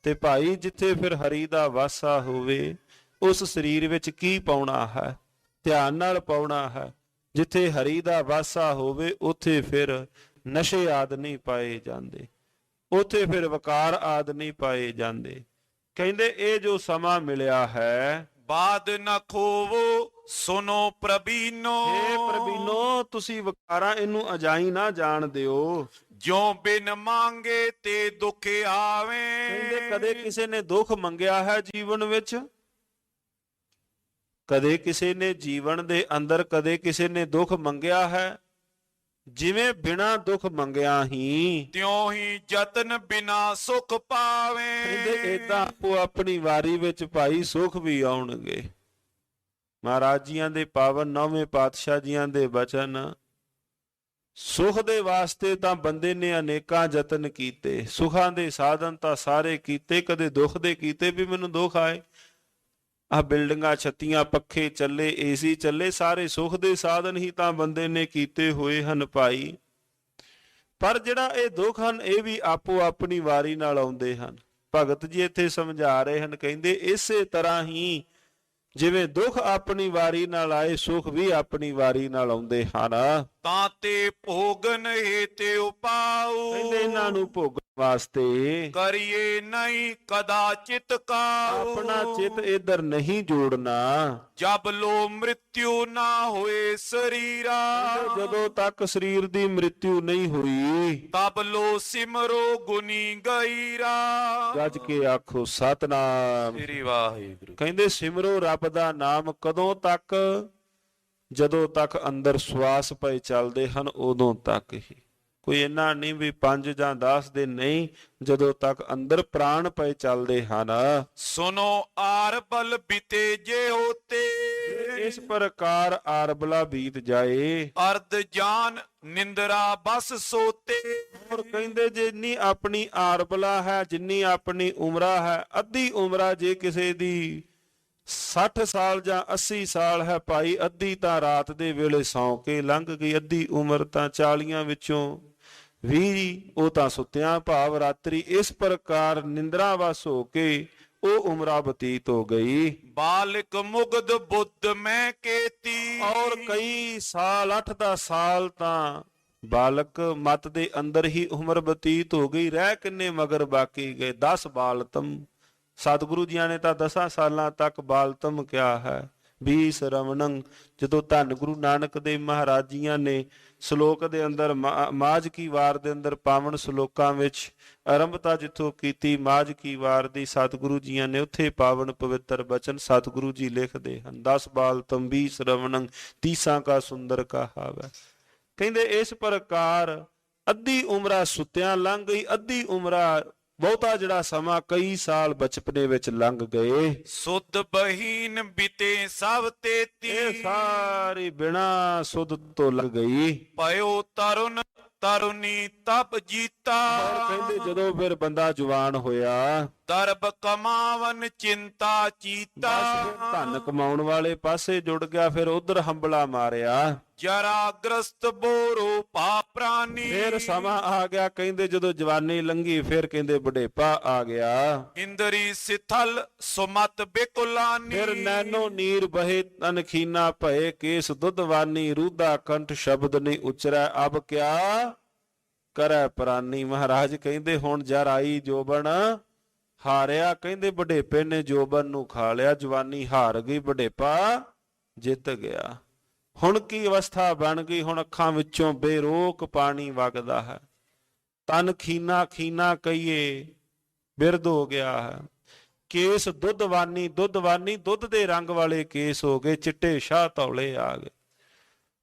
ਤੇ ਭਾਈ ਜਿੱਥੇ ਫਿਰ ਹਰੀ ਦਾ ਵਾਸਾ ਹੋਵੇ ਉਸ ਸਰੀਰ ਵਿੱਚ ਕੀ ਪਾਉਣਾ ਹੈ? ਧਿਆਨ ਨਾਲ ਪਾਉਣਾ ਹੈ। ਜਿੱਥੇ ਹਰੀ ਦਾ ਵਾਸਾ ਹੋਵੇ ਉੱਥੇ ਫਿਰ ਨਸ਼ੇ ਆਦ ਨਹੀਂ ਪਾਏ ਜਾਂਦੇ, ਉੱਥੇ ਫਿਰ ਵਕਾਰ ਆਦ ਨਹੀਂ ਪਾਏ ਜਾਂਦੇ। ਕਹਿੰਦੇ ਇਹ ਜੋ ਸਮਾਂ ਮਿਲਿਆ ਹੈ, ਬਾਦ ਨ ਖੋਵੋ ਸੁਨੋ ਪ੍ਰਬੀਨੋ। ਏ ਪ੍ਰਬੀਨੋ ਤੁਸੀਂ ਵਕਾਰਾਂ ਇਹਨੂੰ ਅਜਾਈ ਨਾ ਜਾਣ ਦਿਓ। ਜਿਉ ਬਿਨ ਮੰਗੇ ਤੇ ਦੁੱਖ ਆਵੇ। ਕਹਿੰਦੇ ਕਦੇ ਕਿਸੇ ਨੇ ਦੁੱਖ ਮੰਗਿਆ ਹੈ ਜੀਵਨ ਵਿੱਚ? ਕਦੇ ਕਿਸੇ ਨੇ ਜੀਵਨ ਦੇ ਅੰਦਰ ਕਦੇ ਕਿਸੇ ਨੇ ਦੁੱਖ ਮੰਗਿਆ ਹੈ? ਜਿਵੇਂ ਬਿਨਾਂ ਦੁੱਖ ਮੰਗਿਆ ਹੀ ਤਿਉ ਹੀ ਯਤਨ ਬਿਨਾ ਸੁਖ ਪਾਵੇ। ਕਹਿੰਦੇ ਏਦਾਂ ਉਹ ਆਪਣੀ ਵਾਰੀ ਵਿੱਚ ਭਾਈ ਸੁਖ ਵੀ ਆਉਣਗੇ। ਮਹਾਰਾਜ ਜੀਆਂ ਦੇ ਪਾਵਨ ਨੌਵੇਂ ਪਾਤਸ਼ਾਹ ਜੀਆਂ ਦੇ ਬਚਨ, ਸੁਖ ਦੇ ਵਾਸਤੇ ਤਾਂ ਬੰਦੇ ਨੇ ਅਨੇਕਾਂ ਯਤਨ ਕੀਤੇ, ਸੁਖਾਂ ਦੇ ਸਾਧਨ ਤਾਂ ਸਾਰੇ ਕੀਤੇ, ਕਦੇ ਦੁੱਖ ਦੇ ਕੀਤੇ ਵੀ ਮੈਨੂੰ ਦੁੱਖ ਆਏ। ਆਹ ਬਿਲਡਿੰਗਾਂ ਛੱਤੀਆਂ, ਪੱਖੇ ਚੱਲੇ, ਏਸੀ ਚੱਲੇ, ਸਾਰੇ ਸੁਖ ਦੇ ਸਾਧਨ ਹੀ ਤਾਂ ਬੰਦੇ ਨੇ ਕੀਤੇ ਹੋਏ ਹਨ ਭਾਈ। ਪਰ ਜਿਹੜਾ ਇਹ ਦੁੱਖ ਹਨ ਇਹ ਵੀ ਆਪੋ ਆਪਣੀ ਵਾਰੀ ਨਾਲ ਆਉਂਦੇ ਹਨ। ਭਗਤ ਜੀ ਇੱਥੇ ਸਮਝਾ ਰਹੇ ਹਨ, ਕਹਿੰਦੇ ਇਸੇ ਤਰ੍ਹਾਂ ਹੀ ਜਿਵੇਂ ਦੁੱਖ ਆਪਣੀ ਵਾਰੀ ਨਾਲ ਆਏ, ਸੁਖ ਵੀ ਆਪਣੀ ਵਾਰੀ ਨਾਲ ਆਉਂਦੇ ਹਨ। ਤਾਂ ਤੇ ਭੋਗਨ ਹੇਤੇ ਉਪਾਉ। ਕਹਿੰਦੇ ਇਹਨਾਂ ਨੂੰ ਭੋਗਣ ਵਾਸਤੇ ਕਰੀਏ ਨਹੀਂ ਕਦਾਚਿਤ ਕਾਉ। ਆਪਣਾ ਚਿੱਤ ਇਧਰ ਨਹੀਂ ਜੋੜਨਾ। ਜਬ ਲੋ ਮ੍ਰਿਤਿਉ ਨਾ ਹੋਏ ਸਰੀਰਾ। ਜਦੋਂ ਤੱਕ ਸਰੀਰ ਦੀ ਮ੍ਰਿਤਿਉ ਨਹੀਂ ਹੋਈ ਤਬ ਲੋ ਸਿਮਰੋ ਗੁਨੀ ਗਈਰਾ। ਗੱਜ ਕੇ ਆਖੋ ਸਤਨਾਮ ਸ੍ਰੀ ਵਾਹਿਗੁਰੂ। ਕਹਿੰਦੇ ਸਿਮਰੋ ਰੱਬ ਦਾ ਨਾਮ ਕਦੋਂ ਤੱਕ? ਜਦੋਂ ਤੱਕ ਅੰਦਰ ਸਵਾਸ ਪਏ ਚੱਲਦੇ ਹਨ ਉਦੋਂ ਤੱਕ ਹੀ। ਕੋਈ ਇੰਨਾ ਨਹੀਂ ਵੀ 5 ਜਾਂ 10 ਦਿਨ ਨਹੀਂ, ਜਦੋਂ ਤੱਕ ਅੰਦਰ ਪ੍ਰਾਣ ਪਏ ਚੱਲਦੇ ਹਨ। ਸੁਨੋ ਆਰਬਲ ਬਿਤੇ ਜੇ ਹੋਤੇ। ਇਸ ਪ੍ਰਕਾਰ ਆਰਬਲਾ ਬੀਤ ਜਾਏ। ਅਰਧ ਜਾਨ ਨਿੰਦਰਾ ਬਸ ਸੋਤੇ। ਔਰ ਕਹਿੰਦੇ ਜਿੰਨੀ ਆਪਣੀ ਆਰਬਲਾ ਹੈ, ਜਿੰਨੀ ਆਪਣੀ ਉਮਰਾ ਹੈ, ਅੱਧੀ ਉਮਰਾ ਜੇ ਕਿਸੇ ਦੀ 60 ਸਾਲ ਜਾਂ 80 ਸਾਲ ਹੈ ਭਾਈ, ਅੱਧੀ ਤਾਂ ਰਾਤ ਦੇ ਵੇਲੇ ਸੌਂ ਕੇ ਲੰਘ ਗਈ। ਅੱਧੀ ਉਮਰ ਤਾਂ 40 ਵਿੱਚੋਂ 20 ਉਹ ਤਾਂ ਸੁੱਤਿਆਂ ਭਾਵ ਰਾਤਰੀ। ਇਸ ਪ੍ਰਕਾਰ ਨਿੰਦਰਾ ਵਸ ਹੋ ਕੇ ਉਹ ਉਮਰਾ ਬਤੀਤ ਹੋ ਗਈ। ਬਾਲਕ ਮੁਗਧ ਬੁੱਧ ਮੈਂ ਕੇਤੀ। ਔਰ ਕਈ ਸਾਲ 8-10 ਸਾਲ ਤਾਂ ਬਾਲਕ ਮਤ ਦੇ ਅੰਦਰ ਹੀ ਉਮਰ ਬਤੀਤ ਹੋ ਗਈ। ਰਹਿ ਕਿੰਨੇ ਮਗਰ ਬਾਕੀ ਗਏ? 10 ਬਾਲਤਮ। ਸਤਿਗੁਰੂ ਜੀਆਂ ਨੇ ਤਾਂ 10 ਸਾਲਾਂ ਤੱਕ ਬਾਲਤਮ ਕਿਹਾ ਹੈ। 20 ਰਵਣੰ। ਜਦੋਂ ਧੰਨ ਗੁਰੂ ਨਾਨਕ ਦੇਵ ਮਹਾਰਾਜ ਜੀਆਂ ਨੇ ਸ਼ਲੋਕ ਦੇ ਅੰਦਰ ਮਾਝ ਕੀ ਵਾਰ ਦੇ ਅੰਦਰ ਪਾਵਨ ਸ਼ਲੋਕਾਂ ਵਿੱਚ ਆਰੰਭਤਾ ਜਿੱਥੋਂ ਕੀਤੀ ਮਾਝ ਕੀ ਵਾਰ ਦੀ, ਸਤਿਗੁਰੂ ਜੀਆਂ ਨੇ ਉੱਥੇ ਪਾਵਨ ਪਵਿੱਤਰ ਬਚਨ ਸਤਿਗੁਰੂ ਜੀ ਲਿਖਦੇ ਹਨ। 10 ਬਾਲਤਮ 20 ਰਵਣੰ 30 ਕਾ ਸੁੰਦਰ ਕਹਾਵੈ। ਕਹਿੰਦੇ ਇਸ ਪ੍ਰਕਾਰ ਅੱਧੀ ਉਮਰਾ ਸੁੱਤਿਆਂ ਲੰਘ ਗਈ, ਅੱਧੀ ਉਮਰਾ ਬਹੁਤਾ ਜਿਹੜਾ ਸਮਾਂ ਕਈ ਸਾਲ ਬਚਪਨੇ ਵਿੱਚ ਲੰਘ ਗਏ। ਸੁਧ ਬਹੀਨ ਬਿਤੇ ਸਭ ਤੇਤੀ। ਇਹ ਸਾਰੀ ਬਿਨਾ ਸੁਧ ਤੋਂ ਲੱਗ ਗਈ। ਪਇਓ ਤਰੁਣ ਤਰੁਨੀ ਤਪ ਜੀਤਾ। ਕਹਿੰਦੇ ਜਦੋਂ ਫਿਰ ਬੰਦਾ ਜਵਾਨ ਹੋਇਆ ਦਰਬ ਕਮਾਵਨ ਚਿੰਤਾ ਚੀਤਾ। ਬਸ ਫਿਰ ਧਨ ਕਮਾਉਣ ਵਾਲੇ ਪਾਸੇ ਜੁੜ ਗਿਆ, ਫਿਰ ਉਧਰ ਹੰਬਲਾ ਮਾਰਿਆ। ਜਰਾ ਗ੍ਰਸਤ ਬੋਰੋ ਪਾ ਪ੍ਰਾਨੀ। ਫਿਰ ਸਮਾਂ ਆ ਗਿਆ, ਕਹਿੰਦੇ ਜਦੋਂ ਜਵਾਨੀ ਲੰਘੀ ਫਿਰ ਕਹਿੰਦੇ ਬੁਢੇਪਾ ਆ ਗਿਆ। ਇੰਦਰੀ ਸਿਥਲ ਸੁਮਤ ਬੇਕੁਲਾਨੀ। ਫਿਰ ਨੈਣੋ ਨੀਰ ਬਹੇ ਤਨ ਖੀਨਾ ਭਏ, ਕੇਸ ਦੁੱਧਵਾਨੀ ਰੂਦਾ ਕੰਠ ਸ਼ਬਦ ਨਹੀਂ ਉਚਰੈ, ਅਬ ਕਿਆ ਕਰੈ ਪ੍ਰਾਨੀ। ਮਹਾਰਾਜ ਕਹਿੰਦੇ ਹੁਣ ਜਰ ਆਈ ਜੋਬਨ ਹਾਰਿਆ, ਕਹਿੰਦੇ ਬੁਢੇਪੇ ਨੇ ਜੋਬਨ ਨੂੰ ਖਾ ਲਿਆ, ਜਵਾਨੀ ਹਾਰ ਗਈ, ਬੁਢੇਪਾ ਜਿੱਤ ਗਿਆ। ਹੁਣ ਕੀ ਅਵਸਥਾ ਬਣ ਗਈ, ਹੁਣ ਅੱਖਾਂ ਵਿੱਚੋਂ ਬੇਰੋਕ ਪਾਣੀ ਵਗਦਾ ਹੈ, ਤਨ ਖੀਨਾ ਖੀਨਾ ਕਹੀਏ ਬਿਰਧ ਹੋ ਗਿਆ ਹੈ। ਕੇਸ ਦੁੱਧਵਾਨੀ, ਦੁੱਧਵਾਨੀ ਦੁੱਧ ਦੇ ਰੰਗ ਵਾਲੇ ਕੇਸ ਹੋ ਗਏ, ਚਿੱਟੇ ਸ਼ਾਹ ਤੌਲੇ ਆ ਗਏ।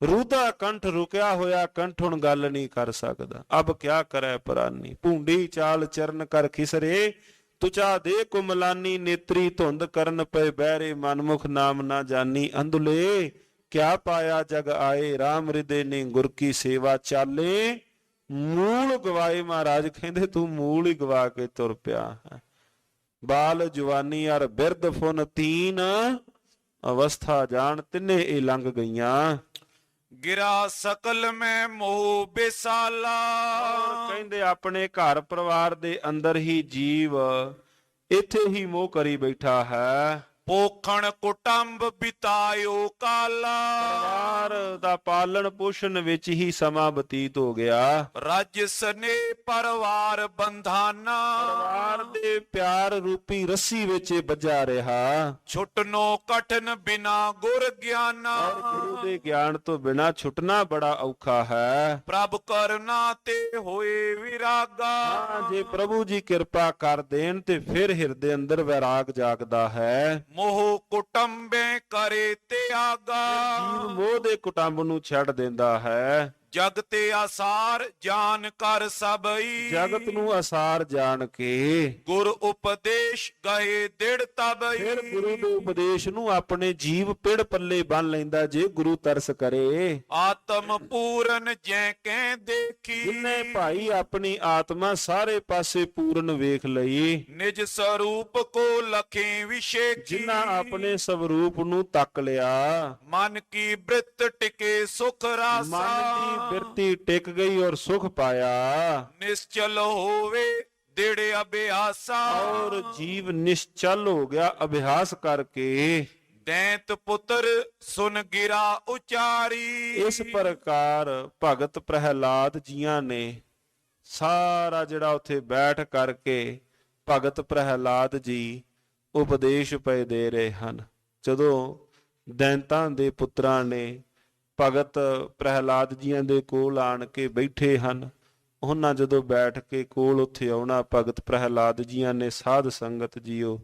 ਰੂਦਾ ਕੰਠ ਰੁਕਿਆ ਹੋਇਆ ਕੰਠ ਹੁਣ ਗੱਲ ਨਹੀਂ ਕਰ ਸਕਦਾ, ਅਬ ਕਿਆ ਕਰੈ ਪ੍ਰਾਨੀ। ਭੂੰਡੀ ਚਾਲ ਚਰਨ ਕਰ ਖਿਸਰੇ, ਤੁਚਾ ਦੇ ਕੁਮਲਾਨੀ। ਨੇਤਰੀ ਧੁੰਦ ਕਰਨ ਪਏ ਬਹਿਰੇ, ਮਨਮੁਖ ਨਾਮ ਨਾ ਜਾਨੀ। ਅੰਧੁਲੇ ਕਿਆ ਪਾਇਆ ਜਗ ਆਏ, ਰਾਮ ਹਿਰਦੇ ਨੇ ਗੁਰ ਕੀ ਸੇਵਾ। ਚਾਲੇ ਮੂਲ ਗਵਾਏ, ਮਹਾਰਾਜ ਕਹਿੰਦੇ ਤੂੰ ਮੂਲ ਹੀ ਗਵਾ ਕੇ ਤੁਰ ਪਿਆ ਹੈ। ਬਾਲ ਜਵਾਨੀ ਅਰ ਬਿਰਧ ਫੁਨ ਤੀਨ, ਅਵਸਥਾ ਜਾਣ ਤਿੰਨੇ ਇਹ ਲੰਘ ਗਈਆਂ। ਗਿਰਾ ਸਕਲ ਮੈਂ ਮੋਹ ਬੇਸਾਲਾ। ਕਹਿੰਦੇ ਆਪਣੇ ਘਰ ਪਰਿਵਾਰ ਦੇ ਅੰਦਰ ਹੀ ਜੀਵ ਇੱਥੇ ਹੀ ਮੋਹ ਕਰੀ ਬੈਠਾ ਹੈ। ਪੋਖਣ ਕੁਟੰਬ ਬਿਤਾਇਓ ਕਾਲਾ। ਪਰਿਵਾਰ ਦਾ ਪਾਲਣ ਪੋਸ਼ਣ ਵਿੱਚ ਹੀ ਸਮਾਂ ਬਤੀਤ ਹੋ ਗਿਆ। ਰਜ ਸਨੇ ਪਰਿਵਾਰ ਬੰਧਾਨਾ। ਪਰਿਵਾਰ ਦੇ ਪਿਆਰ ਰੂਪੀ ਰੱਸੀ ਵਿੱਚ ਬੱਝਾ ਰਿਹਾ। ਛੁਟਨੋ ਕਠਨ ਬਿਨਾ ਗੁਰ ਗਿਆਨਾ। ਔਰ ਗੁਰੂ ਦੇ ਗਿਆਨ ਤੋਂ ਬਿਨਾ ਛੁੱਟਣਾ ਬੜਾ ਔਖਾ ਹੈ। ਪ੍ਰਭ ਕਰਨਾ ਤੇ ਹੋਏ ਵਿਰਾਗਾ। ਹਾਂ, ਜੇ ਪ੍ਰਭੂ ਜੀ ਕਿਰਪਾ ਕਰ ਦੇਣ ਤੇ ਫਿਰ ਹਿਰਦੇ ਅੰਦਰ ਵੈਰਾਗ ਜਾਗਦਾ ਹੈ। ਮੋਹ ਕੁਟੰਬੇ ਕਰੇ ਤਿਆਗਾ। ਜੀਵ ਮੋਹ ਦੇ ਕੁਟੰਬ ਨੂੰ ਛੱਡ ਦਿੰਦਾ ਹੈ। ਜਗ ਤੇ ਆਸਾਰ ਜਾਣ ਕਰ ਸਭਈ। ਜਗਤ ਨੂੰ ਅਸਾਰ ਜਾਣ ਕੇ ਗੁਰ ਉਪਦੇਸ਼ ਗਏ ਦਿੜ ਤਬਈ। ਫਿਰ ਗੁਰੂ ਦੇ ਉਪਦੇਸ਼ ਨੂੰ ਆਪਣੇ ਜੀਵ ਪਿੜ ਪੱਲੇ ਬੰਨ ਲੈਂਦਾ ਜੇ ਗੁਰੂ ਤਰਸ ਕਰੇ। ਆਤਮ ਪੂਰਨ ਜੈ ਕਹਿ ਦੇਖੀ। ਜਿਨੇ ਭਾਈ ਆਪਣੀ ਆਤਮਾ ਸਾਰੇ ਪਾਸੇ ਪੂਰਨ ਵੇਖ ਲਈ। ਨਿਜ ਸਰੂਪ ਕੋ ਲਖੇ ਵਿਸ਼ੇਖੀ। ਜਿਨ੍ਹਾਂ ਆਪਣੇ ਸਵਰੂਪ ਨੂੰ ਤੱਕ ਲਿਆ। ਮਨ ਕੀ ਬ੍ਰਿਤ ਟਿਕੇ ਸੁਖ ਰਾਸਾ। ਮਨ ਦੀ ਬਿਰਤੀ ਟਿਕ ਗਈ ਔਰ ਸੁਖ ਪਾਇਆ। ਨਿਸ਼ਚਲ ਹੋਵੇ ਦਿੜ ਅਭਿਆਸਾ। ਔਰ ਜੀਵ ਨਿਸ਼ਚਲ ਹੋ ਗਿਆ ਅਭਿਆਸ ਕਰਕੇ। ਦੈਂਤ ਪੁੱਤਰ ਸੁਨ ਗਿਰਾ ਉਚਾਰੀ। ਇਸ ਪ੍ਰਕਾਰ ਭਗਤ ਪ੍ਰਹਿਲਾਦ ਜੀਆਂ ਨੇ ਸਾਰਾ ਜਿਹੜਾ ਉੱਥੇ ਬੈਠ ਕਰਕੇ ਭਗਤ ਪ੍ਰਹਿਲਾਦ ਜੀ ਉਪਦੇਸ਼ ਪਏ ਦੇ ਰਹੇ ਹਨ। ਜਦੋਂ ਦੈਂਤਾਂ ਦੇ ਪੁੱਤਰਾਂ ਨੇ ਭਗਤ ਪ੍ਰਹਿਲਾਦ ਜੀਆਂ ਦੇ ਕੋਲ ਆਣ ਕੇ ਬੈਠੇ ਹਨ, ਉਹਨਾਂ ਜਦੋਂ ਬੈਠ ਕੇ ਕੋਲ ਉੱਥੇ ਆਉਣਾ, ਭਗਤ ਪ੍ਰਹਿਲਾਦ ਜੀਆਂ ਨੇ ਸਾਧ ਸੰਗਤ ਜੀਓ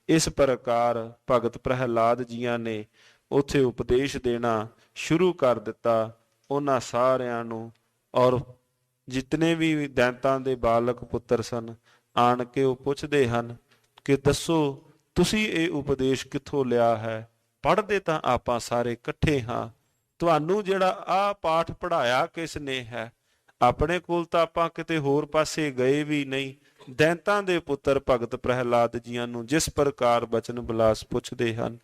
ਇਸ ਪ੍ਰਕਾਰ ਭਗਤ ਪ੍ਰਹਿਲਾਦ ਜੀਆਂ ਨੇ ਉੱਥੇ ਉਪਦੇਸ਼ ਦੇਣਾ ਸ਼ੁਰੂ ਕਰ ਦਿੱਤਾ ਉਹਨਾਂ ਸਾਰਿਆਂ ਨੂੰ। ਔਰ ਜਿਤਨੇ ਵੀ ਦੈਂਤਾਂ ਦੇ ਬਾਲਕ ਪੁੱਤਰ ਸਨ ਆਣ ਕੇ ਉਹ ਪੁੱਛਦੇ ਹਨ ਕਿ ਦੱਸੋ ਤੁਸੀਂ ਇਹ ਉਪਦੇਸ਼ ਕਿੱਥੋਂ ਲਿਆ ਹੈ? ਪੜ੍ਹਦੇ ਤਾਂ ਆਪਾਂ ਸਾਰੇ ਇਕੱਠੇ ਹਾਂ, ਤੁਹਾਨੂੰ ਜਿਹੜਾ ਆਹ ਪਾਠ ਪੜ੍ਹਾਇਆ ਕਿਸ ਨੇ ਹੈ? ਆਪਣੇ ਕੋਲ ਤਾਂ ਆਪਾਂ ਕਿਤੇ ਹੋਰ ਪਾਸੇ ਗਏ ਵੀ ਨਹੀਂ। ਦੈਂਤਾਂ ਦੇ ਪੁੱਤਰ ਭਗਤ ਪ੍ਰਹਿਲਾਦ ਜੀਆਂ ਨੂੰ ਜਿਸ ਪ੍ਰਕਾਰ ਬਚਨ ਬਿਲਾਸ ਪੁੱਛਦੇ ਹਨ,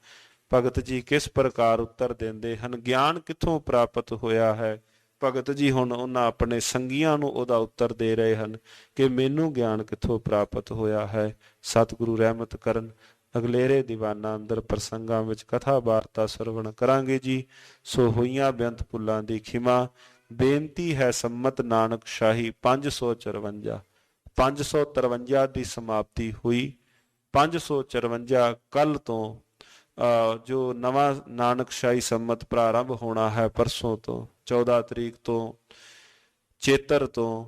ਭਗਤ ਜੀ ਕਿਸ ਪ੍ਰਕਾਰ ਉੱਤਰ ਦਿੰਦੇ ਹਨ, ਗਿਆਨ ਕਿੱਥੋਂ ਪ੍ਰਾਪਤ ਹੋਇਆ ਹੈ? ਭਗਤ ਜੀ ਹੁਣ ਉਹਨਾਂ ਆਪਣੇ ਸੰਗੀਆਂ ਨੂੰ ਉਹਦਾ ਉੱਤਰ ਦੇ ਰਹੇ ਹਨ ਕਿ ਮੈਨੂੰ ਗਿਆਨ ਕਿੱਥੋਂ ਪ੍ਰਾਪਤ ਹੋਇਆ ਹੈ। ਸਤਿਗੁਰੂ ਰਹਿਮਤ ਕਰਨ। ਅਗਲੇਰੇ ਦੀਵਾਨਾਂ ਅੰਦਰ ਪ੍ਰਸੰਗਾਂ ਵਿੱਚ ਕਥਾ ਵਾਰਤਾ ਸਰਵਣ ਕਰਾਂਗੇ ਜੀ। ਸੋ ਹੋਈਆਂ ਬੇਅੰਤ ਭੁੱਲਾਂ ਦੀ ਖਿਮਾ। ਬੇਨਤੀ ਹੈ ਸੰਮਤ ਨਾਨਕ ਸ਼ਾਹੀ 554। 553 ਦੀ ਸਮਾਪਤੀ ਹੋਈ। 554 ਕੱਲ ਤੋਂ ਜੋ ਨਵਾਂ ਨਾਨਕ ਸ਼ਾਹੀ ਸੰਮਤ ਪ੍ਰਾਰੰਭ ਹੋਣਾ ਹੈ ਪਰਸੋਂ ਤੋਂ 14 ਤਰੀਕ ਤੋਂ ਚੇਤਰ ਤੋਂ,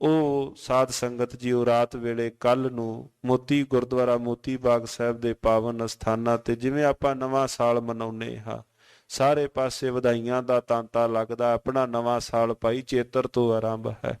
ਉਹ ਸਾਧ ਸੰਗਤ ਜੀ ਉਹ ਰਾਤ ਵੇਲੇ ਕੱਲ ਨੂੰ ਮੋਤੀ ਗੁਰਦੁਆਰਾ ਮੋਤੀ ਬਾਗ ਸਾਹਿਬ ਦੇ ਪਾਵਨ ਅਸਥਾਨਾਂ ਤੇ ਜਿਵੇਂ ਆਪਾਂ ਨਵਾਂ ਸਾਲ ਮਨਾਉਂਦੇ ਹਾਂ, ਸਾਰੇ ਪਾਸੇ ਵਧਾਈਆਂ ਦਾ ਤਾਂਤਾ ਲੱਗਦਾ। ਆਪਣਾ ਨਵਾਂ ਸਾਲ ਭਾਈ ਚੇਤਰ ਤੋਂ ਆਰੰਭ ਹੈ।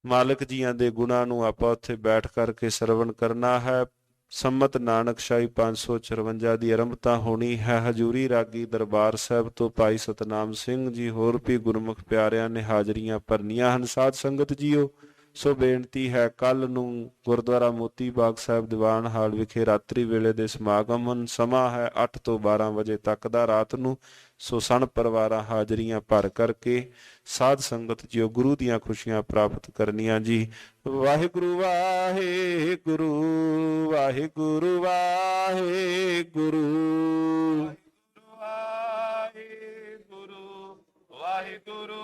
ਮਾਲਕ ਜੀਆਂ ਦੇ ਗੁਣਾਂ ਨੂੰ ਆਪਾਂ ਉੱਥੇ ਬੈਠ ਕਰਕੇ ਸਰਵਣ ਕਰਨਾ ਹੈ। ਸੰਮਤ ਨਾਨਕ ਸ਼ਾਹੀ 554 ਦੀ ਆਰੰਭਤਾ ਹੋਣੀ ਹੈ। ਹਜੂਰੀ ਰਾਗੀ ਦਰਬਾਰ ਸਾਹਿਬ ਤੋਂ ਭਾਈ ਸਤਨਾਮ ਸਿੰਘ ਜੀ ਹੋਰ ਵੀ ਗੁਰਮੁਖ ਪਿਆਰਿਆਂ ਨੇ ਹਾਜ਼ਰੀਆਂ ਭਰਨੀਆਂ ਹਨ। ਸਾਧ ਸੰਗਤ ਜੀਓ ਸੋ ਬੇਨਤੀ ਹੈ ਕੱਲ ਨੂੰ ਗੁਰਦੁਆਰਾ ਮੋਤੀ ਬਾਗ ਸਾਹਿਬ ਦੀਵਾਨ ਹਾਲ ਵਿਖੇ ਰਾਤਰੀ ਵੇਲੇ ਦੇ ਸਮਾਗਮ ਹਨ। ਸਮਾਂ ਹੈ 8 ਤੋਂ 12 ਵਜੇ ਤੱਕ ਦਾ ਰਾਤ ਨੂੰ। ਸੋ ਸਣ ਪਰਿਵਾਰਾਂ ਹਾਜ਼ਰੀਆਂ ਭਰ ਕਰਕੇ ਸਾਧ ਸੰਗਤ ਜੀਓ ਗੁਰੂ ਦੀਆਂ ਖੁਸ਼ੀਆਂ ਪ੍ਰਾਪਤ ਕਰਨੀਆਂ ਜੀ। ਵਾਹਿਗੁਰੂ ਵਾਹਿਗੁਰੂ ਵਾਹਿਗੁਰੂ ਵਾਹਿਗੁਰੂ ਵਾਹਿਗੁਰੂ ਵਾਹਿਗੁਰੂ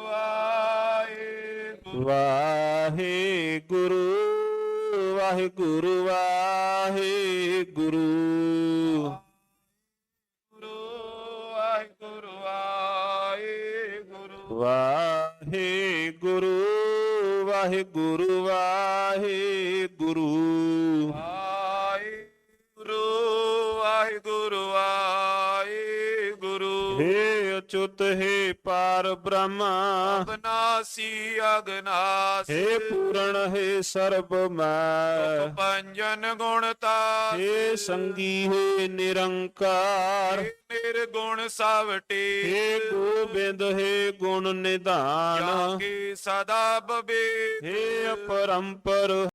ਵਾਹਿਗੁਰੂ ਵਾਹਿਗੁਰੂ ਵਾਹਿਗੁਰੂ ਵਾਹਿਗੁਰੂ ਵਾਹਿਗੁਰੂ ਵਾਹਿਗੁਰੂ ਵਾਹਿਗੁਰੂ ਵਾਹਿਗੁਰੂ ਵਾਹਿਗੁਰੂ ਵਾਹਿਗੁਰੂ ਹੇ ਅਚੁੱਤ ਹੇ ਪਾਰ ਬ੍ਰਹਮ ਅਬਨਾਸੀ ਅਗਨਾਸੀ ਹੇ ਪੂਰਨ ਹੇ ਸਰਬ ਮੈਂ ਪੰਜਨ ਗੁਣਤਾ ਹੇ ਸੰਗੀ ਹੇ ਨਿਰੰਕਾਰ ਨਿਰਗੁਣ ਸਵਟੇ ਹੇ ਗੋਬਿੰਦ ਹੇ ਗੁਣ ਨਿਧਾਨ ਜਾਂ ਕੀ ਸਦਾ ਬਬੇ ਹੇ ਅਪਰੰਪਰ